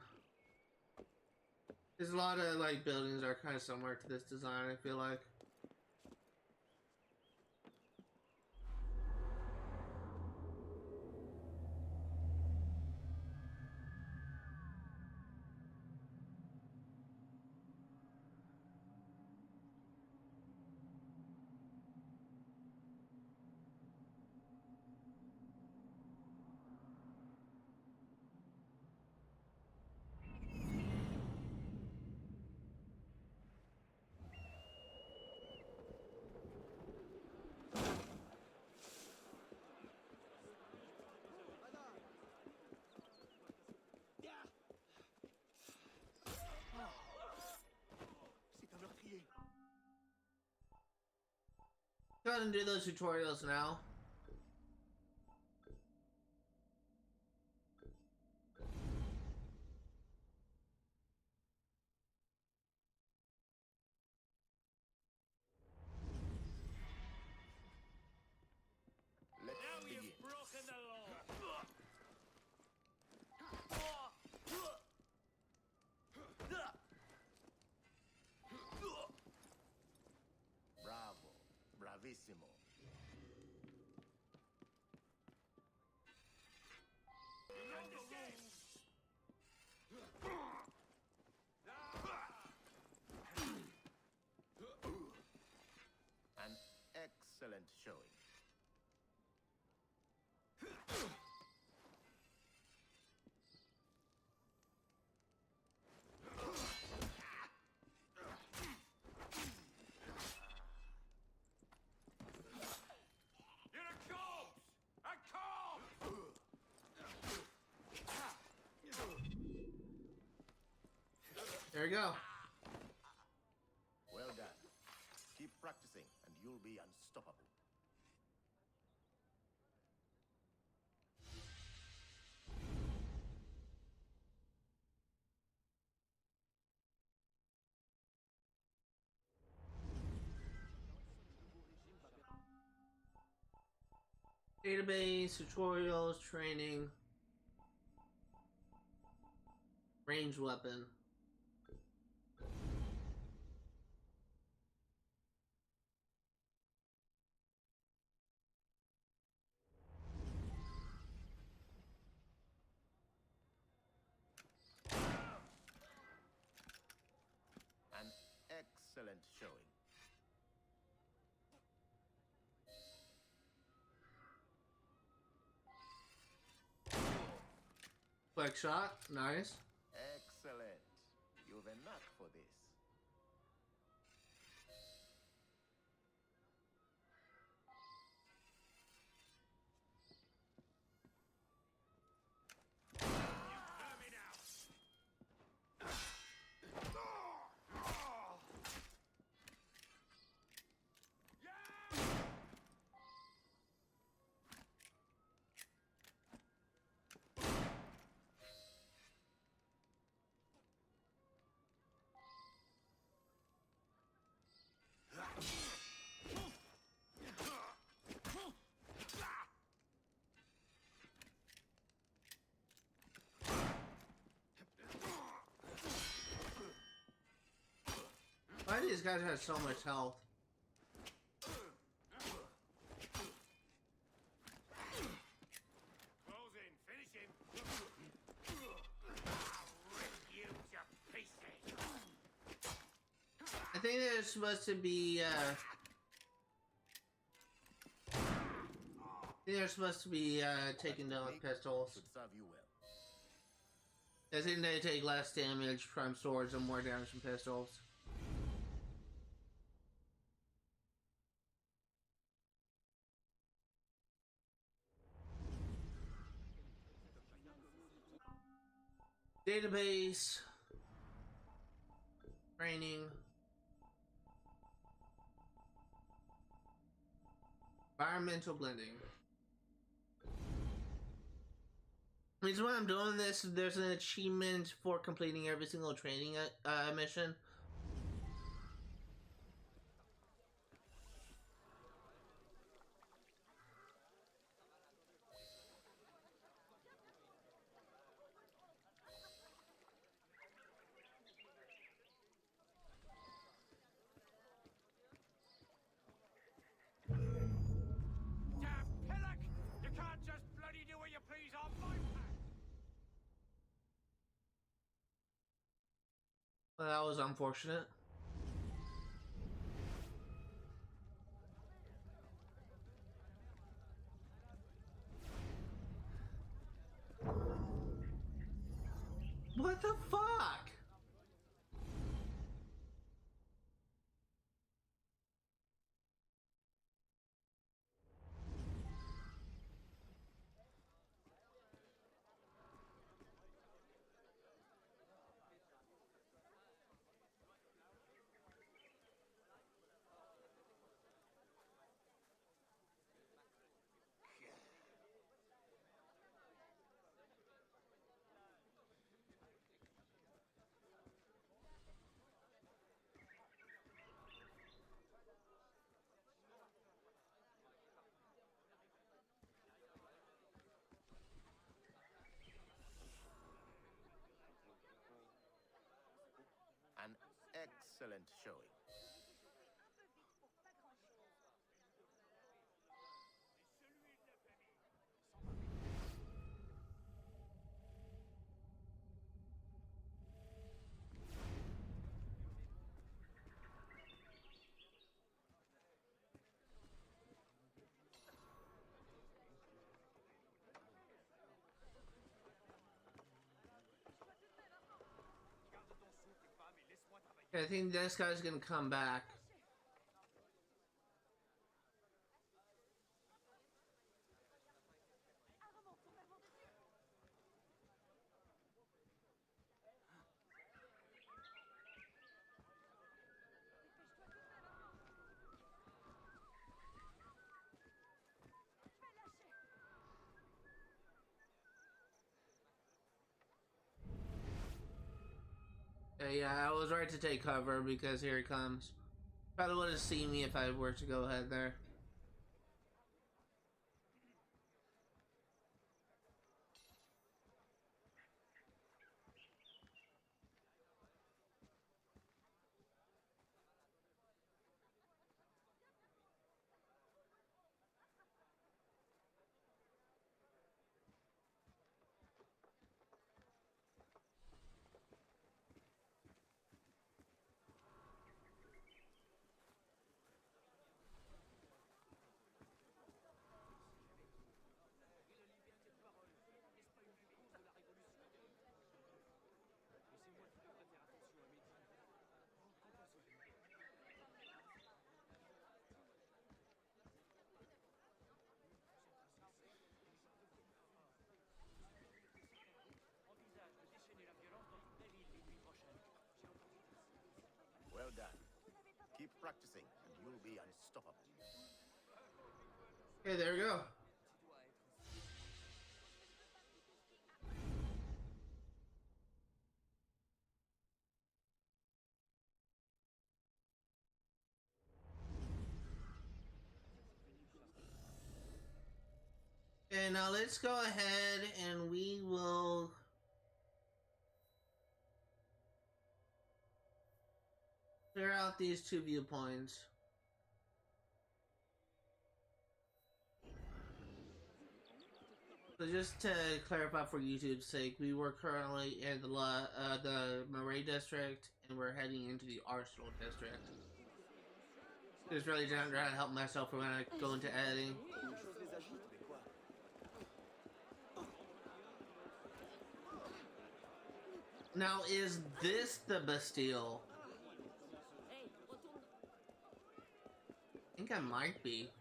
There's a lot of like buildings that are kind of similar to this design, I feel like. Go ahead and do those tutorials now. Now you've broken the law. Bravo. Bravissimo. An excellent showing. There we go. Well done. Keep practicing and you'll be unstoppable. Database, tutorials, training, range weapon. An excellent showing. Quick shot, nice. Excellent. You've a knack for this. of these guys have so much health. Close in, finish him. I'll rip you to pieces. I think they're supposed to be, taking down with pistols. Should serve you well. I think they take less damage from swords and more damage from pistols. Database. Training. Environmental blending. Means when I'm doing this, there's an achievement for completing every single training mission. Well, that was unfortunate. What the fuck? An excellent showing. I think this guy's gonna come back. Yeah, I was right to take cover because here he comes. Probably would have seen me if I were to go ahead there. Well done. Keep practicing, and you'll be unstoppable. Okay, there we go. Okay, now let's go ahead and we will... clear out these 2 viewpoints. So just to clarify for YouTube's sake, we were currently in the Marais district, and we're heading into the Arsenal district. Just really trying to help myself when I go into editing. Now, is this the Bastille? I think I might be.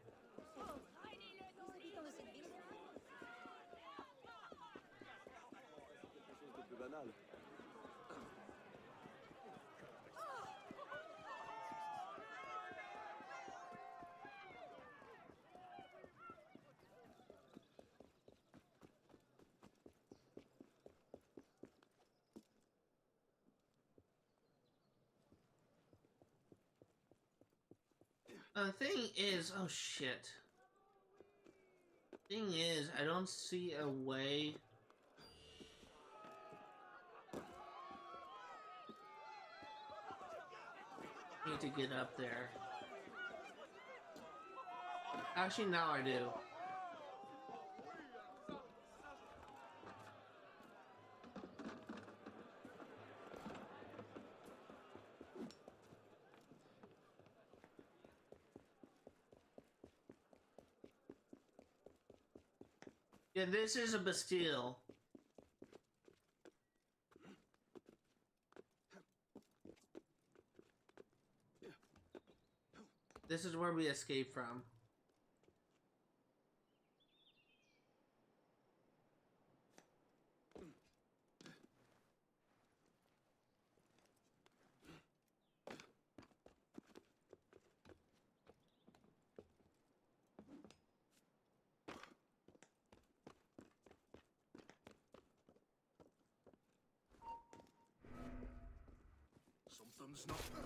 The thing is, oh shit. Thing is, I don't see a way. Need to get up there. Actually, now I do. Yeah, this is a Bastille. This is where we escaped from. Something's not there.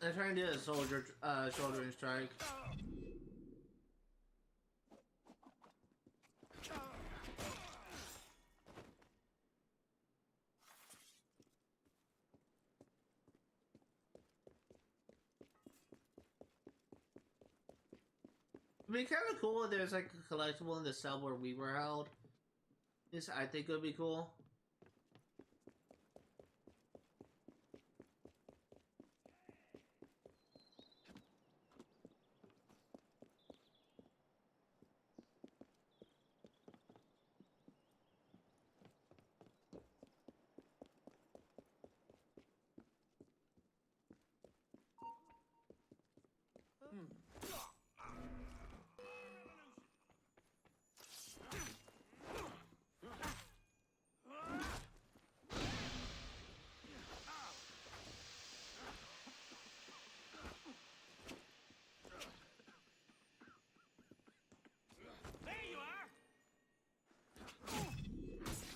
I'm trying to do a shouldering strike. It'd be kind of cool if there's like a collectible in the cell where we were held. This I think would be cool.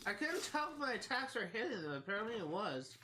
I couldn't tell if my attacks were hitting them. Apparently it was.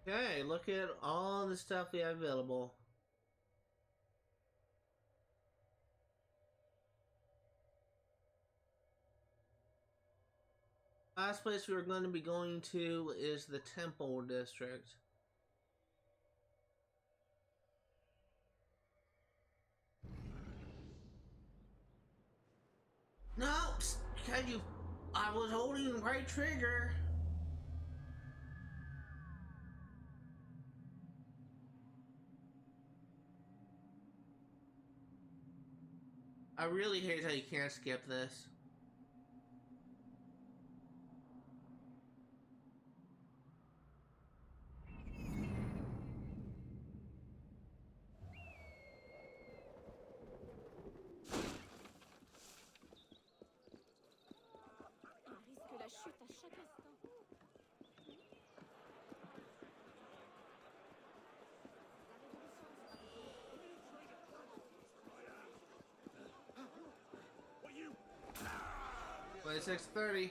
Okay, look at all the stuff we have available. Last place we are going to be going to is the Temple District. No, can you? I was holding the right trigger. I really hate how you can't skip this. What you? 26:30.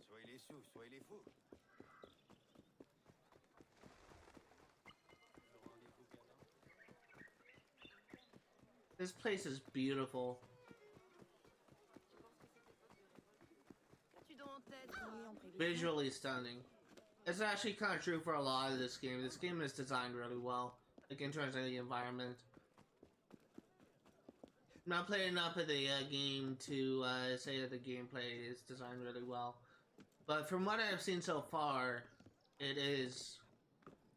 Soyez les sous, soyez les fous. This place is beautiful. Visually stunning. It's actually kind of true for a lot of this game. This game is designed really well, like in terms of the environment. I'm not playing enough of the game to say that the gameplay is designed really well, but from what I've seen so far, it is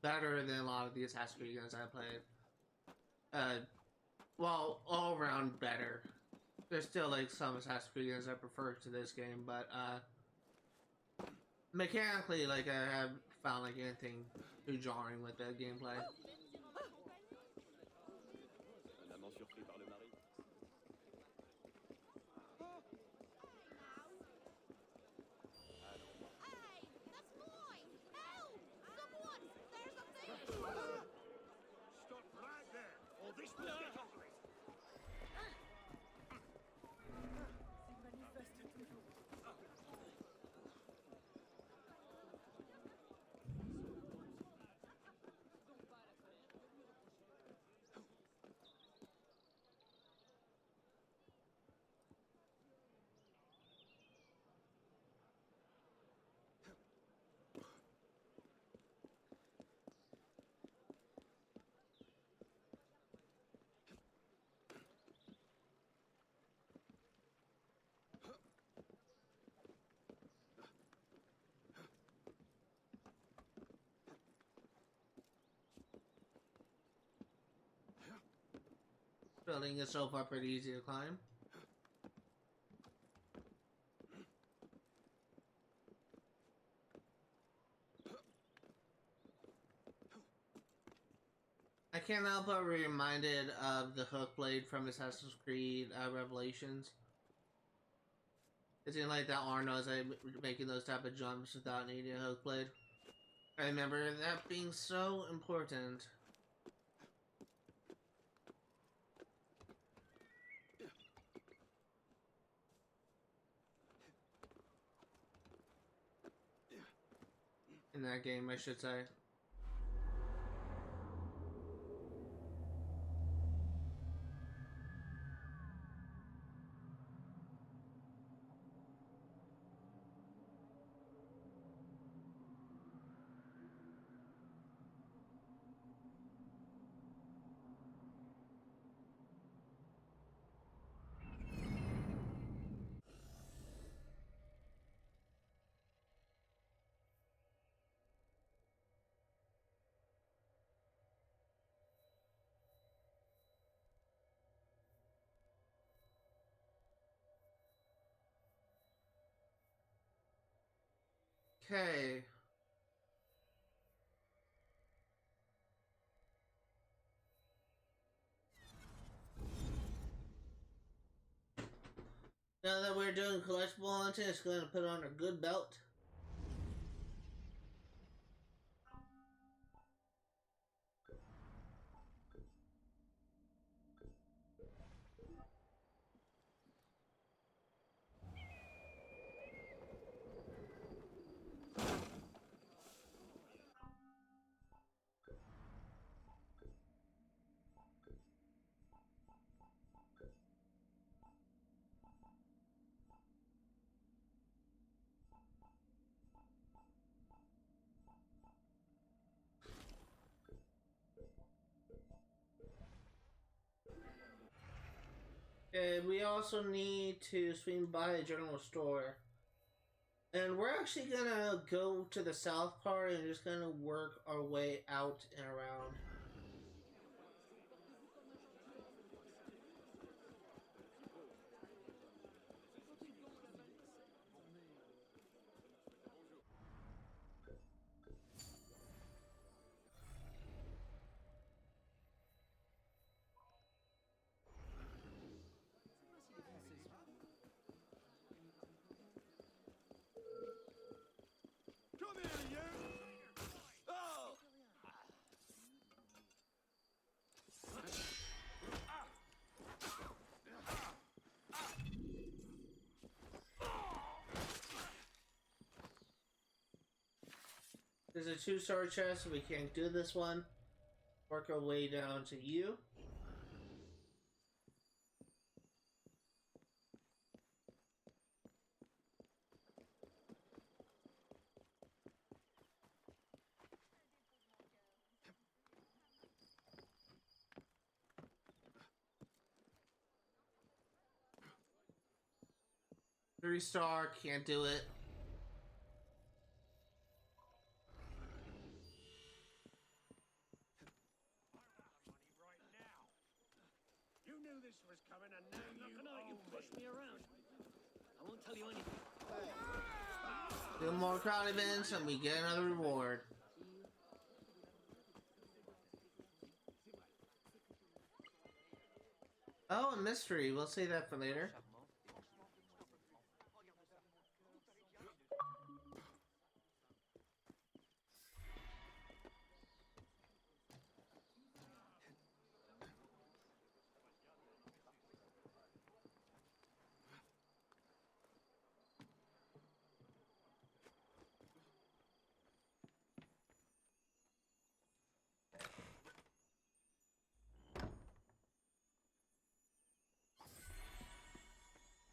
better than a lot of the Assassin's Creed games I played. Well, all around better. There's still like some Assassin's Creed games I prefer to this game, but mechanically, like I haven't found like anything too jarring with the gameplay. Un amant surpris par le mari. Stop right there, or this will get ugly. Building is so far pretty easy to climb. I can't help but be reminded of the hook blade from Assassin's Creed Revelations. It seemed like that Arno is like making those type of jumps without needing a hook blade. I remember that being so important. In that game, I should say. Okay. Now that we're doing collectible hunting, it's going to put on a good belt. And we also need to swing by a general store. And we're actually gonna go to the south part and just gonna work our way out and around. Come here, you! Oh! There's a 2-star chest, so we can't do this one. Work our way down to you. Three-star, can't do it. You knew this was coming, and now you push me around. I won't tell you anything. Do more crowd events, and we get another reward. Oh, a mystery. We'll save that for later.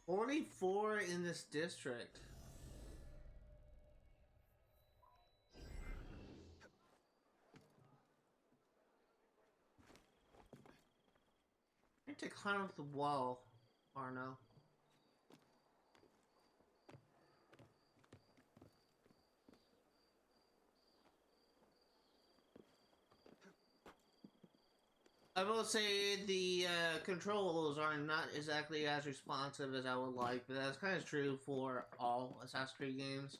Only 4 in this district. I need to climb up the wall, Arno. I will say the controls are not exactly as responsive as I would like, but that's kind of true for all Assassin's Creed games.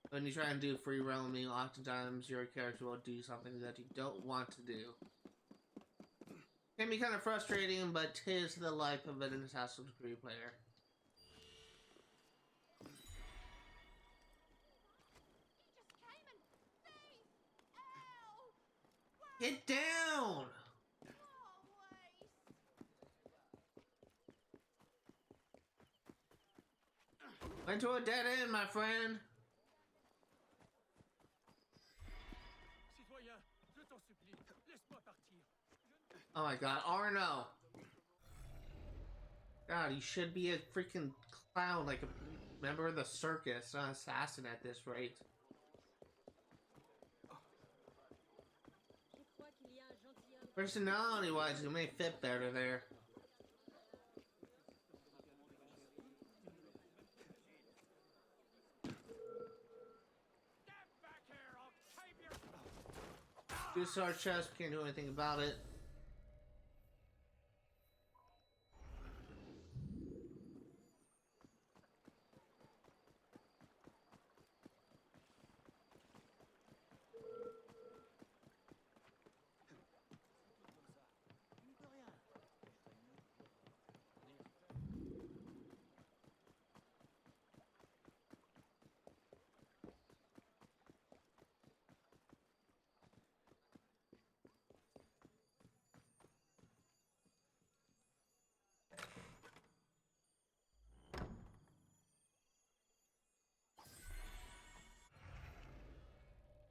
When you try and do free roaming, oftentimes your character will do something that you don't want to do. Can be kind of frustrating, but 'tis the life of an Assassin's Creed player. Get down! Went to a dead end, my friend. Citoyen, je t'en supplie, laisse-moi partir. Oh my god, Arno! God, you should be a freaking clown, like a member of the circus, not an assassin at this rate. Personality-wise, you may fit better there. Two-star chest, can't do anything about it.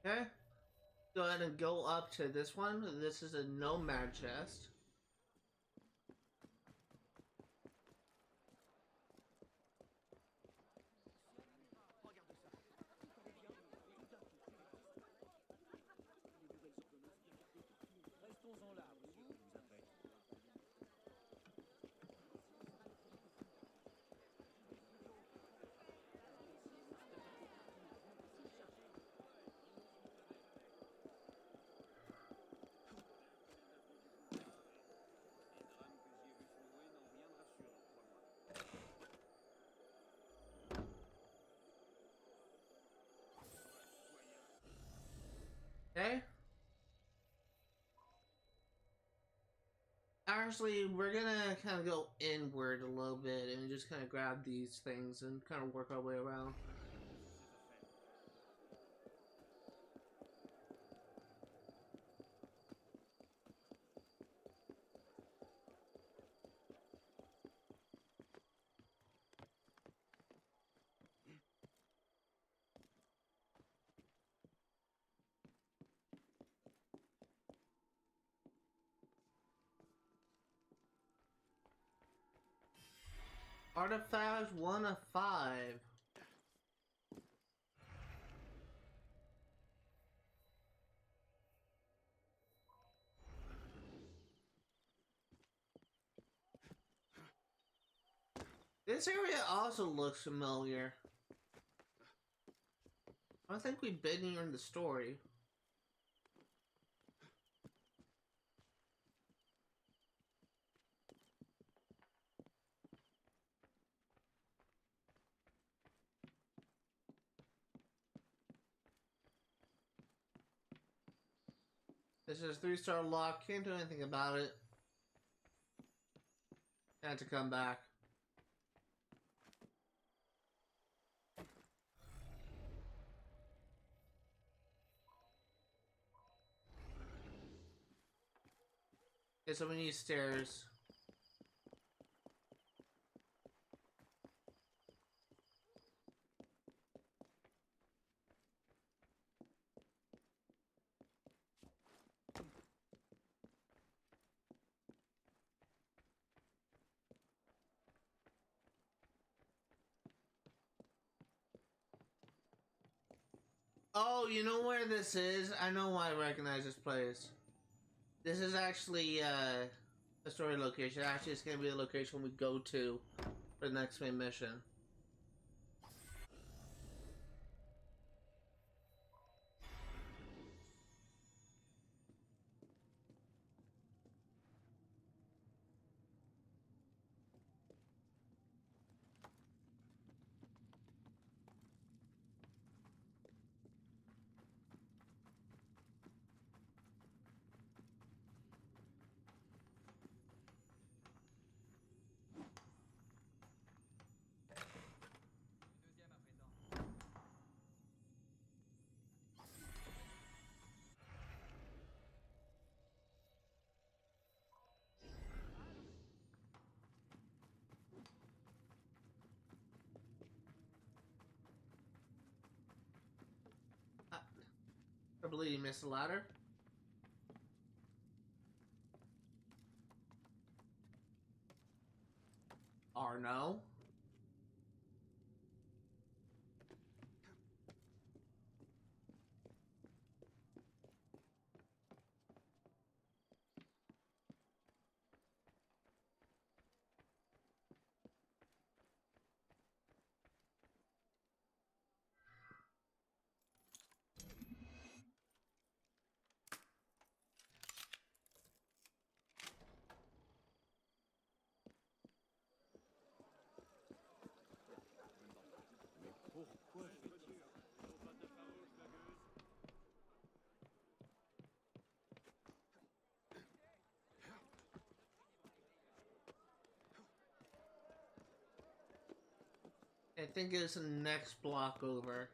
Okay, go ahead and go up to this one. This is a nomad chest. Okay. Actually, we're gonna kind of go inward a little bit and just kind of grab these things and kind of work our way around. Artifact 1 of 5. This area also looks familiar. I think we've been here in the story. This is 3-star lock. Can't do anything about it. Had to come back. Okay, so we need stairs. Oh, you know where this is? I know why I recognize this place. This is actually a story location. Actually, it's going to be the location we go to for the next main mission. I believe you missed the ladder. Or no. I think it's the next block over.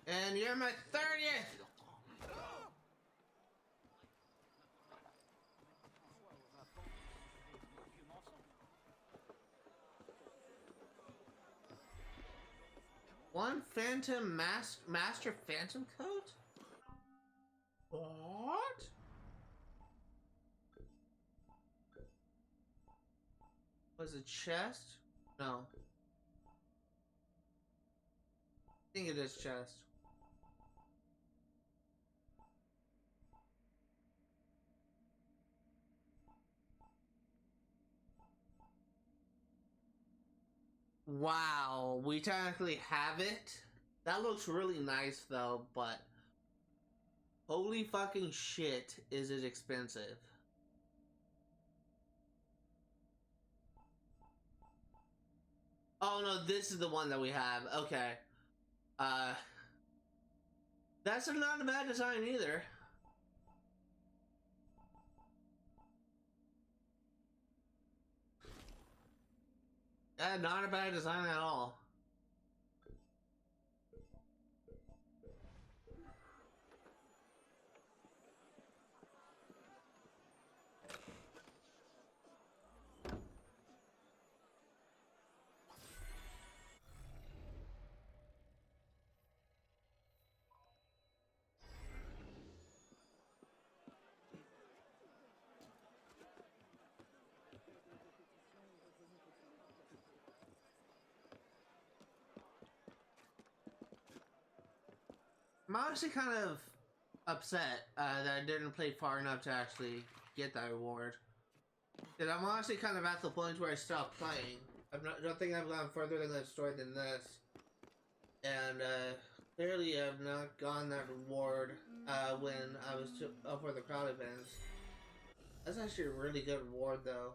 And you're my 30th! One Phantom Master Phantom Coat? What? Was it chest? No. I think it is chest. Wow, we technically have it. That looks really nice though, but holy fucking shit, is it expensive. Oh no, this is the one that we have. Okay. That's not a bad design either. Not a bad design at all. I'm honestly kind of upset that I didn't play far enough to actually get that reward. And I'm honestly kind of at the point where I stopped playing. I don't think I've gone further in the story than this. And clearly I've not gotten that reward when I was up for the crowd events. That's actually a really good reward though.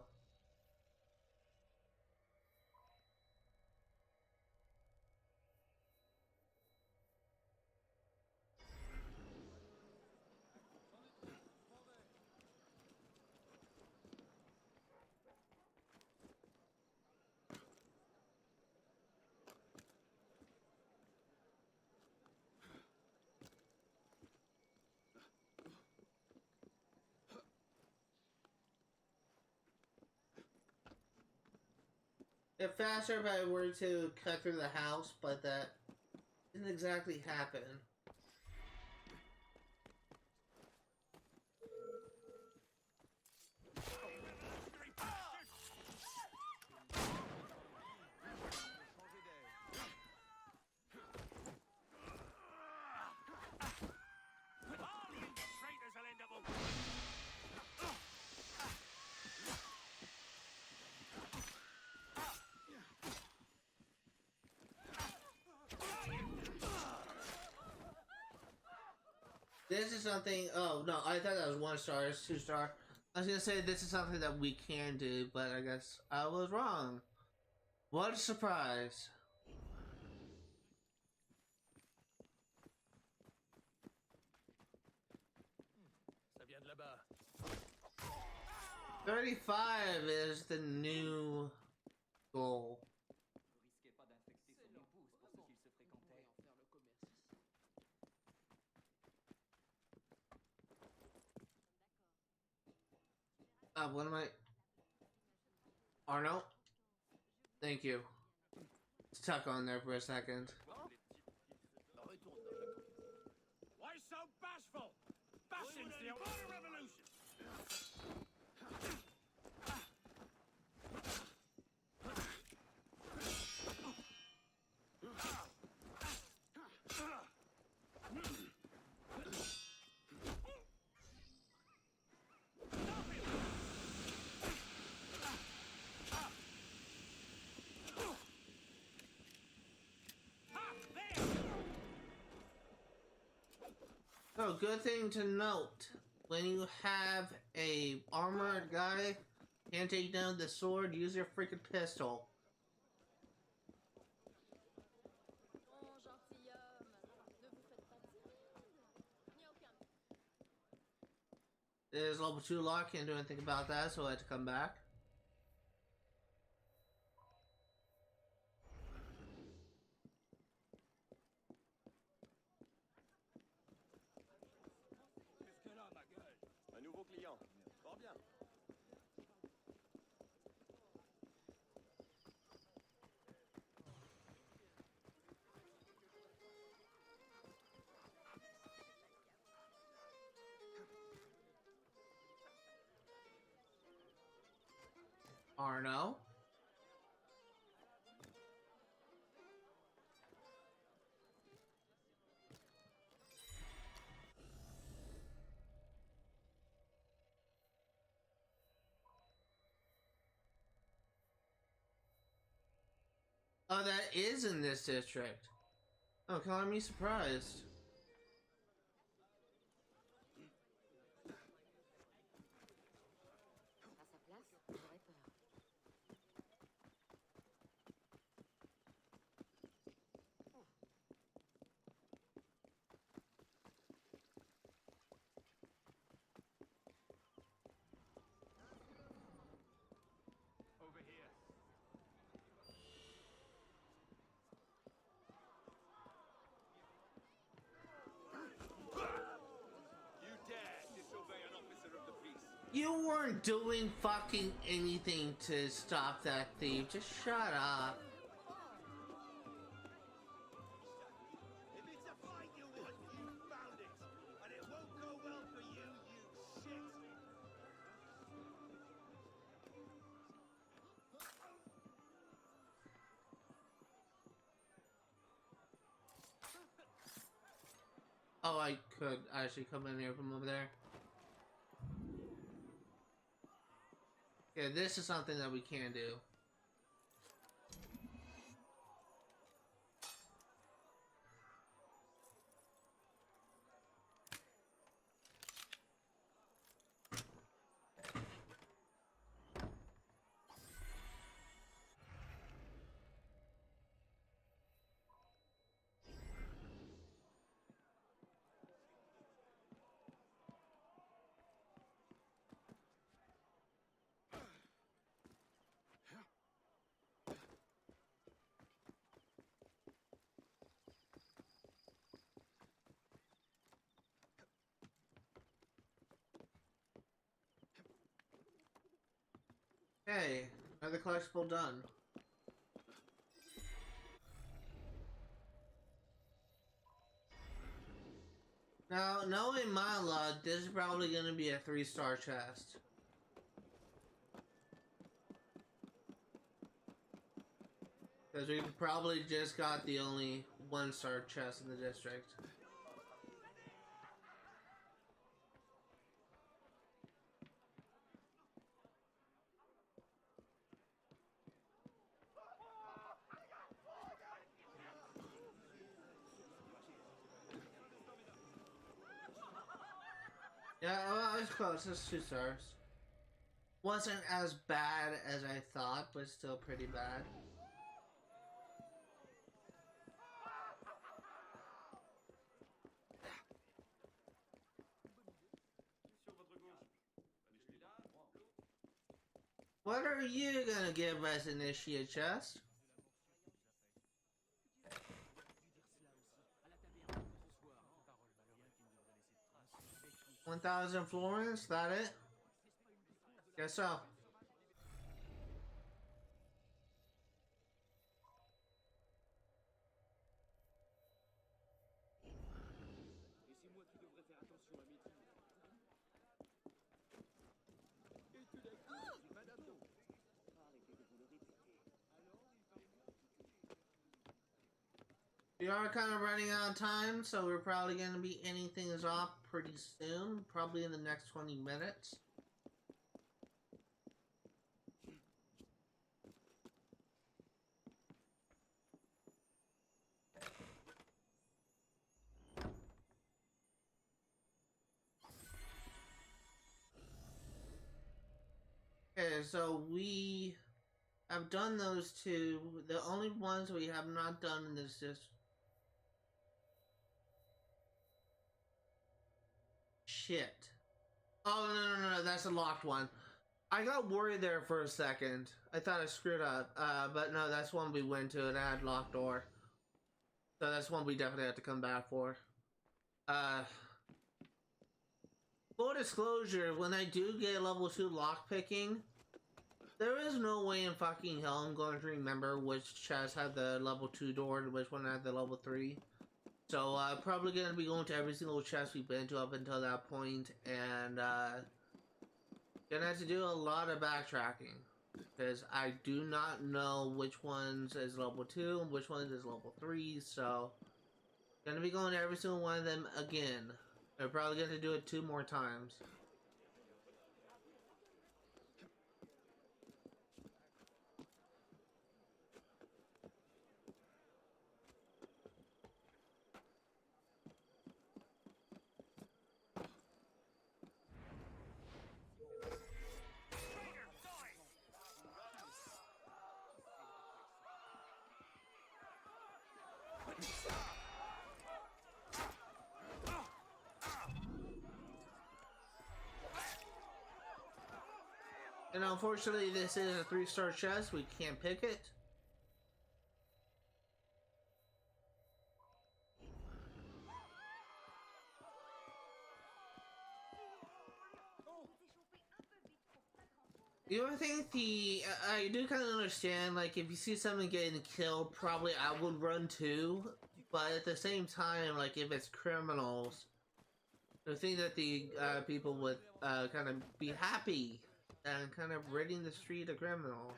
If faster if I were to cut through the house, but that didn't exactly happen. This is something. Oh no, I thought that was 1 star. It's 2 star. I was gonna say this is something that we can do, but I guess I was wrong. What a surprise! Ça vient de là-bas. 35 is the new goal. What am I? Arno? Thank you. Stuck on there for a second. Why so bashful? Bashing's the old revolution. So, good thing to note, when you have a armored guy can't take down the sword, use your freaking pistol. There's level 2 lock, can't do anything about that, so I had to come back. Un nouveau client. Fort bien. Arno? Oh, that is in this district. Oh, color me surprised. You weren't doing fucking anything to stop that thief. Just shut up. If it's a fight you want, you found it. And it won't go well for you, you shit. Oh, I could actually come in here from over there. Yeah, this is something that we can do. Hey, another collectible done. Now, knowing my luck, this is probably going to be a 3-star chest. Because we probably just got the only 1-star chest in the district. Yeah, well, it's close. It's 2 stars. Wasn't as bad as I thought, but still pretty bad. What are you gonna give us, Initiate Chest? 1,000 florins, that it? Guess so. We are kind of running out of time, so we're probably going to be ending things off pretty soon, probably in the next 20 minutes. Okay, so we have done those two. The only ones we have not done in this just shit. Oh no, that's a locked one. I got worried there for a second. I thought I screwed up. But no, that's one we went to and I had locked door. So that's one we definitely have to come back for. Full disclosure, when I do get level 2 lockpicking, there is no way in fucking hell I'm going to remember which chest had the level 2 door and which one had the level 3. So probably going to be going to every single chest we've been to up until that point, and gonna have to do a lot of backtracking because I do not know which ones is level 2 and which ones is level 3. So gonna be going to every single one of them again. They're probably going to do it 2 more times. And unfortunately, this is a 3-star chest. We can't pick it. You know, I think I do kind of understand, like, if you see someone getting killed, probably I would run too. But at the same time, like, if it's criminals, I think that the people would kind of be happy and kind of ridding the street of criminals.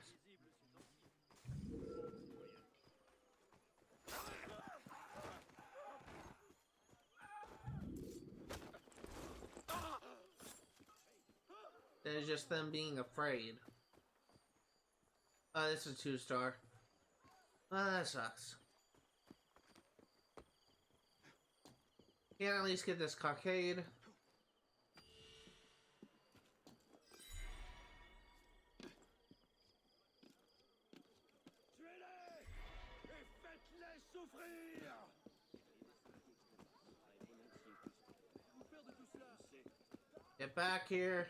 It's just them being afraid. Oh, this is a 2-star. Well, that sucks. Can't at least get this cockade. Get back here.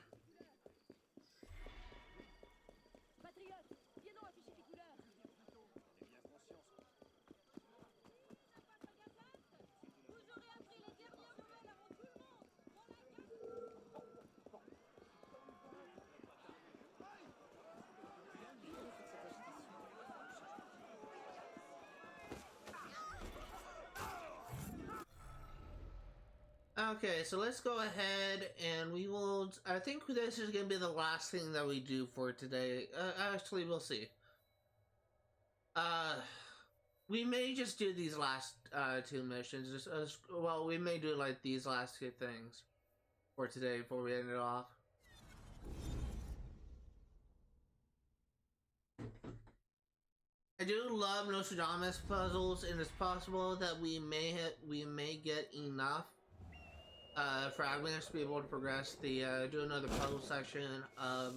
Okay, so let's go ahead and we will... I think this is going to be the last thing that we do for today. Actually, we'll see. We may just do these last 2 missions. Well, we may do like these last 2 things for today before we end it off. I do love Nostradamus puzzles, and it's possible that we may get enough fragments to be able to progress the do another puzzle section of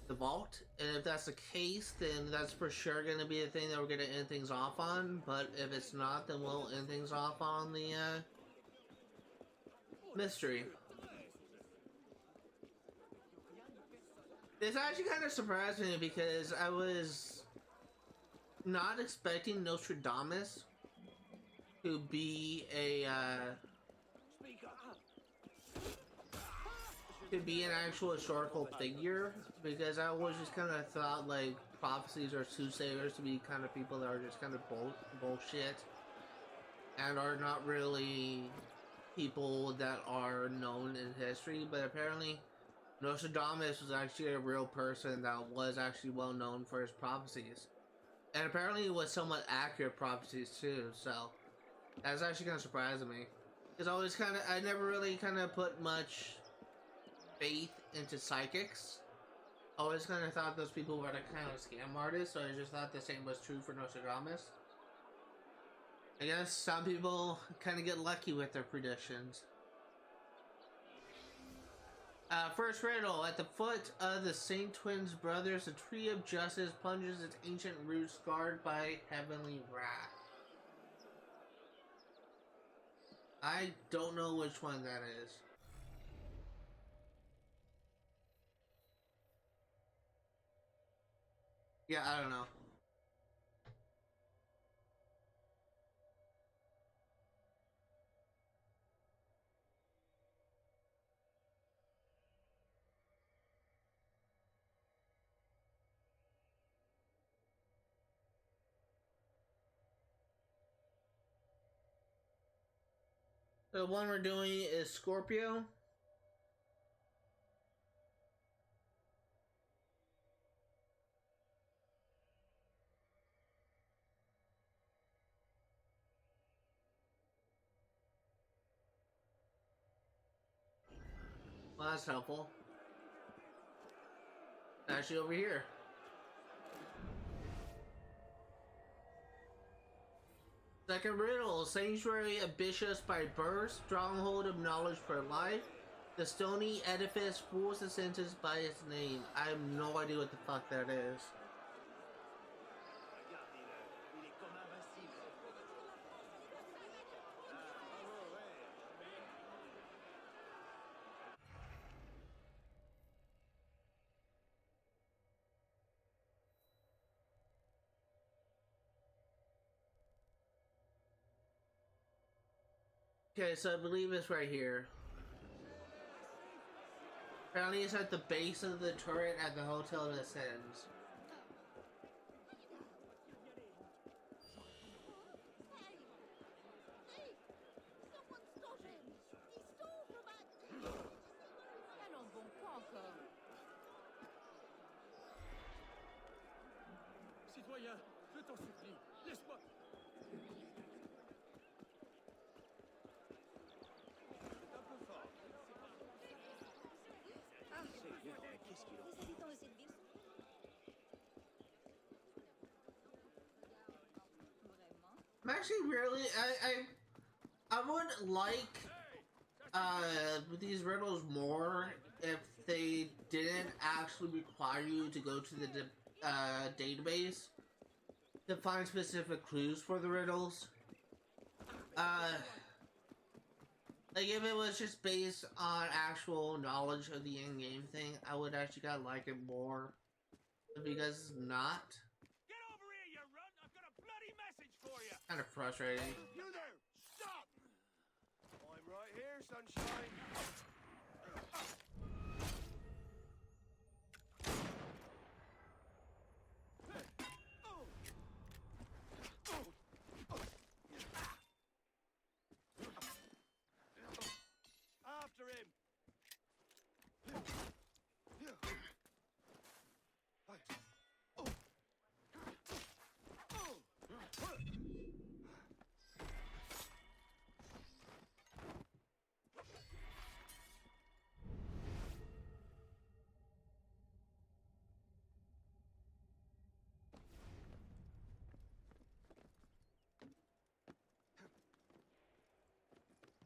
the vault. And if that's the case, then that's for sure going to be a thing that we're going to end things off on. But if it's not, then we'll end things off on the mystery. This actually kind of surprised me because I was not expecting Nostradamus to be a an actual historical figure, because I always just kind of thought like prophecies or soothsayers to be kind of people that are just kind of bullshit and are not really people that are known in history. But apparently Nostradamus was actually a real person that was actually well known for his prophecies, and apparently it was somewhat accurate prophecies too. So that's actually kind of surprising me, because I never really kind of put much faith into psychics. I always kind of thought those people were the kind of scam artists, so I just thought the same was true for Nostradamus. I guess some people kind of get lucky with their predictions. First riddle. At the foot of the Saint Twins Brothers, the Tree of Justice plunges its ancient roots scarred by heavenly wrath. I don't know which one that is. Yeah, I don't know. The one we're doing is Scorpio. Well, that's helpful. Actually, over here. Second riddle. Sanctuary ambitious by birth, stronghold of knowledge for life. The stony edifice fools the senses by its name. I have no idea what the fuck that is. Okay, so I believe it's right here. Apparently it's at the base of the turret at the Hotel of Ascends. Citoyen, je t'en supplie, laisse-moi. C'est un peu fort. Ah, Seigneur, mais qu'est-ce qu'il en fait? Les habitants de cette ville I'm actually really I would like these riddles more if they didn't actually require you to go to the database to find specific clues for the riddles. Like if it was just based on actual knowledge of the in-game thing, I would actually kind of like it more. But because it's not, Get over here, you runt! I've got a bloody message for you! kind of frustrating. You there! Stop! I'm right here, sunshine. After him!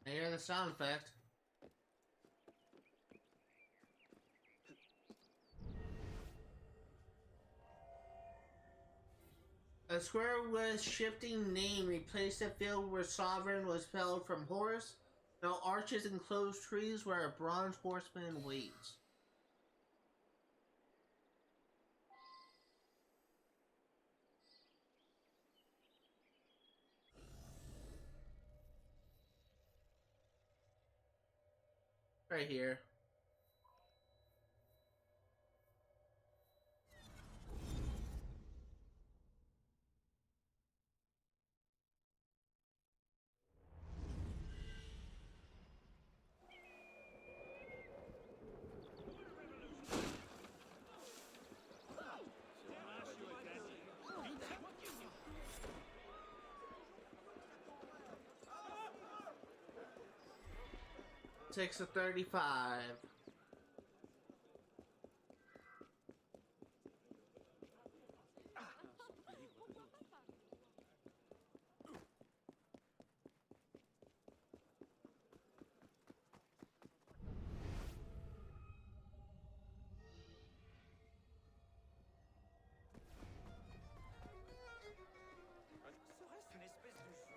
I hear the sound effect. A square with shifting name replaced the field where Sovereign was felled from Horus. Now arches enclosed trees where a bronze horseman waits. Right here. Takes a 35. Serait-ce une espèce de jeu?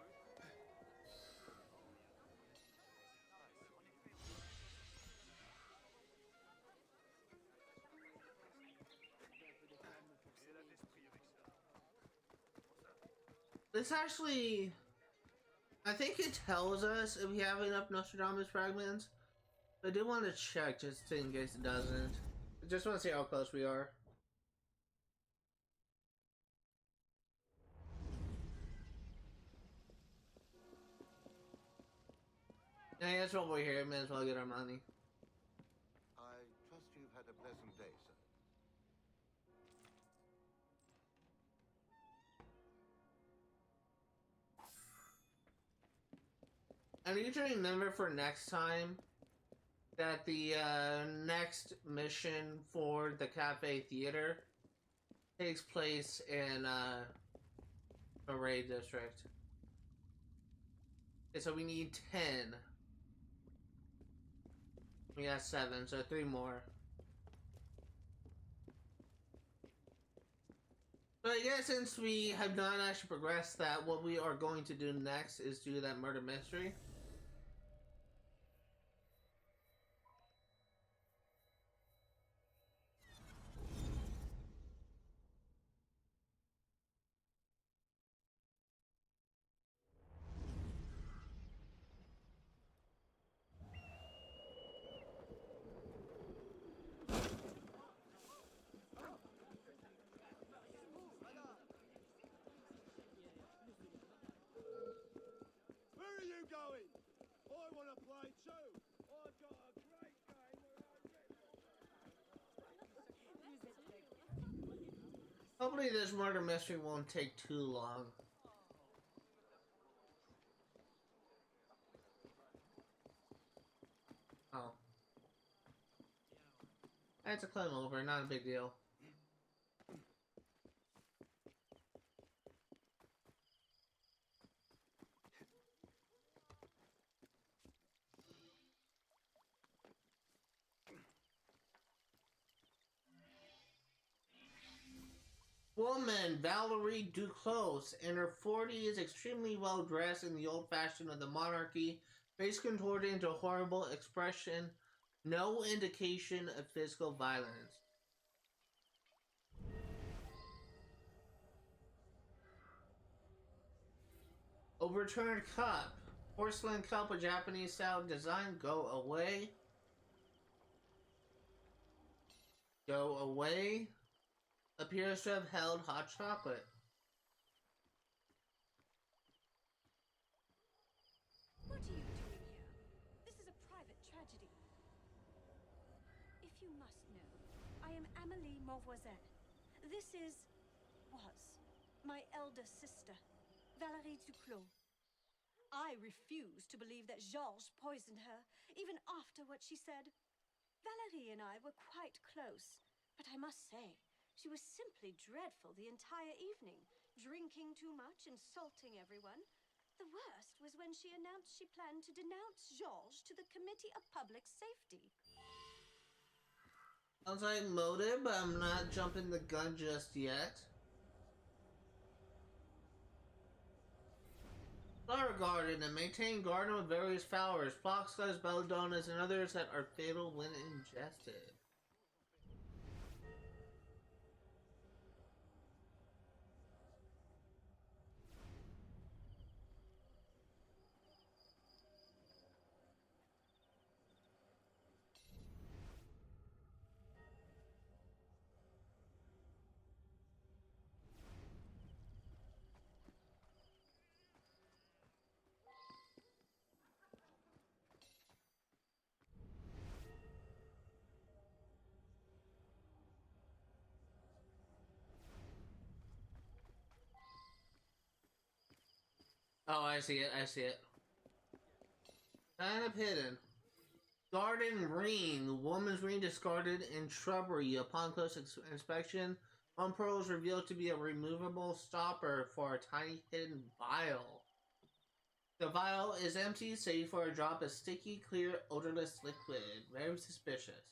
This actually, I think it tells us if we have enough Nostradamus fragments. I do want to check just in case it doesn't. I just want to see how close we are. Hey, that's what we're here. May as well get our money. I trust you've had a pleasant day, sir. I need to remember for next time that the next mission for the Cafe Theater takes place in a raid district. Okay, so we need 10. We got 7, so 3 more. But I guess since we have not actually progressed that, what we are going to do next is do that murder mystery. Hopefully this murder mystery won't take too long. Oh. That's a climb over, not a big deal. Woman Valerie Duclos, in her 40s, extremely well dressed in the old fashion of the monarchy, face contorted into a horrible expression, no indication of physical violence. Overturned cup. Porcelain cup with Japanese style design. Go away. Go away. Appears to have held hot chocolate. What are you doing here? This is a private tragedy. If you must know, I am Amélie Mauvoisin. This was my elder sister, Valérie Duclos. I refuse to believe that Georges poisoned her, even after what she said. Valérie and I were quite close, but I must say, she was simply dreadful the entire evening, drinking too much, insulting everyone. The worst was when she announced she planned to denounce Georges to the Committee of Public Safety. Sounds like motive, but I'm not jumping the gun just yet. Flower garden and maintain garden with various flowers, foxgloves, belladonnas, and others that are fatal when ingested. Oh, I see it, I see it. Kind of hidden. Garden ring. Woman's ring discarded in shrubbery. Upon close inspection, one pearl is revealed to be a removable stopper for a tiny hidden vial. The vial is empty, save for a drop of sticky, clear, odorless liquid. Very suspicious.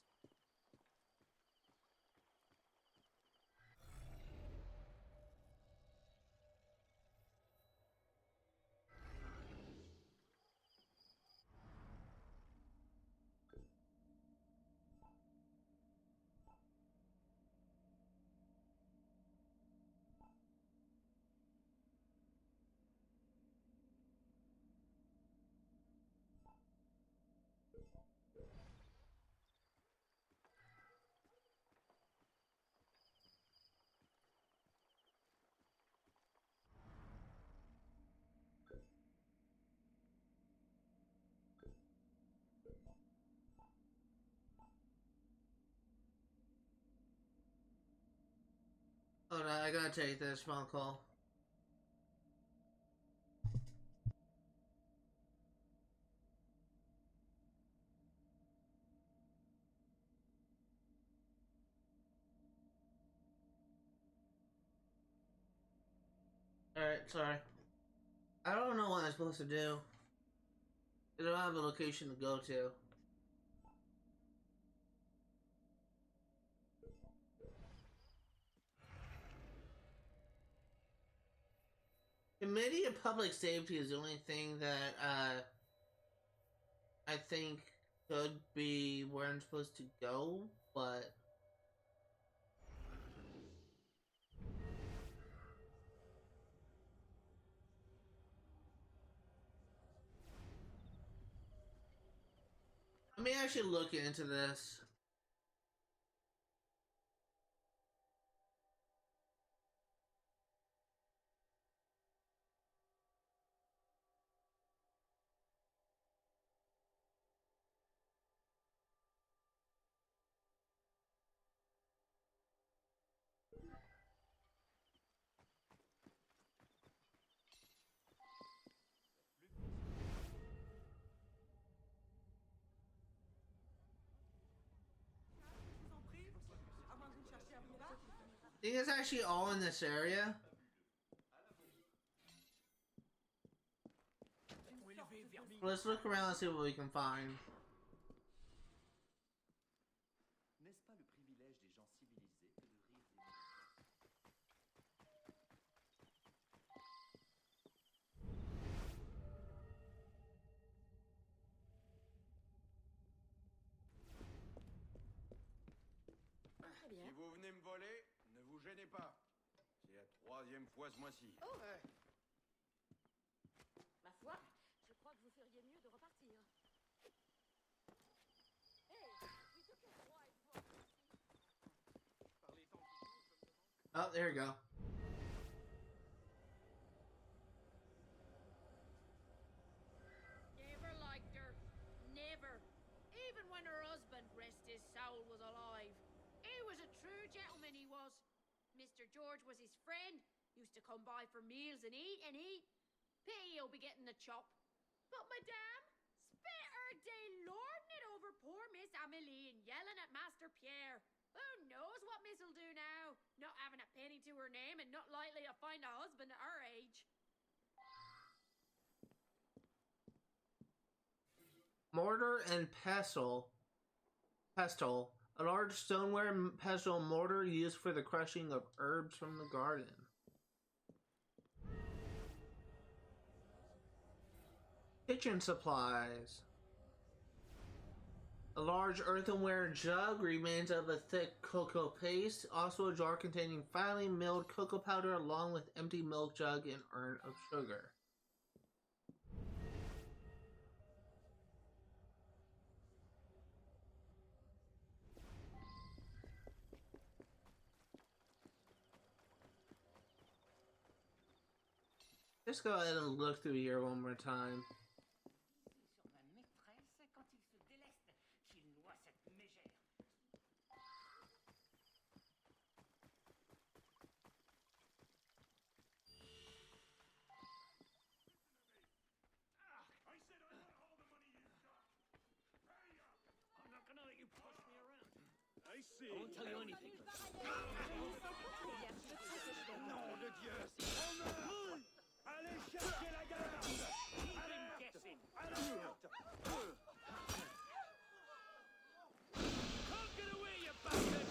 Hold on, I gotta take this phone call. Alright, sorry. I don't know what I'm supposed to do. I don't have a location to go to. Committee of Public Safety is the only thing that I think could be where I'm supposed to go, but I mean, I should look into this. I think it's actually all in this area. Let's look around and see what we can find. N'est-ce pas le privilège des gens civilisés que de rire des Si vous venez me voler, ne vous gênez pas. C'est la 3e fois ce mois-ci. Oh Ma foi, je crois que vous feriez mieux de repartir. Oh, there you go. Never liked her. Never. Even when her husband, rest his soul, was alive. He was a true gentleman, he was. Mr. George was his friend. Used to come by for meals and eat and eat. Pity he'll be getting the chop. But madame, spent her day lording it over poor Miss Amelie and yelling at Master Pierre. Who knows what Miss will do now? Not having a penny to her name and not likely to find a husband at her age. Mortar and pestle. Pestle. A large stoneware pestle mortar used for the crushing of herbs from the garden. Kitchen supplies. A large earthenware jug, remains of a thick cocoa paste, also a jar containing finely milled cocoa powder along with empty milk jug and urn of sugar. Let's go ahead and look through here one more time. Sur ma maîtresse quand il se déleste qu'il noie cette mégère. I said I want all the money you've got. Hurry up! I'm not gonna let you push me around. I see. I won't tell you anything. Nom de Dieu, c'est honneur! Allez chercher la garde! Alerte! Alerte! Can't get away, you bastard!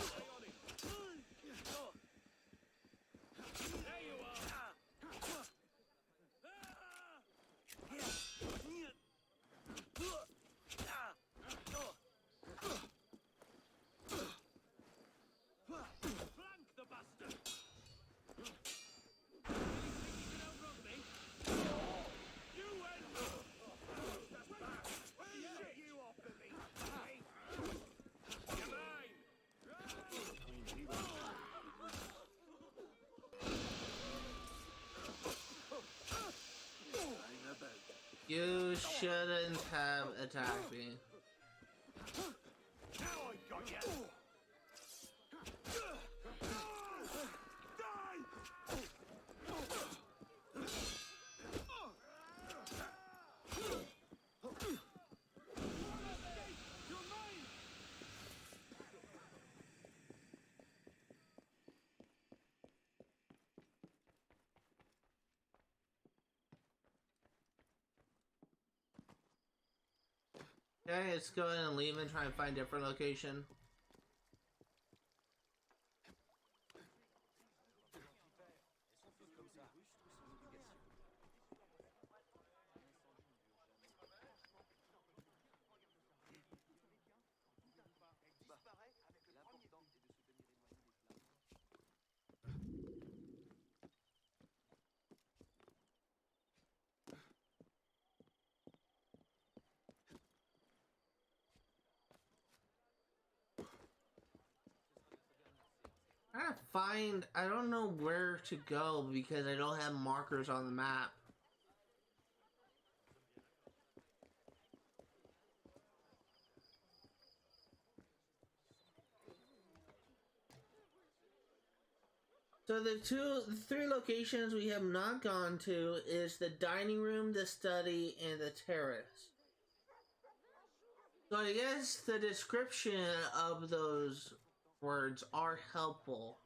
Stay on it. There you are! Flank the bastard! You shouldn't have attacked me. Now I got you! Okay, let's go ahead and leave and try and find a different location. I don't know where to go because I don't have markers on the map. So the three locations we have not gone to is the dining room, the study, and the terrace. So I guess the description of those words are helpful.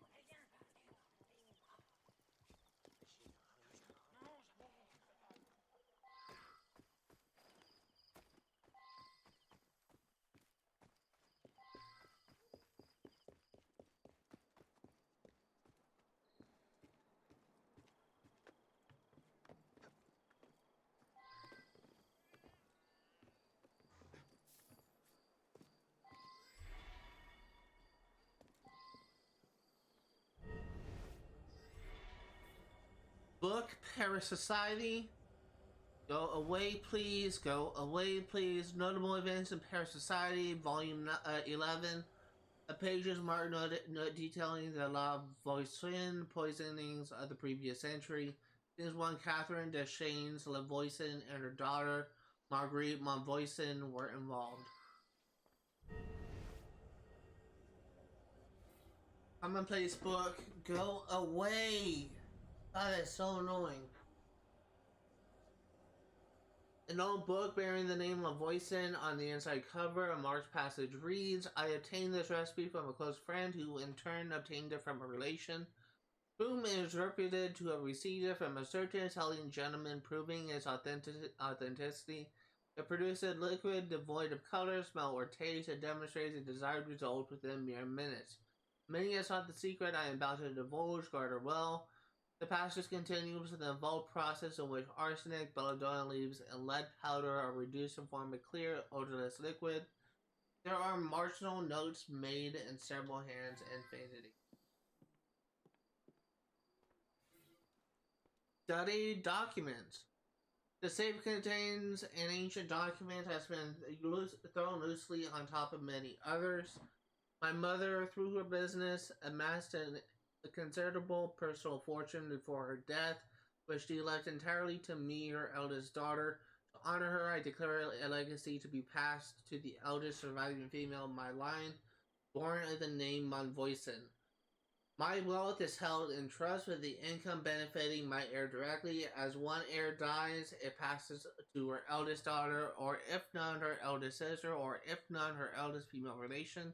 Book Paris Society. Go away, please. Go away, please. Notable events in Paris Society, Volume 11. A page is marked detailing the La Voisin poisonings of the previous century. Since one Catherine Deschaines Lavoisin and her daughter Marguerite Monvoisin were involved. Commonplace book. Go away. That is so annoying. An old book bearing the name Lavoisin on the inside cover, a marked passage reads, I obtained this recipe from a close friend who in turn obtained it from a relation, whom is reputed to have received it from a certain Italian gentleman, proving its authenticity. It produces a liquid devoid of color, smell, or taste. It demonstrates a desired result within mere minutes. Many have sought the secret I am about to divulge, guard her well. The passage continues with an involved process in which arsenic, belladonna leaves, and lead powder are reduced to form a clear, odorless liquid. There are marginal notes made in several hands and faded. Study documents. The safe contains an ancient document that has been thrown loosely on top of many others. My mother, through her business, amassed a considerable personal fortune before her death, which she left entirely to me, her eldest daughter. To honor her, I declare a legacy to be passed to the eldest surviving female of my line, born of the name Monvoisin. My wealth is held in trust with the income benefiting my heir directly. As one heir dies, it passes to her eldest daughter, or if not, her eldest sister, or if not, her eldest female relation.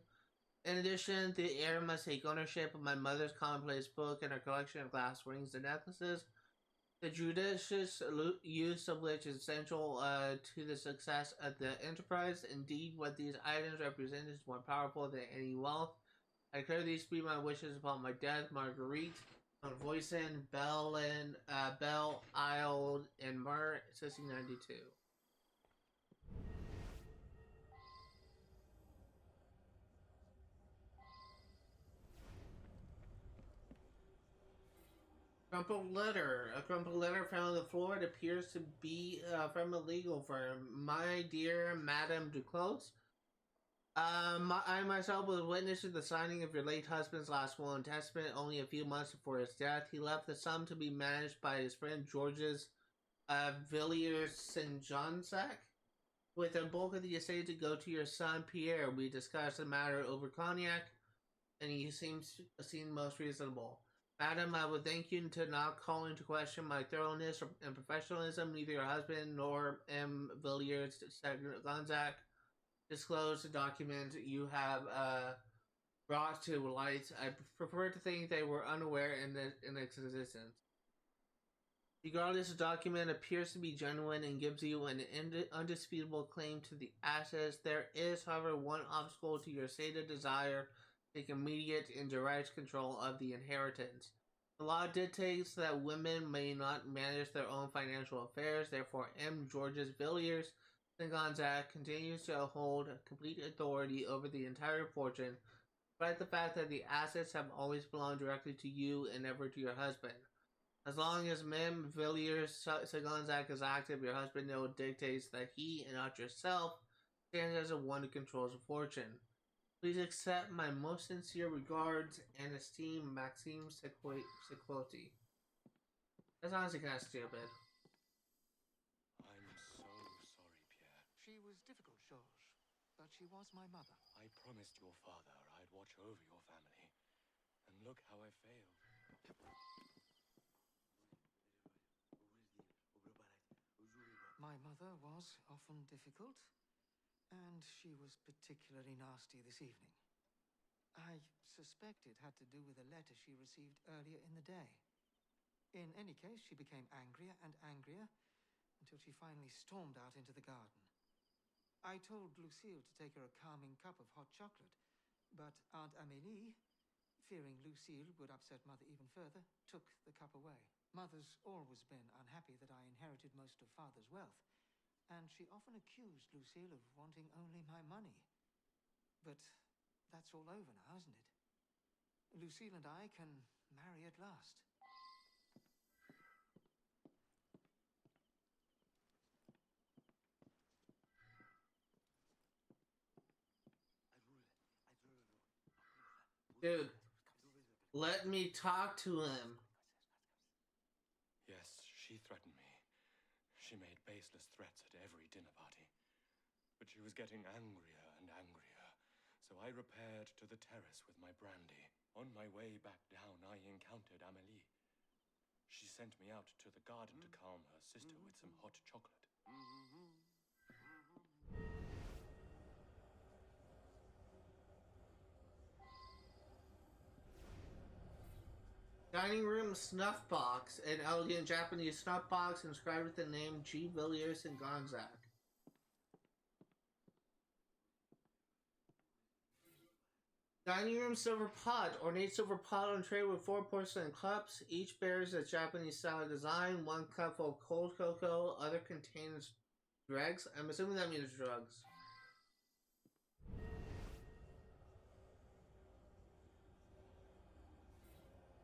In addition, the heir must take ownership of my mother's commonplace book and her collection of glass rings and necklaces, the judicious use of which is essential to the success of the enterprise. Indeed, what these items represent is more powerful than any wealth. I declare these to be my wishes upon my death. Marguerite, Voisin, Belle, Isle, and Mur, 1692. Crumpled letter. A crumpled letter found on the floor. It appears to be from a legal firm. My dear Madame Duclos, I myself was witness to the signing of your late husband's last will and testament only a few months before his death. He left the sum to be managed by his friend Georges Villiers St. Johnsac, with a bulk of the estate to go to your son Pierre. We discussed the matter over cognac, and he seemed most reasonable. Madam, I would thank you to not call into question my thoroughness and professionalism. Neither your husband nor M. Villiers Gonzac disclosed the document you have brought to light. I prefer to think they were unaware in its existence. Regardless, the document appears to be genuine and gives you an undisputable claim to the assets. There is, however, one obstacle to your stated desire to take immediate and direct control of the inheritance. The law dictates that women may not manage their own financial affairs. Therefore, M. Georges Villiers St. Gonzac continues to hold complete authority over the entire fortune, despite the fact that the assets have always belonged directly to you and never to your husband. As long as Mem Villiers St. Gonzac is active, your husband no dictates that he, and not yourself, stands as the one who controls the fortune. Please accept my most sincere regards and esteem, Maxime Sequoti. That's honestly kind of stupid. I'm so sorry, Pierre. She was difficult, Georges, but she was my mother. I promised your father I'd watch over your family, and look how I failed. My mother was often difficult, and she was particularly nasty this evening. I suspect it had to do with a letter she received earlier in the day. In any case, she became angrier and angrier until she finally stormed out into the garden. I told Lucille to take her a calming cup of hot chocolate, but Aunt Amélie, fearing Lucille would upset Mother even further, took the cup away. Mother's always been unhappy that I inherited most of Father's wealth, and she often accused Lucille of wanting only my money. But that's all over now, isn't it? Lucille and I can marry at last. Dude, let me talk to him. Yes, she threatened me. She made baseless threats at every dinner party. But she was getting angrier and angrier, so I repaired to the terrace with my brandy. On my way back down, I encountered Amélie. She sent me out to the garden to calm her sister with some hot chocolate. Dining room snuff box, an elegant Japanese snuff box inscribed with the name G. Villiers and Gonzague. Dining room silver pot, ornate silver pot on tray with 4 porcelain cups. Each bears a Japanese style design. 1 cup of cold cocoa, other contains dregs. I'm assuming that means drugs.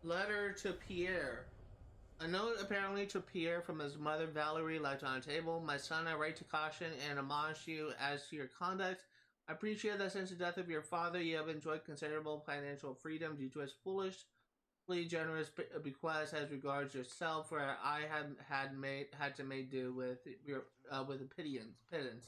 Letter to Pierre. A note apparently to Pierre from his mother Valerie left on a table. My son, I write to caution and admonish you as to your conduct. I appreciate that since the death of your father, you have enjoyed considerable financial freedom due to his foolishly generous bequest as regards yourself, where I had to make do with a pittance.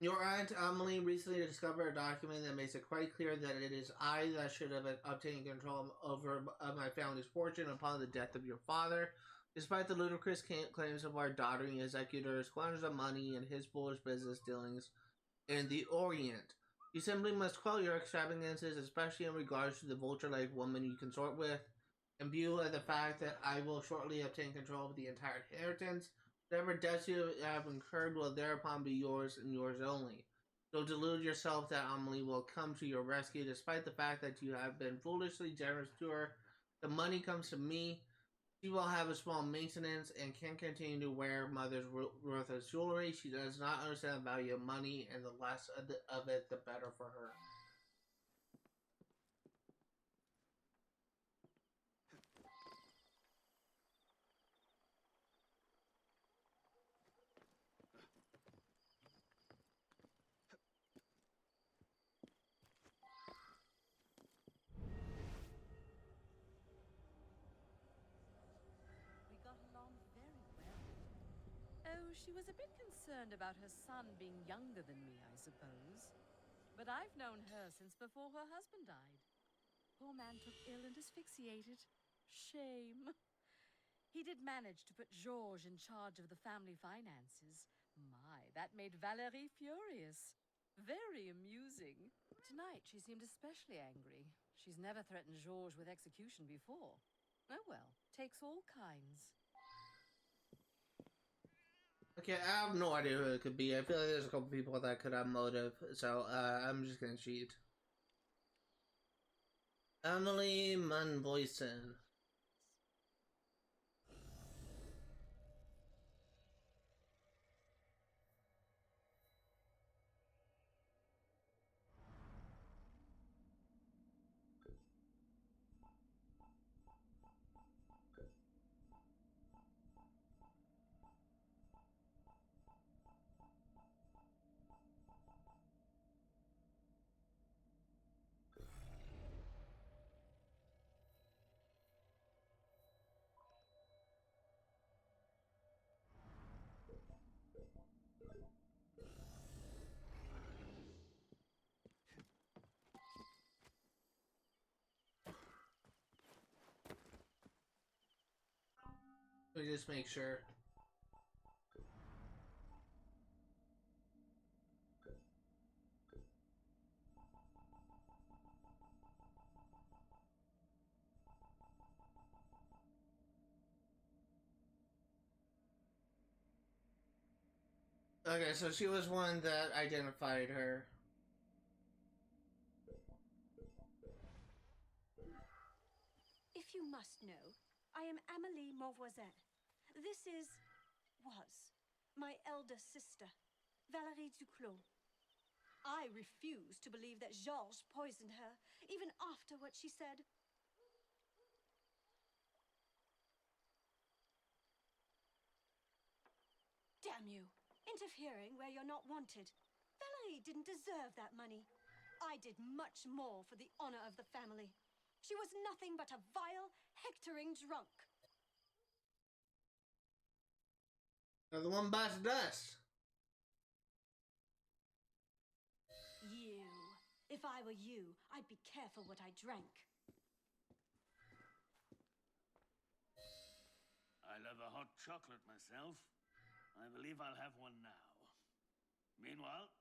Your aunt Amelie recently discovered a document that makes it quite clear that it is I that should have obtained control over my family's fortune upon the death of your father. Despite the ludicrous claims of our doddering executor squanders of money and his foolish business dealings in the Orient, you simply must quell your extravagances, especially in regards to the vulture-like woman you consort with, in view of the fact that I will shortly obtain control of the entire inheritance. Whatever debts you have incurred will thereupon be yours and yours only. Don't delude yourself that Amelie will come to your rescue, despite the fact that you have been foolishly generous to her. The money comes to me. She will have a small maintenance and can continue to wear mother's worthless jewelry. She does not understand the value of money, and the less of it, the better for her. She was a bit concerned about her son being younger than me, I suppose. But I've known her since before her husband died. Poor man took ill and asphyxiated. Shame. He did manage to put Georges in charge of the family finances. My, that made Valérie furious. Very amusing. Tonight she seemed especially angry. She's never threatened Georges with execution before. Oh well, takes all kinds. Okay, I have no idea who it could be. I feel like there's a couple people that could have motive, so I'm just gonna cheat. Emily Munboyson. Let me just make sure. Okay, so she was one that identified her. If you must know, I am Amélie Mauvoisin. This was my elder sister, Valérie Duclos. I refuse to believe that Georges poisoned her, even after what she said. Damn you! Interfering where you're not wanted. Valérie didn't deserve that money. I did much more for the honor of the family. She was nothing but a vile, hectoring drunk. Another one bites dust. You. If I were you, I'd be careful what I drank. I love a hot chocolate myself. I believe I'll have one now. Meanwhile,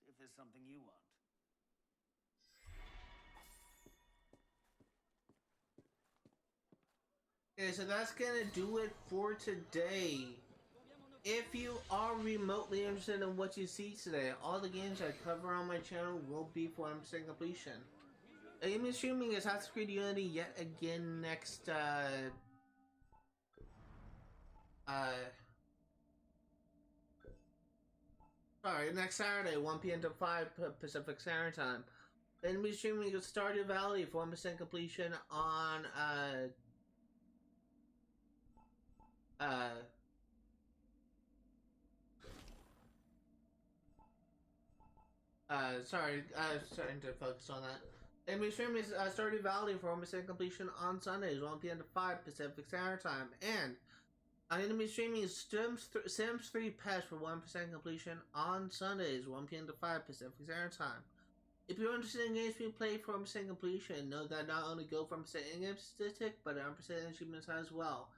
see if there's something you want. Okay, so that's gonna do it for today. If you are remotely interested in what you see today, all the games I cover on my channel will be for 100% completion. I'm streaming Assassin's Creed Unity yet again next next Saturday, 1 p.m. to 5 Pacific Standard Time. Then be streaming Stardew Valley for 100% completion on starting to focus on that. And we stream Stardew Valley for 100% completion on Sundays, 1 p.m. to 5 Pacific Standard Time. And I'm going to be streaming Sims 3 Patch for 100% completion on Sundays, 1 p.m. to 5 Pacific Standard Time. If you're interested in games we play for 100% completion, know that not only go for 100% in-game statistic, but 100% achievements as well.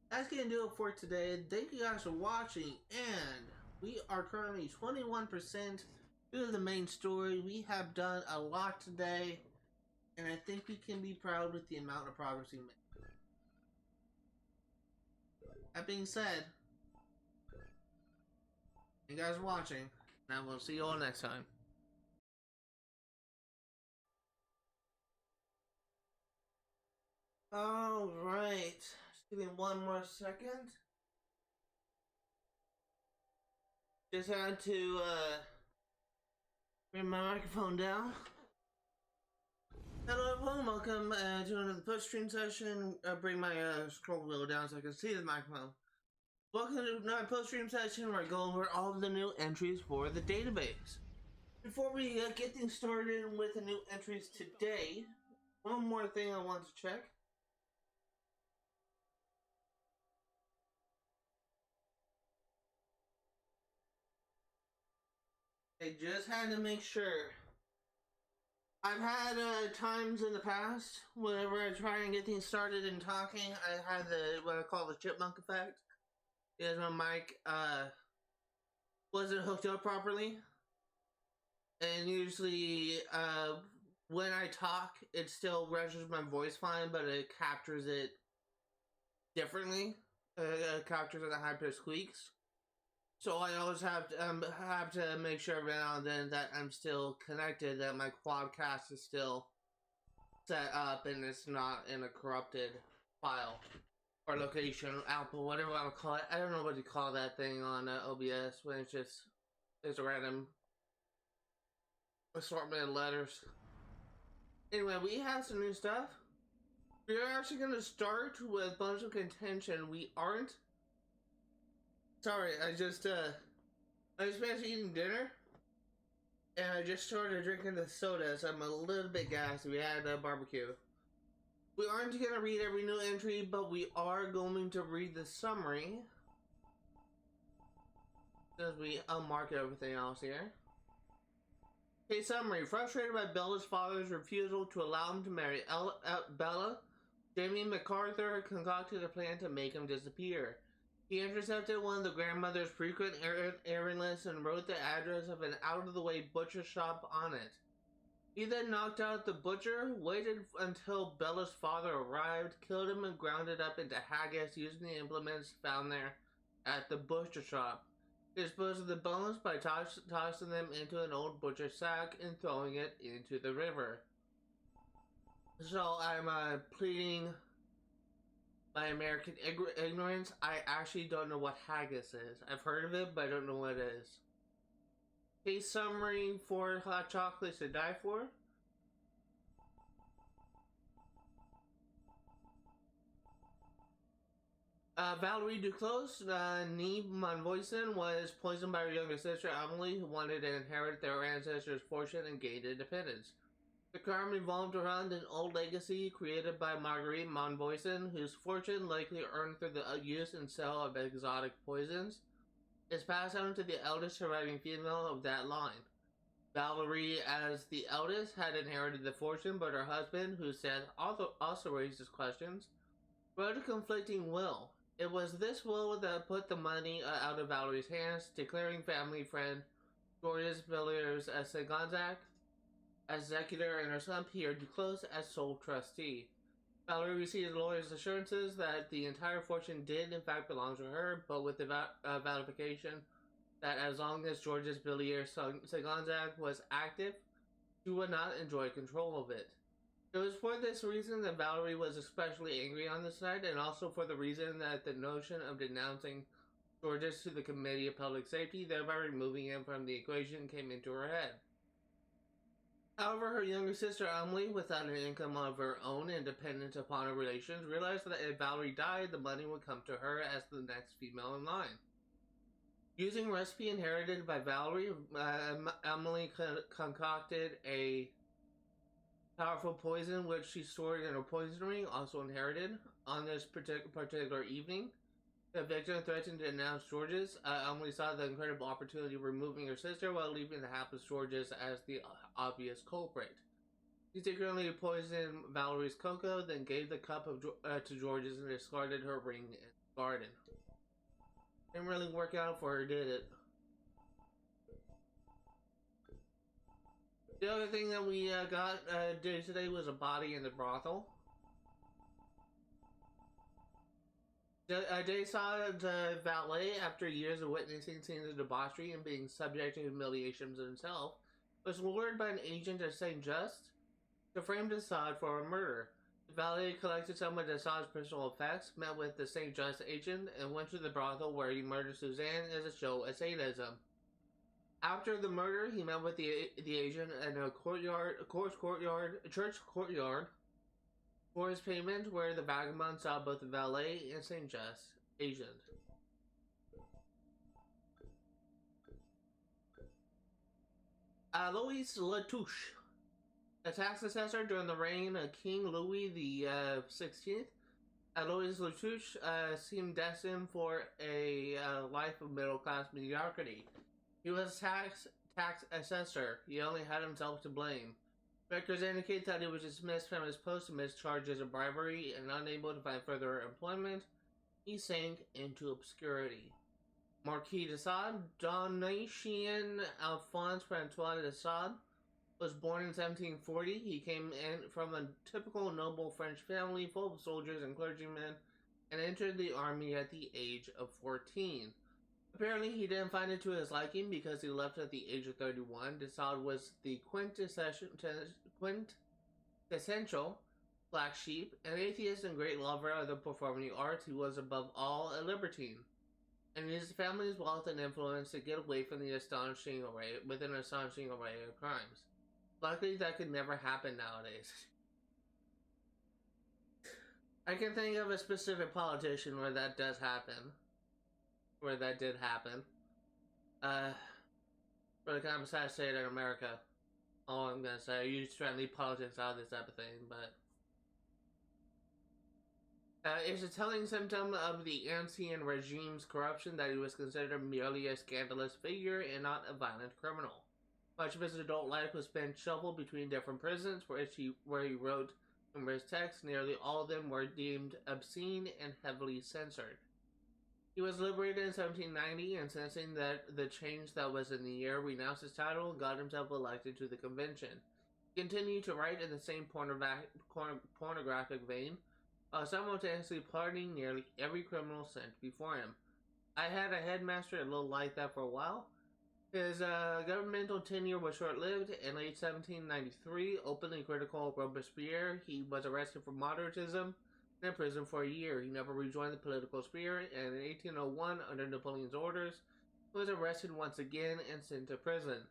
That's going to do it for today. Thank you guys for watching, and we are currently 21% through the main story. We have done a lot today, and I think we can be proud with the amount of progress we made. That being said, you guys are watching, and I will see you all next time. Alright, just give me one more second. Just had to bring my microphone down. Hello everyone, welcome to another post-stream session. Bring my scroll wheel down so I can see the microphone. Welcome to another post-stream session where I go over all of the new entries for the database. Before we get things started with the new entries today, one more thing I want to check. I just had to make sure. I've had times in the past whenever I try and get things started and talking, I had what I call the chipmunk effect. Because my mic wasn't hooked up properly. And usually when I talk, it still registers my voice fine, but it captures it differently. It captures it at high-pitched squeaks. So I always have to make sure every now and then that I'm still connected, that my quadcast is still set up and it's not in a corrupted file or location, output, whatever I would call it. I don't know what you call that thing on OBS when it's a random assortment of letters. Anyway, we have some new stuff. We're actually going to start with a bunch of contention. We aren't. Sorry, I just finished eating dinner, and I just started drinking the soda, so I'm a little bit gassy. We had a barbecue. We aren't going to read every new entry, but we are going to read the summary. As we unmark everything else here. Okay, summary. Frustrated by Bella's father's refusal to allow him to marry Bella, Jamie MacArthur concocted a plan to make him disappear. He intercepted one of the grandmother's frequent errand lists and wrote the address of an out-of-the-way butcher shop on it. He then knocked out the butcher, waited until Bella's father arrived, killed him, and ground it up into haggis using the implements found there at the butcher shop. He disposed of the bones by tossing them into an old butcher sack and throwing it into the river. So I'm pleading my American ignorance. I actually don't know what haggis is. I've heard of it, but I don't know what it is. Case summary for hot chocolates to die for. Valerie Duclos, Nee Monvoisin, was poisoned by her younger sister Emily, who wanted to inherit their ancestors' fortune and gain independence. The crime revolved around an old legacy created by Marguerite Monvoisin, whose fortune, likely earned through the use and sale of exotic poisons, is passed on to the eldest surviving female of that line. Valerie, as the eldest, had inherited the fortune, but her husband, who said also raises questions, wrote a conflicting will. It was this will that put the money out of Valerie's hands, declaring family friend Georges Villiers as Synchronize as executor and her son Pierre Duclos as sole trustee. Valerie received lawyers' assurances that the entire fortune did in fact belong to her, but with the validification that as long as Georges Villiers' Synchronize was active, she would not enjoy control of it. It was for this reason that Valerie was especially angry on this night, and also for the reason that the notion of denouncing Georges to the Committee of Public Safety, thereby removing him from the equation, came into her head. However, her younger sister Emily, without an income of her own and dependent upon her relations, realized that if Valerie died, the money would come to her as the next female in line. Using a recipe inherited by Valerie, Emily concocted a powerful poison which she stored in her poison ring, also inherited. On this particular evening, the victim threatened to denounce Georges. Emily saw the incredible opportunity of removing her sister while leaving the hapless Georges as the obvious culprit. She secretly poisoned Valerie's cocoa, then gave the cup to Georges and discarded her ring in the garden. Didn't really work out for her, did it? The other thing that we got today was a body in the brothel. Jay saw the valet, after years of witnessing scenes of debauchery and being subject to humiliations himself, was lured by an agent of Saint Just to frame Sade for a murder. The valet collected some of Sade's personal effects, met with the Saint Just agent, and went to the brothel where he murdered Suzanne as a show of sadism. After the murder, he met with the agent in a church courtyard for his payment, where the vagabond saw both the valet and Saint Just agent. Alois Latouche, a tax assessor during the reign of King Louis the 16th. Alois Latouche seemed destined for a life of middle-class mediocrity. He was tax assessor. He only had himself to blame. Records indicate that he was dismissed from his post amidst charges of bribery, and unable to find further employment, he sank into obscurity. Marquis de Sade, Donatien Alphonse Francois de Sade, was born in 1740. He came in from a typical noble French family full of soldiers and clergymen, and entered the army at the age of 14. Apparently, he didn't find it to his liking because he left at the age of 31. De Sade was the quintessential black sheep, an atheist and great lover of the performing arts. He was above all a libertine, and used his family's wealth and influence to get away from an astonishing array of crimes. Luckily, that could never happen nowadays. I can think of a specific politician where that does happen. Where that did happen. For the kind of sad state in America. All I'm gonna say, you just try and leave politics out of this type of thing, but it's a telling symptom of the Ancien regime's corruption that he was considered merely a scandalous figure and not a violent criminal. Much of his adult life was spent shuffled between different prisons where he wrote numerous texts. Nearly all of them were deemed obscene and heavily censored. He was liberated in 1790, and sensing that the change that was in the air, renounced his title and got himself elected to the convention. He continued to write in the same pornographic vein, while simultaneously pardoning nearly every criminal sent before him. I had a headmaster a little like that for a while. His governmental tenure was short-lived. In late 1793, openly critical of Robespierre, he was arrested for moderatism and in prison for a year. He never rejoined the political sphere, and in 1801, under Napoleon's orders, he was arrested once again and sent to prison.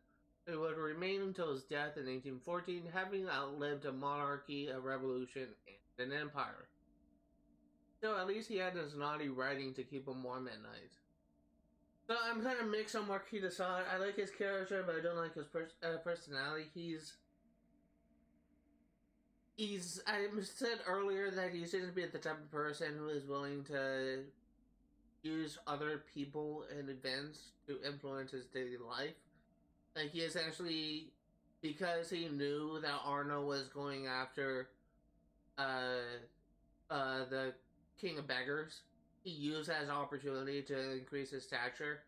He would remain until his death in 1814, having outlived a monarchy, a revolution, and an empire. So at least he had his naughty writing to keep him warm at night. So I'm kind of mixed on Marquis de Sade. I like his character, but I don't like his personality. I said earlier that he seems to be the type of person who is willing to use other people and events to influence his daily life. Like, he essentially, because he knew that Arno was going after the King of Beggars, he used that as an opportunity to increase his stature.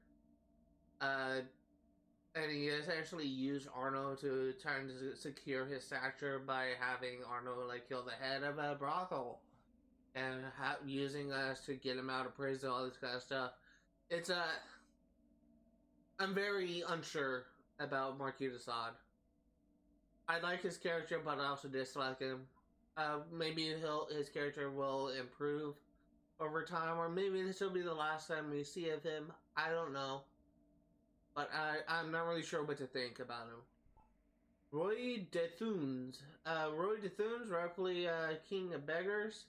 And he essentially used Arno to try to secure his stature by having Arno, like, kill the head of a brothel. And using us to get him out of prison, all this kind of stuff. I'm very unsure about Marquis de Sade. I like his character, but I also dislike him. Maybe his character will improve over time, or maybe this will be the last time we see of him. I don't know. But I'm not really sure what to think about him. Roi de Thunes. Roi de Thunes, rightfully King of Beggars.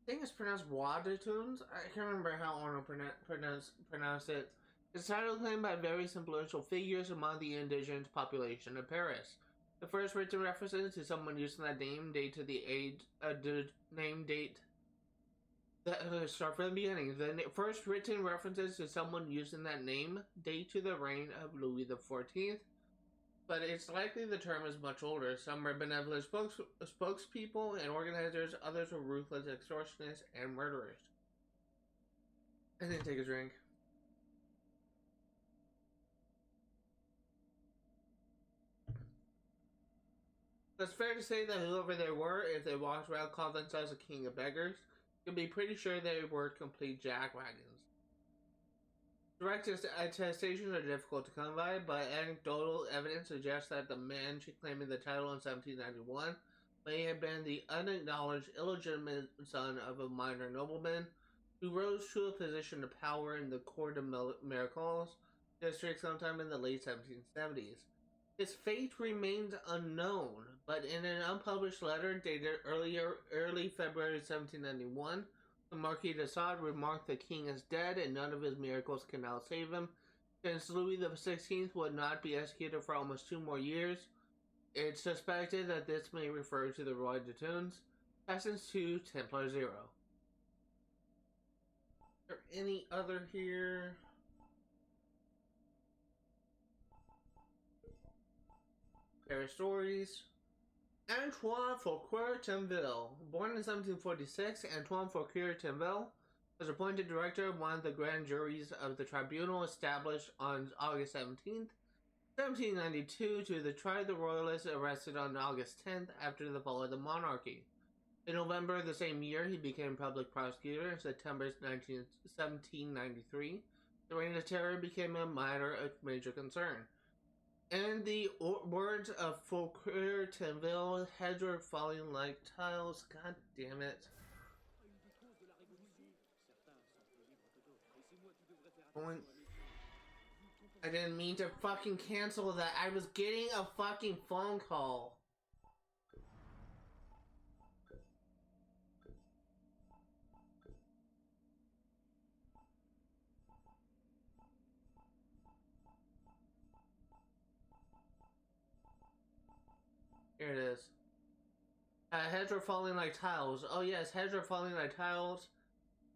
I think it's pronounced Roi de Thunes. I can't remember how Arno pronounced it. It's a title claimed by various influential figures among the indigenous population of Paris. The first written references to someone using that name date to the name date. Start from the beginning. The first written references to someone using that name date to the reign of Louis XIV, but it's likely the term is much older. Some were benevolent spokespeople and organizers, others were ruthless extortionists and murderers. I didn't take a drink. It's fair to say that whoever they were, if they walked around called themselves a king of beggars, you can be pretty sure they were complete jackwagons. Direct attestations are difficult to come by, but anecdotal evidence suggests that the man claiming the title in 1791 may have been the unacknowledged, illegitimate son of a minor nobleman who rose to a position of power in the Court of Miracles district sometime in the late 1770s. His fate remains unknown, but in an unpublished letter dated early February 1791, the Marquis de Sade remarked the king is dead and none of his miracles can now save him. Since Louis XVI would not be executed for almost 2 more years, it's suspected that this may refer to the Roi de Thunes, Essence 2, Templar 0. Are there any other here? Paris stories. Antoine Fouquier-Tinville. Born in 1746, Antoine Fouquier-Tinville was appointed director of one of the grand juries of the tribunal established on August 17th, 1792 to try the royalists arrested on August 10th after the fall of the monarchy. In November of the same year, he became public prosecutor. In September 1793, the Reign of Terror became a matter of major concern. In the words of Fouquier-Tinville, heads were falling like tiles. God damn it. I didn't mean to fucking cancel that. I was getting a fucking phone call. Here it is. Heads are falling like tiles. Oh yes, heads are falling like tiles.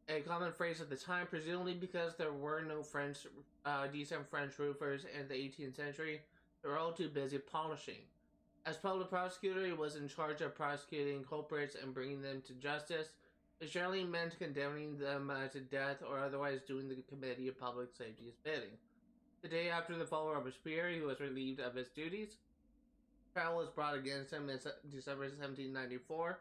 A common phrase at the time, presumably because there were no decent French roofers in the 18th century. They were all too busy polishing. As public prosecutor, he was in charge of prosecuting culprits and bringing them to justice. It generally meant condemning them to death or otherwise doing the Committee of Public Safety's bidding. The day after the fall of Robespierre, he was relieved of his duties. Trial was brought against him in December 1794.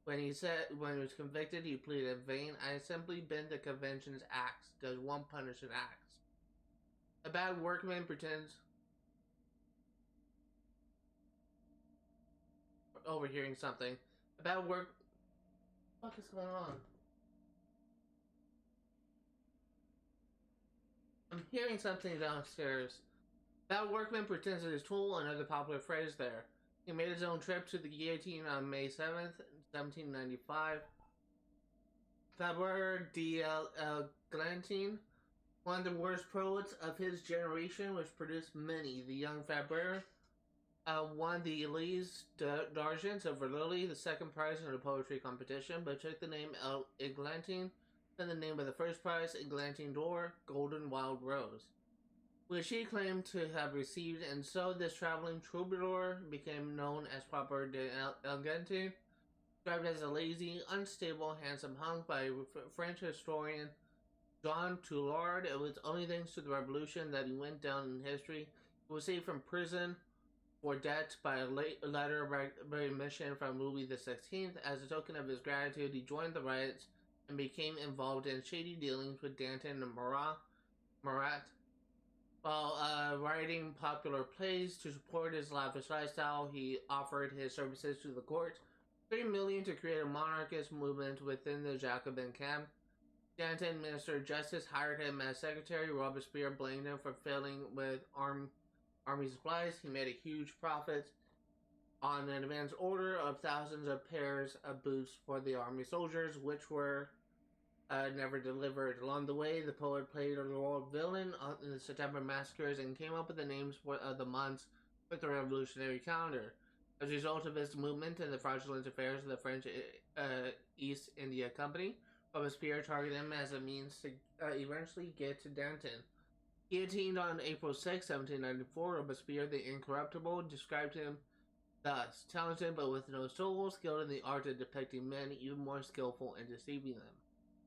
When he was convicted, he pleaded in vain. I simply bend the convention's axe. Does one punish an axe? A bad workman pretends overhearing something. A bad work. What is going on? I'm hearing something downstairs. That workman pretends it is tool, another popular phrase there. He made his own trip to the guillotine on May 7th, 1795. Faber d'Eglantine, one of the worst poets of his generation, which produced many. The young Faber won the Elise d'Argent of Verlilly, the second prize in the poetry competition, but took the name Eglantine, then the name of the first prize, Eglantine d'Or, Golden Wild Rose, which he claimed to have received, and so this traveling troubadour became known as Faber d'Eglantine, described as a lazy, unstable, handsome hunk by French historian Jean Toulard. It was only thanks to the revolution that he went down in history. He was saved from prison for debt by a letter of remission from Louis XVI. As a token of his gratitude, he joined the riots and became involved in shady dealings with Danton and Marat. While writing popular plays to support his lavish lifestyle, he offered his services to the court. 3 million to create a monarchist movement within the Jacobin camp. Danton, Minister of Justice, hired him as secretary. Robespierre blamed him for failing with army supplies. He made a huge profit on an advance order of thousands of pairs of boots for the army soldiers, which were never delivered. Along the way, the poet played a role of villain in the September massacres and came up with the names of the months with the revolutionary calendar. As a result of his movement and the fraudulent affairs of the French East India Company, Robespierre targeted him as a means to eventually get to Danton. Guillotined on April 6, 1794, Robespierre the Incorruptible described him thus: talented but with no soul, skilled in the art of depicting men, even more skillful in deceiving them.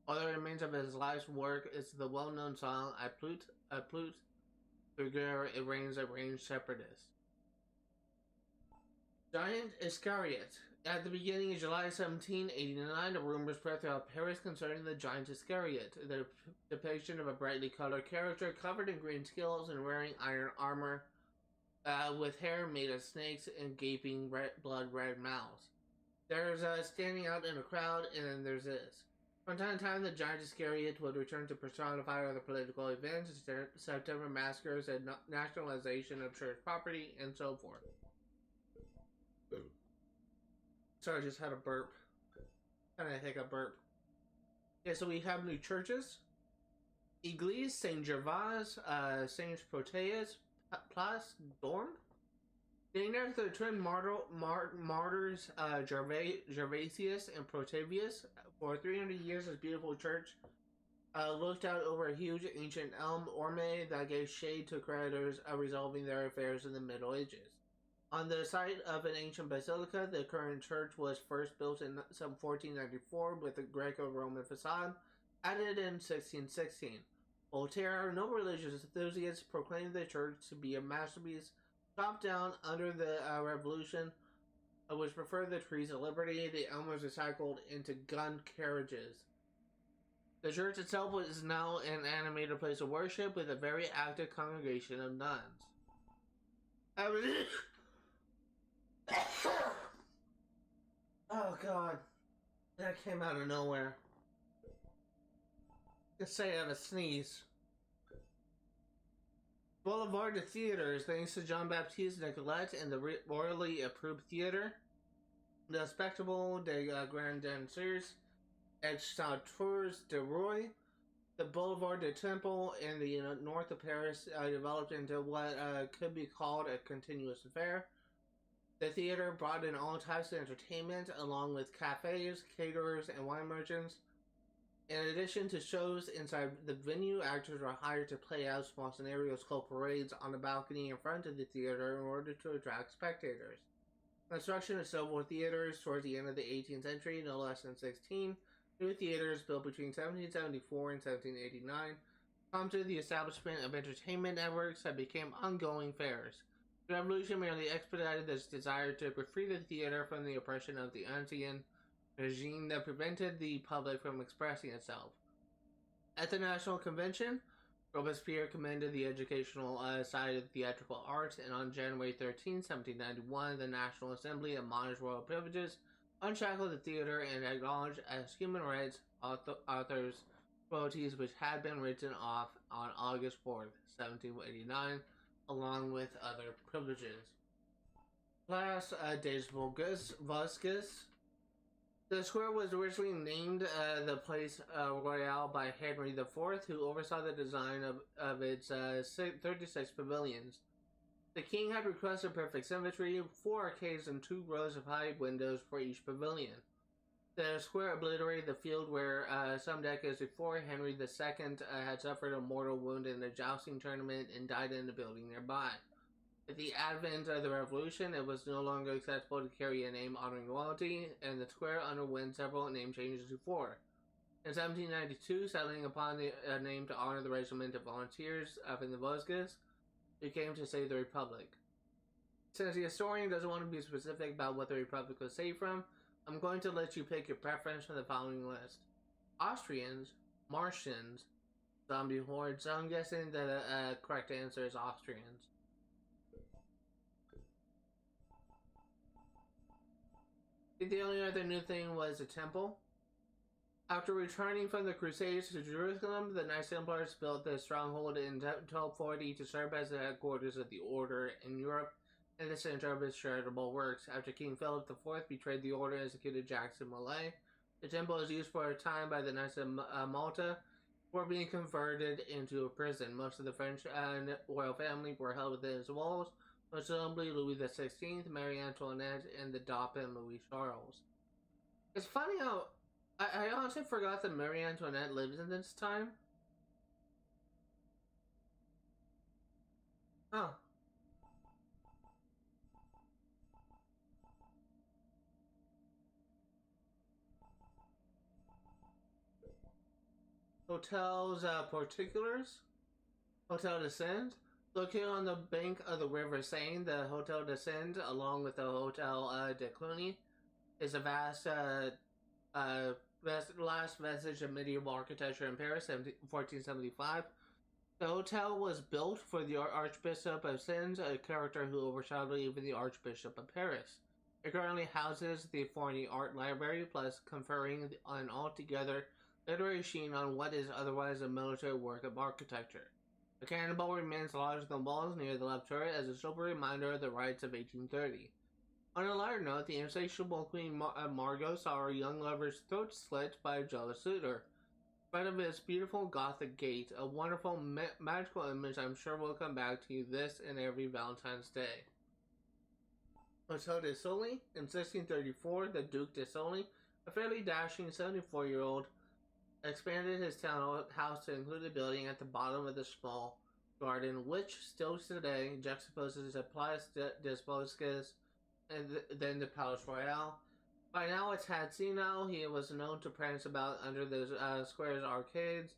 All that remains of his life's work is the well-known song I Plute, Virgo, it rains a range separatist. Giant Iscariotte. At the beginning of July 1789, a rumor spread throughout Paris concerning the giant Iscariotte, the depiction of a brightly colored character covered in green scales and wearing iron armor, with hair made of snakes and gaping blood-red mouths. There's standing out in a crowd, and then there's this. From time to time, the giant Iscariotte would return to personify other political events, September massacres and nationalization of church property, and so forth. Sorry, I just had a burp. Kind of take a burp. Okay, so we have new churches. Église Saint-Gervais, Saint Proteus, Place d'Orme. Named after the twin martyrs Gervasius and Protavius. For 300 years, this beautiful church looked out over a huge ancient elm, Orme, that gave shade to creditors resolving their affairs in the Middle Ages. On the site of an ancient basilica, the current church was first built in some 1494 with a Greco-Roman facade, added in 1616. Voltaire, no religious enthusiast, proclaimed the church to be a masterpiece chopped down under the Revolution, which preferred the trees of liberty. The elm was recycled into gun carriages. The church itself is now an animated place of worship with a very active congregation of nuns. Oh god, that came out of nowhere. Just say I have a sneeze. Boulevard de Theaters, thanks to Jean-Baptiste Nicolet and the royally approved theater. The Spectacle des Grands Danseurs, Extrateurs de Roy. The Boulevard de Temple in the north of Paris developed into what could be called a continuous affair. The theater brought in all types of entertainment, along with cafes, caterers, and wine merchants. In addition to shows inside the venue, actors were hired to play out small scenarios called parades on the balcony in front of the theater in order to attract spectators. Construction of several theaters towards the end of the 18th century, no less than 16 new theaters built between 1774 and 1789, prompted the establishment of entertainment networks that became ongoing fairs. The revolution merely expedited this desire to free the theater from the oppression of the ancien regime that prevented the public from expressing itself. At the National Convention, Robespierre commended the educational side of theatrical arts, and on January 13, 1791, the National Assembly abolished royal privileges, unshackled the theater, and acknowledged as human rights authors' royalties which had been written off on August 4, 1789, along with other privileges. Place des Vosges. The square was originally named the Place Royale by Henry IV, who oversaw the design of its 36 pavilions. The king had requested perfect symmetry, 4 arcades and 2 rows of high windows for each pavilion. The square obliterated the field where some decades before Henry II had suffered a mortal wound in a jousting tournament and died in a building nearby. With the advent of the Revolution, it was no longer acceptable to carry a name honoring royalty, and the square underwent several name changes before. In 1792, settling upon the name to honor the regiment of volunteers up in the Vosges, it came to save the Republic. Since the historian doesn't want to be specific about what the Republic was saved from, I'm going to let you pick your preference from the following list. Austrians, Martians, zombie hordes. So I'm guessing the correct answer is Austrians. The only other new thing was a temple. After returning from the Crusades to Jerusalem, the Knights Templars built the stronghold in 1240 to serve as the headquarters of the Order in Europe and the center of its charitable works. After King Philip IV betrayed the Order and executed Jackson Malay, the temple was used for a time by the Knights of Malta before being converted into a prison. Most of the French royal family were held within its walls, most notably Louis XVI, Marie Antoinette, and the Dauphin Louis Charles. It's funny how I honestly forgot that Marie Antoinette lived in this time. Oh. Hotels particulars. Hotel de Sende. Located on the bank of the River Seine, the Hotel de Sende, along with the Hotel de Cluny, is a vast last vestige of medieval architecture in Paris, 1475. The hotel was built for the Archbishop of Sens, a character who overshadowed even the Archbishop of Paris. It currently houses the Fournier Art Library, plus conferring an altogether literary sheen on what is otherwise a military work of architecture. A cannonball remains lodged in the walls near the left turret as a sober reminder of the riots of 1830. On a lighter note, the insatiable Queen Margot saw her young lover's throat slit by a jealous suitor. In front of his beautiful Gothic gate, a wonderful magical image I'm sure will come back to you this and every Valentine's Day. Hotel de Sully. In 1634, the Duc de Sully, a fairly dashing 74-year-old, expanded his townhouse to include a building at the bottom of the small garden, which still today juxtaposes the Place des Bosques and then the Palace Royal. By now it's had senile. He was known to prance about under the square's arcades,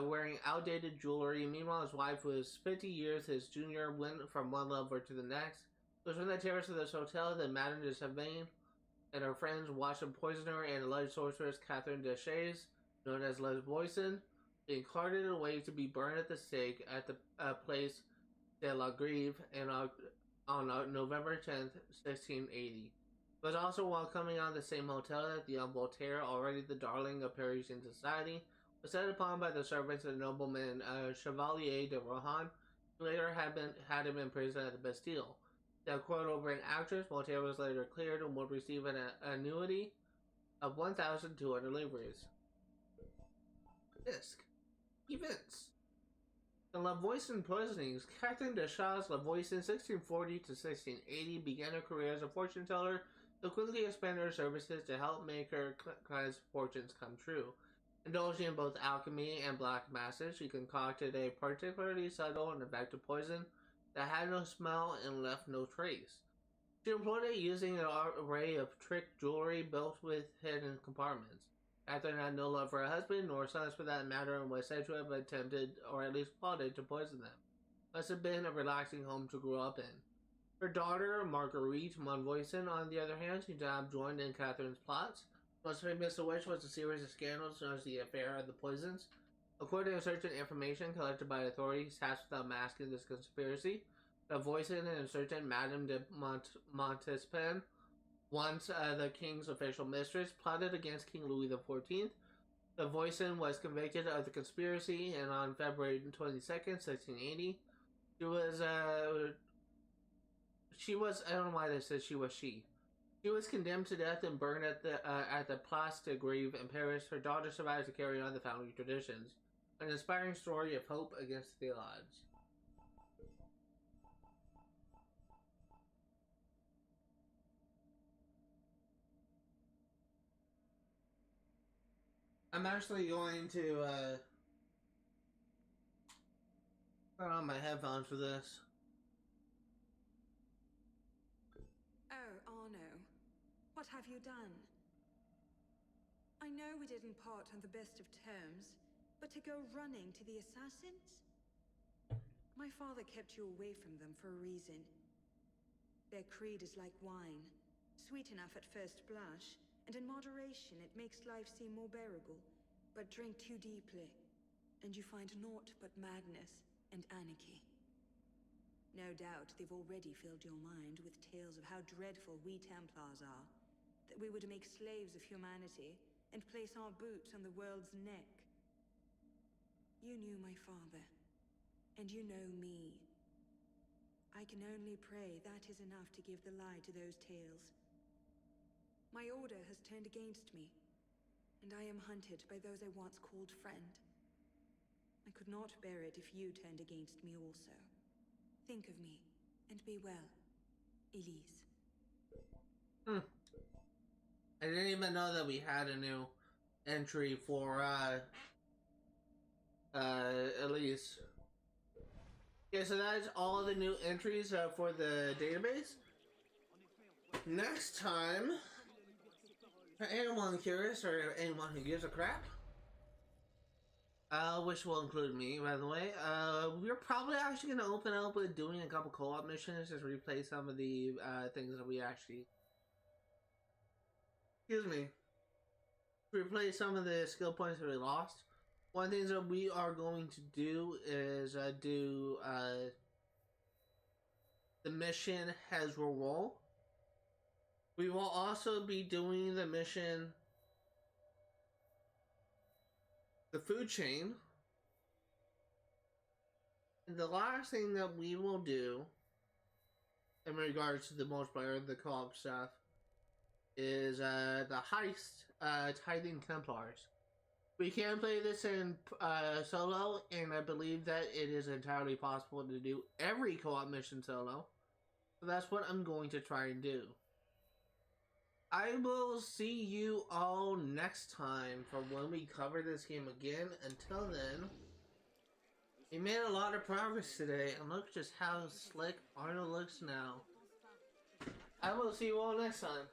wearing outdated jewelry. Meanwhile, his wife was 50 years his junior, went from one lover to the next. It was from the terrace of this hotel that Madame de Savain and her friends watched a poisoner and alleged sorceress Catherine Deschaise, known as Les Boissons, being carted away to be burned at the stake at the Place de la Grève on November 10th, 1680. It was also while coming on the same hotel that the young Voltaire, already the darling of Parisian society, was set upon by the servants of the nobleman Chevalier de Rohan, who later had him in prison at the Bastille. The quarrel over an actress, Voltaire was later cleared and would receive an annuity of 1,200 livres. Disc. Events. The Lavoisin poisonings. Catherine de Chasles Lavoisin, 1640 to 1680, began her career as a fortune teller, who quickly expanded her services to help make her clients' fortunes come true. Indulging in both alchemy and black masses, she concocted a particularly subtle and effective poison that had no smell and left no trace. She employed it using an array of trick jewelry built with hidden compartments. Catherine had no love for her husband, nor sons for that matter, and was said to have attempted, or at least plotted, to poison them. Must have been a relaxing home to grow up in. Her daughter, Marguerite Monvoisin, on the other hand, seemed to have joined in Catherine's plots. Most famous of which was a series of scandals known as the Affair of the Poisons. According to certain information collected by authorities tasked with unmasking this conspiracy, the Voisin and certain Madame de Montespan, once the king's official mistress, plotted against King Louis XIV. The Voisin was convicted of the conspiracy, and on February 22nd, 1680, she was, I don't know why they said she was she. She was condemned to death and burned at the Place de Grève in Paris. Her daughter survived to carry on the family traditions. An inspiring story of hope against the odds. I'm actually going to put on my headphones for this. Oh, Arno. What have you done? I know we didn't part on the best of terms, but to go running to the assassins? My father kept you away from them for a reason. Their creed is like wine. Sweet enough at first blush, and in moderation it makes life seem more bearable. But drink too deeply, and you find naught but madness and anarchy. No doubt they've already filled your mind with tales of how dreadful we Templars are, that we would make slaves of humanity and place our boots on the world's neck. You knew my father, and you know me. I can only pray that is enough to give the lie to those tales. My order has turned against me, and I am hunted by those I once called friend. I could not bear it if you turned against me also. Think of me, and be well, Elise. I didn't even know that we had a new entry for Elise. Okay, so that is all the new entries for the database. Next time, for anyone curious or anyone who gives a crap, which will include me, by the way, we're probably actually going to open up with doing a couple co-op missions, just replay some of the things that we actually, replay some of the skill points that we lost. One of the things that we are going to do is do the mission Hezro Roll. We will also be doing the mission The Food Chain. And the last thing that we will do in regards to the multiplayer, the co-op stuff, is the heist Tithing Templars. We can play this in solo, and I believe that it is entirely possible to do every co-op mission solo. So that's what I'm going to try and do. I will see you all next time for when we cover this game again. Until then, we made a lot of progress today, and look just how slick Arnold looks now. I will see you all next time.